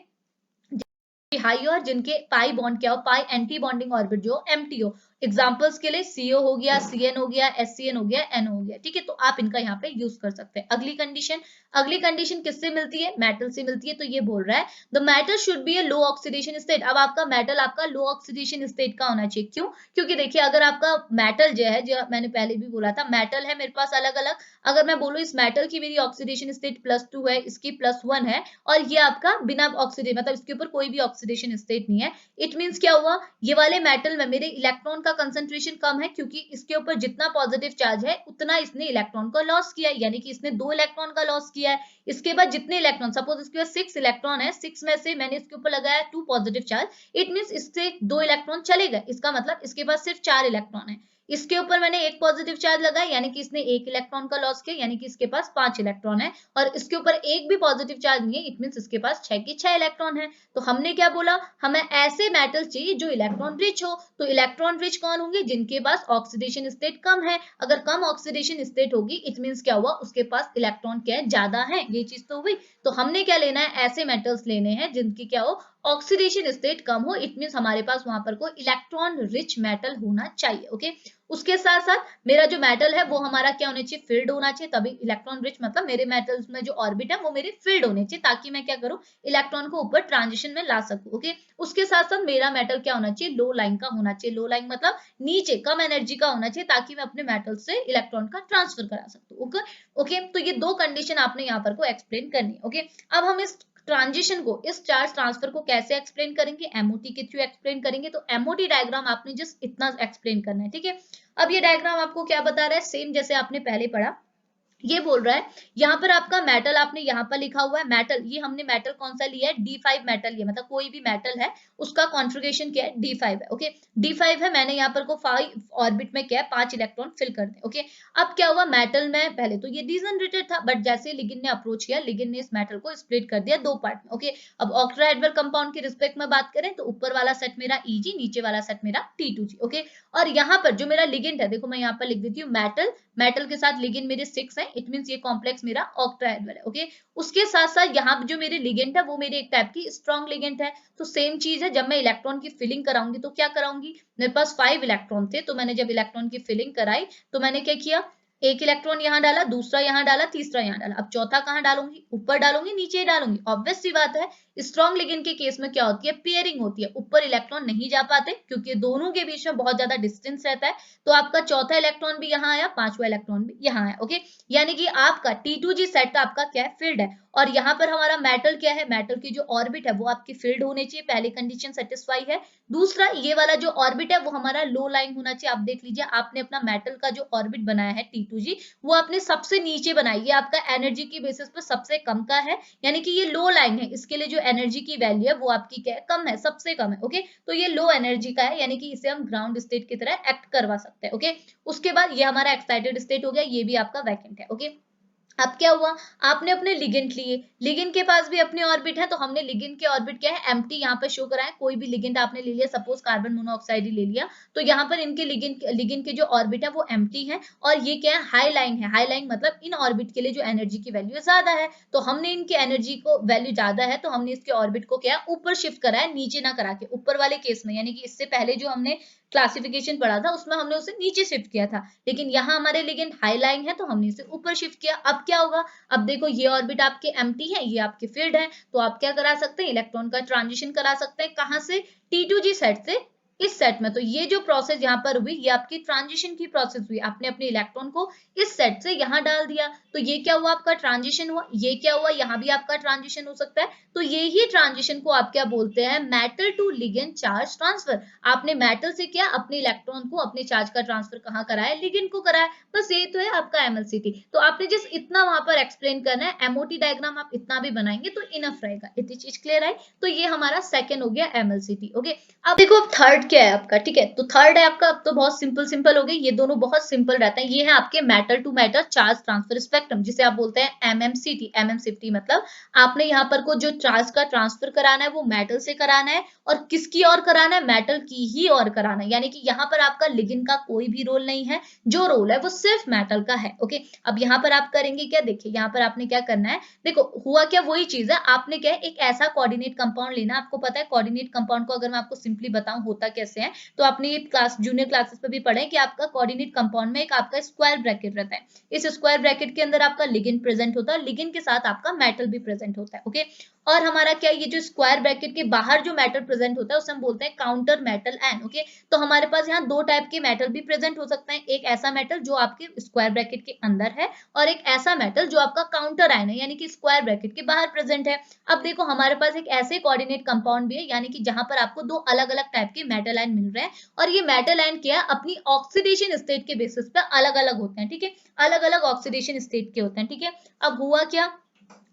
हाई, और जिनके पाई बॉन्ड क्या हो, पाई एंटी बॉन्डिंग ऑर्बिट जो एम्प्टी हो। एग्जांपल्स के लिए CO हो गया, CN हो गया, SCN हो गया, NO हो गया, ठीक है। तो आप इनका यहाँ पे यूज कर सकते हैं। अगली कंडीशन किससे मिलती है, मेटल से मिलती है। तो ये बोल रहा है the metal should be A low oxidation state. अब आपका मेटल आपका लो ऑक्सीडेशन स्टेट का होना चाहिए, क्यों, क्योंकि देखिए अगर आपका मेटल जो है, जो मैंने पहले भी बोला था, मेटल है मेरे पास अलग अलग, अगर मैं बोलूँ इस मेटल की मेरी ऑक्सीडेशन स्टेट +2 है, इसकी +1 है, और ये आपका बिना ऑक्सीडेशन, मतलब इसके ऊपर कोई भी ऑक्सीडेशन स्टेट नहीं है, इट मींस क्या हुआ, ये वाले मेटल में मेरे इलेक्ट्रॉन का कंसंट्रेशन कम है, क्योंकि इसके ऊपर जितना पॉजिटिव चार्ज है उतना इसने इलेक्ट्रॉन का लॉस किया है, यानी कि इसने 2 इलेक्ट्रॉन का लॉस किया है। इसके बाद जितने इलेक्ट्रॉन, सपोज इसके पास 6 इलेक्ट्रॉन है, 6 में से मैंने इसके ऊपर लगाया 2 पॉजिटिव चार्ज, इट मींस इससे 2 इलेक्ट्रॉन चले गए, इसका मतलब इसके पास सिर्फ 4 इलेक्ट्रॉन है। इसके ऊपर मैंने एक पॉजिटिव चार्ज लगाया, यानी कि इसने 1 इलेक्ट्रॉन का लॉस किया, यानी कि इसके पास 5 इलेक्ट्रॉन है, और इसके ऊपर एक भी पॉजिटिव चार्ज नहीं है, इट मींस इसके पास 6 के 6 इलेक्ट्रॉन है। तो हमने क्या बोला, हमें ऐसे मेटल चाहिए जो इलेक्ट्रॉन रिच हो। तो इलेक्ट्रॉन रिच कौन होंगे, जिनके पास ऑक्सीडेशन स्टेट कम है। अगर कम ऑक्सीडेशन स्टेट होगी, इट मींस क्या हुआ, उसके पास इलेक्ट्रॉन क्या है, ज्यादा है, ये चीज तो हुई। तो हमने क्या लेना है, ऐसे मेटल्स लेने हैं जिनकी क्या हो, ऑक्सीडेशन स्टेट कम हो, इट मींस हमारे पास वहां पर कोई इलेक्ट्रॉन रिच मेटल होना चाहिए, ओके। उसके साथ साथ मेरा जो मेटल है वो हमारा क्या होना चाहिए, फिल्ड होना चाहिए, तभी इलेक्ट्रॉन रिच, मतलब मेरे मेटल्स में जो ऑर्बिट है वो मेरे फिल्ड होने चाहिए, ताकि मैं क्या करूं, इलेक्ट्रॉन को ऊपर ट्रांजिशन में ला सकूं, ओके। उसके साथ साथ मेरा मेटल क्या होना चाहिए, लो लाइन का होना चाहिए, लो लाइन मतलब नीचे कम एनर्जी का होना चाहिए, ताकि मैं अपने मेटल से इलेक्ट्रॉन का ट्रांसफर करा सकूं, ओके। ओके, तो ये दो कंडीशन आपने यहाँ पर को एक्सप्लेन करनी है, ओके। अब हम इस ट्रांजिशन को, इस चार्ज ट्रांसफर को कैसे एक्सप्लेन करेंगे, एमओटी के थ्रू एक्सप्लेन करेंगे। तो एमओटी डायग्राम आपने जस्ट इतना एक्सप्लेन करना है, ठीक है। अब ये डायग्राम आपको क्या बता रहा है, सेम जैसे आपने पहले पढ़ा, ये बोल रहा है यहाँ पर आपका मेटल आपने यहाँ पर लिखा हुआ है मेटल, ये हमने मेटल कौन सा लिया है, D5 मेटल, ये मतलब कोई भी मेटल है उसका कॉन्फ़िगरेशन क्या है, D5 है। ओके, D5 है, मैंने यहाँ पर को 5 ऑर्बिट में क्या है 5 इलेक्ट्रॉन फिल कर दे। ओके, अब क्या हुआ, मेटल में पहले तो ये डिजनरेटेड था, बट जैसे लिगेंड ने अप्रोच किया, लिगेंड ने इस मेटल को स्प्लिट कर दिया दो पार्ट में। ओके, अब ऑक्टेट्राहेड्रल कंपाउंड की रिस्पेक्ट में बात करें तो ऊपर वाला सेट मेरा Eg, नीचे वाला सेट मेरा T2G। ओके, और यहाँ पर जो मेरा लिगेंड है, देखो मैं यहाँ पर लिख देती हूँ मेटल, मेटल के साथ लिगेंड मेरे 6 है, इट मींस ये कॉम्प्लेक्स मेरा ऑक्टाहेड्रल है। ओके, उसके साथ साथ यहाँ जो मेरे लिगेंड है वो मेरे एक टाइप की स्ट्रॉन्ग लिगेंड है। तो सेम चीज है, जब मैं इलेक्ट्रॉन की फिलिंग कराऊंगी तो क्या कराऊंगी, मेरे पास 5 इलेक्ट्रॉन थे, तो मैंने जब इलेक्ट्रॉन की फिलिंग कराई तो मैंने क्या किया, एक इलेक्ट्रॉन यहाँ डाला, दूसरा यहाँ डाला, तीसरा यहाँ डाला, अब चौथा कहाँ डालूंगी, ऊपर डालूंगी नीचे डालूंगी, ऑब्वियस सी बात है। स्ट्रॉन्ग लिगेंड के केस में क्या होती है, पेयरिंग होती है, ऊपर इलेक्ट्रॉन नहीं जा पाते क्योंकि दोनों के बीच में बहुत ज्यादा डिस्टेंस रहता है। तो आपका चौथा इलेक्ट्रॉन भी यहाँ आया, पांचवा इलेक्ट्रॉन भी यहाँ आया। ओके, यानी कि आपका T2G सेट आपका क्या है, फिल्ड है। और यहाँ पर हमारा मेटल क्या है, मेटल की जो ऑर्बिट है वो आपकी फिल्ड होनी चाहिए, पहली कंडीशन सेटिस्फाई है। दूसरा, ये वाला जो ऑर्बिट है वो हमारा लो लाइन होना चाहिए। आप देख लीजिए, आपने अपना मेटल का जो ऑर्बिट बनाया है T2G, वो आपने सबसे नीचे बनाई, ये आपका एनर्जी की बेसिस पर सबसे कम का है, यानी कि ये लो लाइन है, इसके लिए जो एनर्जी की वैल्यू है वो आपकी क्या है, कम है, सबसे कम है। ओके, तो ये लो एनर्जी का है, यानी कि इसे हम ग्राउंड स्टेट की तरह एक्ट करवा सकते हैं। ओके, उसके बाद ये हमारा एक्साइटेड स्टेट हो गया, ये भी आपका वैकेंट है। ओके, अब क्या हुआ, आपने अपने लिगेंड लिए, लिगेंड के पास भी अपने ऑर्बिट है, तो हमने लिगेंड के ऑर्बिट क्या है, एम्प्टी यहाँ पे शो करा है। कोई भी लिगेंड आपने ले लिया, सपोज कार्बन मोनोऑक्साइड ही ले लिया, तो यहाँ पर इनके लिगेंड के जो ऑर्बिट है वो एम्प्टी है, और ये क्या है, हाई लाइन है। हाई लाइन मतलब इन ऑर्बिट के लिए जो एनर्जी की वैल्यू ज्यादा है, तो हमने इनकी एनर्जी को वैल्यू ज्यादा है, तो हमने इसके ऑर्बिट को क्या ऊपर शिफ्ट करा है, नीचे ना करा के। ऊपर वाले केस में, यानी कि इससे पहले जो हमने क्लासिफिकेशन पढ़ा था उसमें हमने उसे नीचे शिफ्ट किया था, लेकिन यहाँ हमारे लिगेंड हाई लाइन है तो हमने इसे ऊपर शिफ्ट किया। अब क्या होगा, अब देखो ये ऑर्बिट आपके एम्प्टी है, ये आपके फील्ड है, तो आप क्या करा सकते हैं, इलेक्ट्रॉन का ट्रांजिशन करा सकते हैं, कहां से, T2G सेट से इस सेट में। तो ये जो प्रोसेस यहाँ पर हुई, ये आपकी ट्रांजिशन की प्रोसेस हुई, आपने अपने इलेक्ट्रॉन को इस सेट से यहाँ डाल दिया, तो ये क्या हुआ, आपका ट्रांजिशन हुआ। ये क्या हुआ, यहाँ भी आपका ट्रांजिशन हो सकता है, तो ये ही ट्रांजिशन को आप क्या बोलते हैं, metal to ligand charge transfer. आपने मेटल से क्या, अपने इलेक्ट्रॉन को, अपने चार्ज का ट्रांसफर कहाँ कराया, लिगेंड को कराया। बस यही तो है आपका MLCT। तो आपने जिस इतना वहां पर एक्सप्लेन करना है, MOT डायग्राम आप इतना भी बनाएंगे तो इनफ रहेगा। इतनी चीज क्लियर है, तो ये हमारा सेकंड हो गया MLCT। ओके, अब देखो अब थर्ड क्या है आपका, ठीक है, तो थर्ड है आपका, अब तो बहुत सिंपल सिंपल हो गई, ये दोनों बहुत सिंपल रहते हैं। ये है आपके metal to metal charge transfer spectrum, जिसे आप बोलते हैं MMCT। MMCT मतलब आपने यहाँ पर को जो चार्ज का ट्रांसफर कराना है वो मेटल से कराना है, और किसकी और कराना है, मेटल की ही और कराना है, यानी कि यहाँ पर आपका लिगेंड का कोई भी रोल नहीं है, जो रोल है वो सिर्फ मेटल का है। ओके, अब यहाँ पर आप करेंगे क्या, देखिए यहाँ पर आपने क्या करना है, देखो हुआ क्या, वही चीज है, आपने क्या है, एक ऐसा कोऑर्डिनेट कंपाउंड लेना। आपको पता है कोऑर्डिनेट कंपाउंड को अगर मैं आपको सिंपली बताऊं होता कैसे है, तो आपने ये क्लास जूनियर क्लासेस पे भी पढ़े कि आपका कोऑर्डिनेट कंपाउंड में एक आपका स्क्वायर ब्रैकेट रहता है, इस स्क्वायर ब्रैकेट के अंदर आपका लिगेंड प्रेजेंट होता है, लिगेंड के साथ आपका मेटल भी प्रेजेंट होता है। ओके, और हमारा क्या, ये जो स्क्वायर ब्रैकेट के बाहर जो मेटल प्रेजेंट होता है उसे हम बोलते हैं काउंटर मेटल आयन। ओके, तो हमारे पास यहाँ दो टाइप के मेटल भी प्रेजेंट हो सकते हैं, एक ऐसा मेटल जो आपके स्क्वायर ब्रैकेट के अंदर है, और एक ऐसा मेटल जो आपका काउंटर आयन है, यानी कि स्क्वायर ब्रैकेट के बाहर प्रेजेंट है। अब देखो हमारे पास एक ऐसे कोऑर्डिनेट कंपाउंड भी है, यानी कि जहां पर आपको दो अलग अलग टाइप के मेटल आयन मिल रहे हैं, और ये मेटल आयन क्या है, अपनी ऑक्सीडेशन स्टेट के बेसिस पे अलग अलग होते हैं। ठीक है, अलग अलग ऑक्सीडेशन स्टेट के होते हैं। ठीक है, अब हुआ क्या,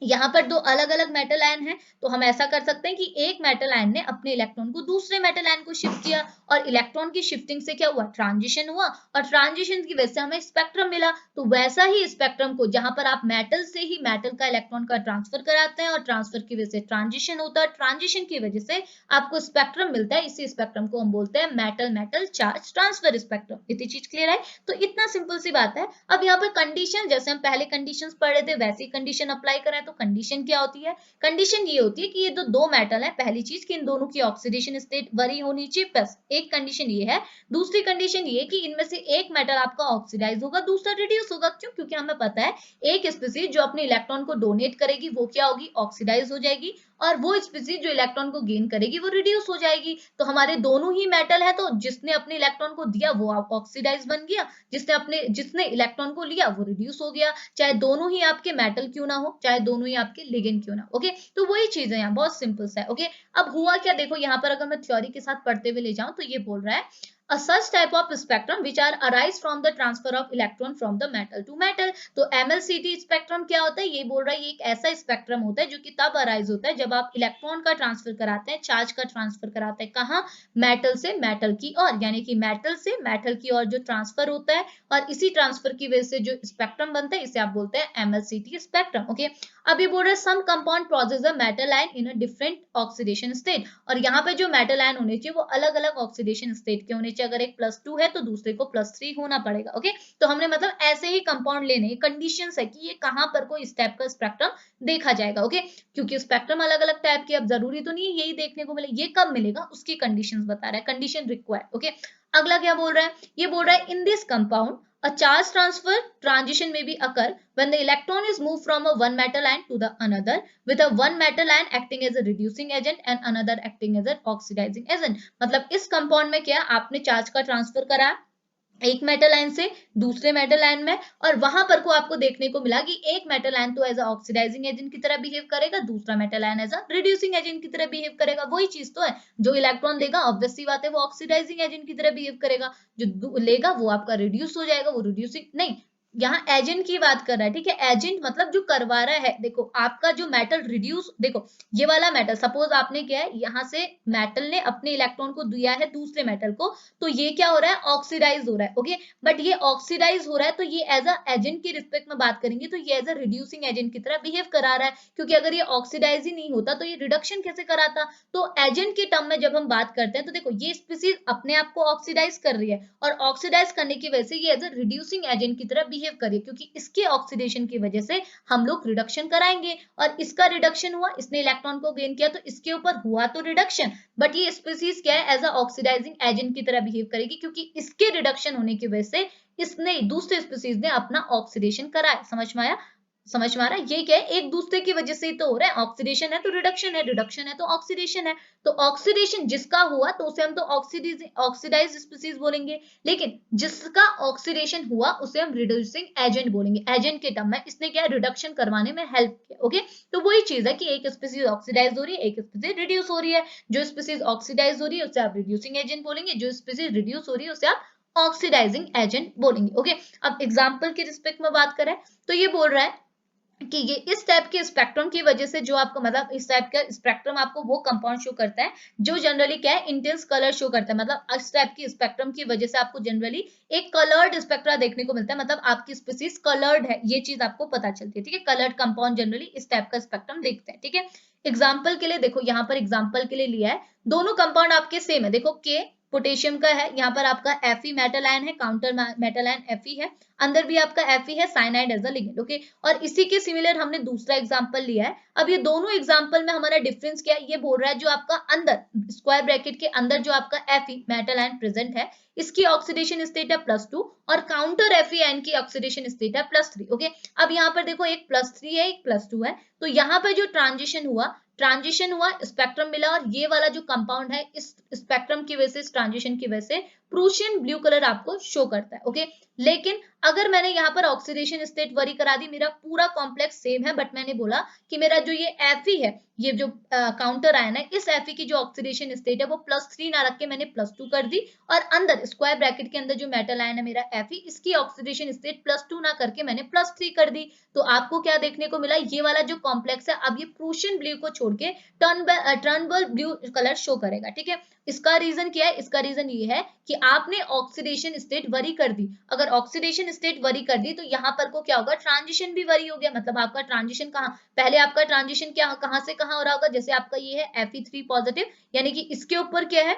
यहाँ पर दो अलग अलग मेटल आयन है, तो हम ऐसा कर सकते हैं कि एक मेटल आयन ने अपने इलेक्ट्रॉन को दूसरे मेटल आयन को शिफ्ट किया, और इलेक्ट्रॉन की शिफ्टिंग से क्या हुआ, ट्रांजिशन हुआ, और ट्रांजिशन की वजह से हमें स्पेक्ट्रम मिला। तो वैसा ही स्पेक्ट्रम को, जहां पर आप मेटल से ही मेटल का इलेक्ट्रॉन का ट्रांसफर कराते हैं, और ट्रांसफर की वजह से ट्रांजिशन होता है, ट्रांजिशन की वजह से आपको स्पेक्ट्रम मिलता है, इसी स्पेक्ट्रम को हम बोलते हैं metal metal charge transfer spectrum. इतनी चीज क्लियर है, तो इतना सिंपल सी बात है। अब यहाँ पर कंडीशन, जैसे हम पहले कंडीशंस पढ़ रहे थे वैसी कंडीशन अप्लाई करें, तो कंडीशन क्या होती है, कंडीशन ये होती है कि ये दो मेटल है, पहली चीज कि इन दोनों की ऑक्सीडेशन स्टेट वरी होनी चाहिए, प्लस एक कंडीशन ये है, दूसरी कंडीशन ये कि इनमें से एक मेटल आपका ऑक्सीडाइज होगा, दूसरा रिड्यूस होगा। क्यों, क्योंकि हमें पता है एक स्पीसीज जो अपने इलेक्ट्रॉन को डोनेट करेगी वो क्या होगी, ऑक्सीडाइज हो जाएगी, और वो स्पीसीज जो इलेक्ट्रॉन को गेन करेगी वो रिड्यूस हो जाएगी। तो हमारे दोनों ही मेटल है, तो जिसने अपने इलेक्ट्रॉन को दिया वो ऑक्सीडाइज बन गया, जिसने इलेक्ट्रॉन को लिया वो रिड्यूस हो गया, चाहे दोनों ही आपके मेटल क्यों ना हो, चाहे दोनों ही आपके लिगेंड क्यों ना। ओके, तो वही चीज है, यहाँ बहुत सिंपल सा है। ओके, अब हुआ क्या, देखो यहाँ पर अगर मैं थ्योरी के साथ पढ़ते हुए ले जाऊं तो ये बोल रहा है, a such type of spectrum which are arise from the transfer of electron from the metal to metal। तो MLCT स्पेक्ट्रम क्या होता है, ये बोल रहा है ये एक ऐसा स्पेक्ट्रम होता है जो कि तब अराइज होता है जब आप इलेक्ट्रॉन का ट्रांसफर कराते हैं, चार्ज का ट्रांसफर कराते हैं, कहाँ, मेटल से मेटल की ओर, यानी कि मेटल से मेटल की ओर जो ट्रांसफर होता है और इसी ट्रांसफर की वजह से जो स्पेक्ट्रम बनता है इसे आप बोलते हैं MLCT स्पेक्ट्रम। ओके, अब ये बोल रहे हैं some compound process a metal ion in a different oxidation state, और यहाँ पे जो मेटल आयन होने चाहिए वो अलग अलग ऑक्सीडेशन स्टेट के होने चाहिए। अगर एक +2 है तो दूसरे को +3 होना पड़ेगा। ओके, तो हमने मतलब ऐसे ही कंपाउंड लेने कंडीशंस है कि ये कहाँ पर कोई इस टाइप का स्पेक्ट्रम देखा जाएगा। ओके, क्योंकि स्पेक्ट्रम अलग अलग टाइप के, अब जरूरी तो नहीं है यही देखने को मिले, ये कब मिलेगा उसकी कंडीशंस बता रहा है, कंडीशन रिक्वायर्ड। ओके, अगला क्या बोल रहा है, ये बोल रहा है in this compound a charge transfer transition may be occur when the electron is moved from a one metal ion to the another, with a one metal ion acting as a reducing agent and another acting as an oxidizing agent। मतलब इस compound में क्या, आपने charge का transfer करा एक metal ion से दूसरे मेटल आयन में, और वहां पर को आपको देखने को मिला कि एक मेटल आयन तो एज अ ऑक्सीडाइजिंग एजेंट की तरह बिहेव करेगा, दूसरा metal ion as a reducing agent की तरह बिहेव करेगा। वही चीज तो है, जो इलेक्ट्रॉन देगा ऑब्वियस सी बात है वो ऑक्सीडाइजिंग एजेंट की तरह बिहेव करेगा, जो लेगा वो आपका रिड्यूस हो जाएगा, वो रिड्यूसिंग नहीं, यहाँ एजेंट की बात कर रहा है। ठीक है, एजेंट मतलब जो करवा रहा है। देखो आपका जो मेटल रिड्यूस, देखो ये वाला मेटल, सपोज आपने क्या है, यहाँ से मेटल ने अपने इलेक्ट्रॉन को दिया है दूसरे मेटल को, तो ये क्या हो रहा है, ऑक्सीडाइज हो रहा है। ओके, बट ये ऑक्सीडाइज हो रहा है तो ये एज अ एजेंट की रिस्पेक्ट में बात करेंगे तो ये एज अ रिड्यूसिंग एजेंट की तरह बिहेव करा रहा है, क्योंकि अगर ये ऑक्सीडाइज ही नहीं होता तो ये रिडक्शन कैसे कराता। तो एजेंट के टर्म में जब हम बात करते हैं तो देखो ये स्पीसीज अपने आप को ऑक्सीडाइज कर रही है, और ऑक्सीडाइज करने की वजह से ये एज अ रिड्यूसिंग एजेंट की तरह बिहेव कर रही है, क्योंकि इसके ऑक्सीडेशन की वजह से हम लोग रिडक्शन कराएंगे, और इसका रिडक्शन हुआ, इसने इलेक्ट्रॉन को गेन किया तो इसके ऊपर हुआ तो रिडक्शन, बट ये स्पीसीज क्या है, एज अ ऑक्सीडाइजिंग एजेंट की तरह बिहेव करेगी, क्योंकि इसके रिडक्शन होने की वजह से इसने दूसरे स्पीसीज ने अपना ऑक्सीडेशन कराया। समझ में आया, समझ में आ रहा है, ये क्या है, एक दूसरे की वजह से ही तो हो रहा है, ऑक्सीडेशन है तो रिडक्शन है, रिडक्शन है तो ऑक्सीडेशन है, तो ऑक्सीडेशन जिसका हुआ तो उसे हम तो ऑक्सीडाइज स्पीसीज बोलेंगे, लेकिन जिसका ऑक्सीडेशन हुआ उसे हम रिड्यूसिंग एजेंट बोलेंगे, एजेंट के टर्म में, इसने क्या रिडक्शन करवाने में हेल्प किया। ओके, तो वही चीज है कि एक स्पीसीज ऑक्सीडाइज हो रही है, एक स्पीसीज रिड्यूस हो रही है, जो स्पीसीज ऑक्सीडाइज हो रही है उसे आप रिड्यूसिंग एजेंट बोलेंगे, जो स्पीसीज रिड्यूस हो रही है उसे आप ऑक्सीडाइजिंग एजेंट बोलेंगे। ओके, अब एग्जाम्पल की रिस्पेक्ट में बात करें तो ये बोल रहा है कि ये इस टाइप के स्पेक्ट्रम की वजह से जो आपको मतलब इस टाइप का स्पेक्ट्रम आपको वो कंपाउंड शो करता है जो जनरली क्या है, इंटेंस कलर शो करता है, मतलब इस टाइप की स्पेक्ट्रम की वजह से आपको जनरली एक कलर्ड स्पेक्ट्रा देखने को मिलता है, मतलब आपकी स्पीसीज कलर्ड है, ये चीज आपको पता चलती है। ठीक है, कलर्ड कंपाउंड जनरली इस टाइप का स्पेक्ट्रम देखते हैं। ठीक है, एग्जाम्पल के लिए देखो, यहाँ पर एग्जाम्पल के लिए लिया है, दोनों कंपाउंड आपके सेम है। देखो के पोटेशियम का है, यहाँ पर आपका Fe मेटल आयन है, काउंटर मेटल आयन Fe है, अंदर भी आपका Fe है, cyanide as a ligand. Okay, और इसी के सिमिलर हमने दूसरा एग्जांपल लिया है। अब ये दोनों एग्जांपल में हमारा डिफरेंस क्या है, ये बोल रहा है जो आपका अंदर स्क्वायर ब्रैकेट के अंदर जो आपका Fe मेटल आयन प्रेजेंट है, इसकी ऑक्सीडेशन स्टेट है +2 और काउंटर Fe आयन की ऑक्सीडेशन स्टेट है +3। ओके, अब यहाँ पर देखो एक +3 है एक +2 है, तो यहाँ पर जो ट्रांजिशन हुआ स्पेक्ट्रम मिला, और ये वाला जो कंपाउंड है इस स्पेक्ट्रम की वजह से, इस ट्रांजिशन की वजह से प्रूशियन ब्लू कलर आपको शो करता है। ओके, लेकिन अगर मैंने यहाँ पर ऑक्सीडेशन स्टेट वरी करा दी, मेरा पूरा कॉम्प्लेक्स सेम है, बट मैंने बोला कि मेरा जो ये Fe है, ये जो काउंटर आयन है, इस Fe की जो ऑक्सीडेशन स्टेट है वो +3 ना रख के मैंने +2 कर दी, और अंदर स्क्वायर ब्रैकेट के अंदर जो मेटल आयन है मेरा Fe, इसकी ऑक्सीडेशन स्टेट +2 ना करके मैंने +3 कर दी, तो आपको क्या देखने को मिला, ये वाला जो कॉम्प्लेक्स है अब ये प्रूशियन ब्लू को छोड़ के टर्नबल ब्लू कलर शो करेगा। ठीक है, इसका रीजन क्या है, इसका रीजन ये है कि आपने ऑक्सीडेशन स्टेट वरी कर दी, अगर ऑक्सीडेशन स्टेट वरी कर दी तो यहाँ पर को क्या होगा, ट्रांजिशन भी वरी हो गया, मतलब आपका ट्रांजिशन कहाँ, पहले आपका ट्रांजिशन क्या कहाँ से कहाँ हो रहा होगा, जैसे आपका ये है Fe3 पॉजिटिव, यानी कि इसके ऊपर क्या है,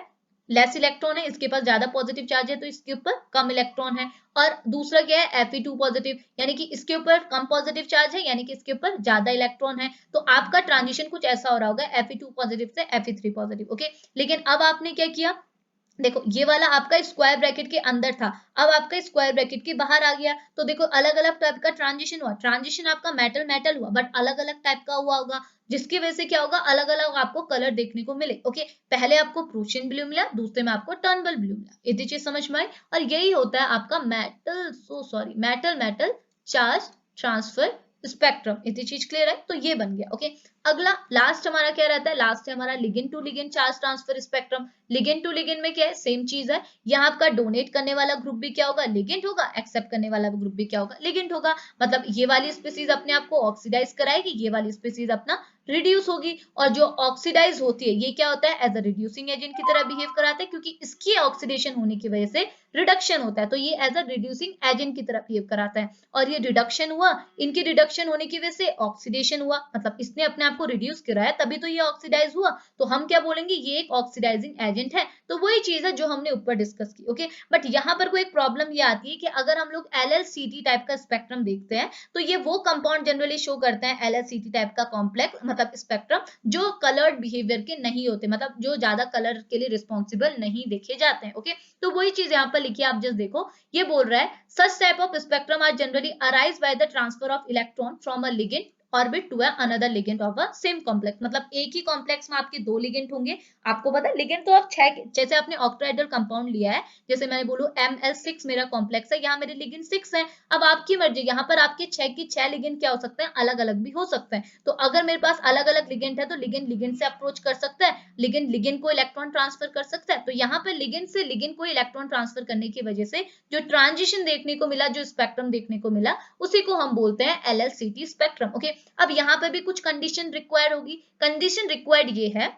लेस इलेक्ट्रॉन है, इसके पास ज्यादा पॉजिटिव चार्ज है तो इसके ऊपर कम इलेक्ट्रॉन है, और दूसरा क्या है Fe2 पॉजिटिव, यानी कि इसके ऊपर कम पॉजिटिव चार्ज है, यानी कि इसके ऊपर ज्यादा इलेक्ट्रॉन है, तो आपका ट्रांजिशन कुछ ऐसा हो रहा होगा Fe2 पॉजिटिव से Fe3 पॉजिटिव। ओके, लेकिन अब आपने क्या किया, देखो ये वाला आपका स्क्वायर ब्रैकेट के अंदर था, अब आपका स्क्वायर ब्रैकेट के बाहर आ गया, तो देखो अलग अलग टाइप का ट्रांजिशन हुआ, ट्रांजिशन आपका मेटल मेटल हुआ बट अलग अलग टाइप का हुआ होगा, जिसकी वजह से क्या होगा, अलग अलग आपको कलर देखने को मिले। ओके, पहले आपको प्रूशियन ब्लू मिला, दूसरे में आपको टर्नबल ब्लू मिला, इतनी चीज समझ में आई, और यही होता है आपका metal metal charge transfer spectrum. इतनी चीज क्लियर है, तो ये बन गया। ओके, अगला लास्ट हमारा क्या रहता है, लास्ट है हमारा ligand to ligand charge transfer spectrum. Ligand to ligand में क्या है, सेम चीज है। यहाँ आपका डोनेट करने वाला ग्रुप भी क्या होगा, लिगेंड होगा, एक्सेप्ट करने वाला ग्रुप भी क्या होगा, लिगेंड होगा। मतलब ये वाली स्पीसीज अपने आप को ऑक्सीडाइज कराएगी, ये वाली स्पीसीज अपना रिड्यूस होगी। और जो ऑक्सीडाइज होती है ये क्या होता है, एज अ रिड्यूसिंग एजेंट की तरह बिहेव कराता है, क्योंकि इसकी ऑक्सीडेशन होने की वजह से रिडक्शन होता है, तो ये एज अ रिड्यूसिंग एजेंट की तरह बिहेव कराता है। और ये रिडक्शन हुआ, इनकी रिडक्शन होने की वजह से ऑक्सीडेशन हुआ, मतलब इसने अपने आप को रिड्यूस कराया तभी तो ये ऑक्सीडाइज हुआ, तो हम क्या बोलेंगे, ये एक ऑक्सीडाइजिंग एजेंट है। तो वही चीज है जो हमने ऊपर डिस्कस की। ओके, बट यहाँ पर कोई एक प्रॉब्लम ये आती है कि अगर हम लोग LLCT टाइप का स्पेक्ट्रम देखते हैं, तो ये वो कंपाउंड जनरली शो करते हैं LLCT टाइप का कॉम्प्लेक्स मतलब स्पेक्ट्रम, जो कलर्ड बिहेवियर के नहीं होते, मतलब जो ज्यादा कलर के लिए रिस्पॉन्सिबल नहीं देखे जाते हैं। ओके, तो वही चीज यहाँ पर लिखी है, आप जस्ट देखो, ये बोल रहा है such type of spectrum are generally arise by the transfer of electron from a ligand orbit to another ligand of a same complex. मतलब एक ही कॉम्प्लेक्स में आपके दो लिगेंड होंगे। आपको पता है लिगेंड तो आप छह, जैसे आपने ऑक्टाहेड्रल कंपाउंड लिया है, जैसे मैं बोलूं ML6 मेरा कॉम्प्लेक्स है, यहाँ मेरे लिगेंड 6 है। अब आपकी मर्जी, यहाँ पर आपके छह की छह लिगेंड क्या हो सकते हैं, अलग अलग भी हो सकते हैं। तो अगर मेरे पास अलग अलग लिगेंड है तो लिगेंड लिगेंड से अप्रोच कर सकता है, लिगेंड लिगेंड को इलेक्ट्रॉन ट्रांसफर कर सकता है। तो यहाँ पर लिगेंड से लिगेंड को इलेक्ट्रॉन ट्रांसफर करने की वजह से जो ट्रांजिशन देखने को मिला, जो स्पेक्ट्रम देखने को मिला, उसी को हम बोलते हैं LLCT स्पेक्ट्रम। ओके, अब यहाँ पे भी कुछ कंडीशन रिक्वायर्ड होगी। कंडीशन रिक्वायर्ड ये है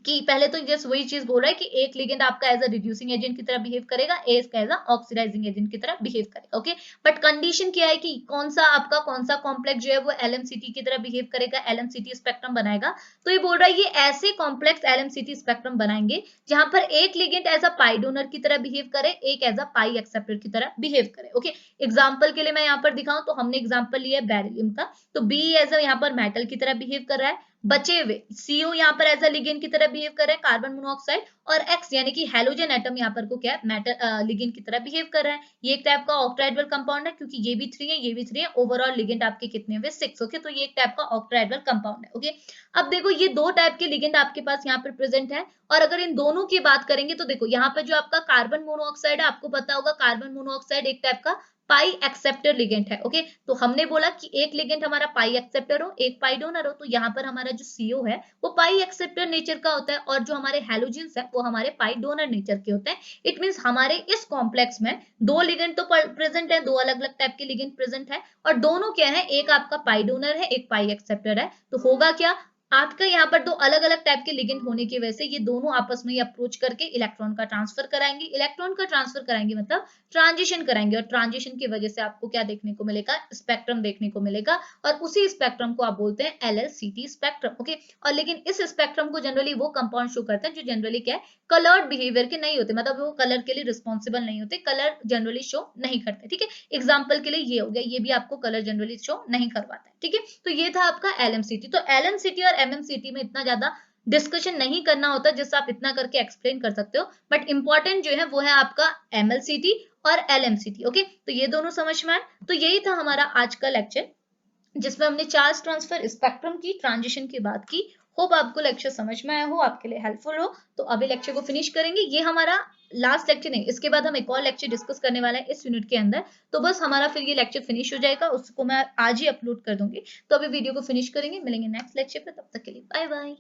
कि पहले तो जस्ट वही चीज बोल रहा है कि एक लिगेंड आपका एज अ रिड्यूसिंग एजेंट की तरह बिहेव करेगा, एक एज अ ऑक्सीडाइजिंग एजेंट की तरह बिहेव करेगा। ओके, बट कंडीशन क्या है कि कौन सा कॉम्प्लेक्स जो है वो LMCT की तरह बिहेव करेगा, LMCT स्पेक्ट्रम बनाएगा। तो ये बोल रहा है ये ऐसे कॉम्प्लेक्स LMCT स्पेक्ट्रम बनाएंगे जहां पर एक ligand as a pi donor की तरह बिहेव करे, एक एज अ पाई एक्सेप्टर की तरह बिहेव करे। ओके, एग्जाम्पल के लिए मैं यहाँ पर दिखाऊं तो हमने एग्जाम्पल लिया है बेरिलियम का, तो बी एज अ यहाँ पर मेटल की तरह बिहेव कर रहा है, बचे हुए CO यहाँ पर एज अ लिगेंड की तरह बिहेव कर रहे हैं, कार्बन मोनोऑक्साइड, और X यानी कि हेलोजन एटम यहाँ पर को क्या है, मेटल लिगेंड की तरह बिहेव कर रहा है। ये एक टाइप का ऑक्टाहेड्रल कंपाउंड है, क्योंकि ये भी 3 है, ये भी 3 है, ओवरऑल लिगेंड आपके कितने हुए 6। ओके, तो ये एक टाइप का ऑक्टाहेड्रल कंपाउंड है। ओके, अब देखो ये दो टाइप के लिगेंड आपके पास यहाँ पर प्रेजेंट है, और अगर इन दोनों की बात करेंगे तो देखो यहाँ पर जो आपका कार्बन मोनोऑक्साइड है, आपको पता होगा कार्बन मोनोऑक्साइड एक टाइप का पाई एक्सेप्टर लिगेंड है। ओके, तो हमने बोला कि एक लिगेंड हमारा पाई एक्सेप्टर हो, एक पाई डोनर हो, तो यहाँ पर हमारा जो CO है वो पाई एक्सेप्टर नेचर का होता है, और जो हमारे हैलोजेंस है वो हमारे पाई डोनर नेचर के होते हैं। इट मींस हमारे इस कॉम्प्लेक्स में दो लिगेंड तो प्रेजेंट है, दो अलग अलग टाइप के लिगेंड प्रेजेंट है, और दोनों क्या है, एक आपका पाई डोनर है, एक पाई एक्सेप्टर है। तो होगा क्या, आपका यहाँ पर दो अलग अलग टाइप के लिगेंड होने की वजह से ये दोनों आपस में अप्रोच करके इलेक्ट्रॉन का ट्रांसफर कराएंगे। इलेक्ट्रॉन का ट्रांसफर कराएंगे मतलब ट्रांजिशन कराएंगे, और ट्रांजिशन की वजह से आपको क्या देखने को मिलेगा, स्पेक्ट्रम देखने को मिलेगा, और उसी स्पेक्ट्रम को आप बोलते हैं LLCT स्पेक्ट्रम। ओके, और लेकिन इस स्पेक्ट्रम को जनरली वो कंपाउंड शो करते हैं जो जनरली क्या है, कलर्ड बिहेवियर के नहीं होते, मतलब वो कलर के लिए रिस्पॉन्सिबल नहीं होते, कलर जनरली शो नहीं करते। ठीक है, एग्जाम्पल के लिए ये हो गया, ये भी आपको कलर जनरली शो नहीं करवाता है। ठीक है, तो ये था आपका LMCT। तो LMCT और MMCT में इतना ज्यादा डिस्कशन नहीं करना होता, जिससे आप इतना करके एक्सप्लेन कर सकते हो, बट इंपॉर्टेंट जो है वो है आपका MLCT और LMCT। ओके, तो ये दोनों समझ में आए। तो यही था हमारा आज का लेक्चर, जिसमें हमने चार्ज ट्रांसफर स्पेक्ट्रम की ट्रांजिशन की बात की। होप आपको लेक्चर समझ में आया हो, आपके लिए हेल्पफुल हो। तो अभी लेक्चर को फिनिश करेंगे, ये हमारा लास्ट लेक्चर नहीं, इसके बाद हम एक और लेक्चर डिस्कस करने वाला है इस यूनिट के अंदर। तो बस हमारा फिर ये लेक्चर फिनिश हो जाएगा, उसको मैं आज ही अपलोड कर दूंगी। तो अभी वीडियो को फिनिश करेंगे, मिलेंगे नेक्स्ट लेक्चर पे, तब तक के लिए बाय बाय।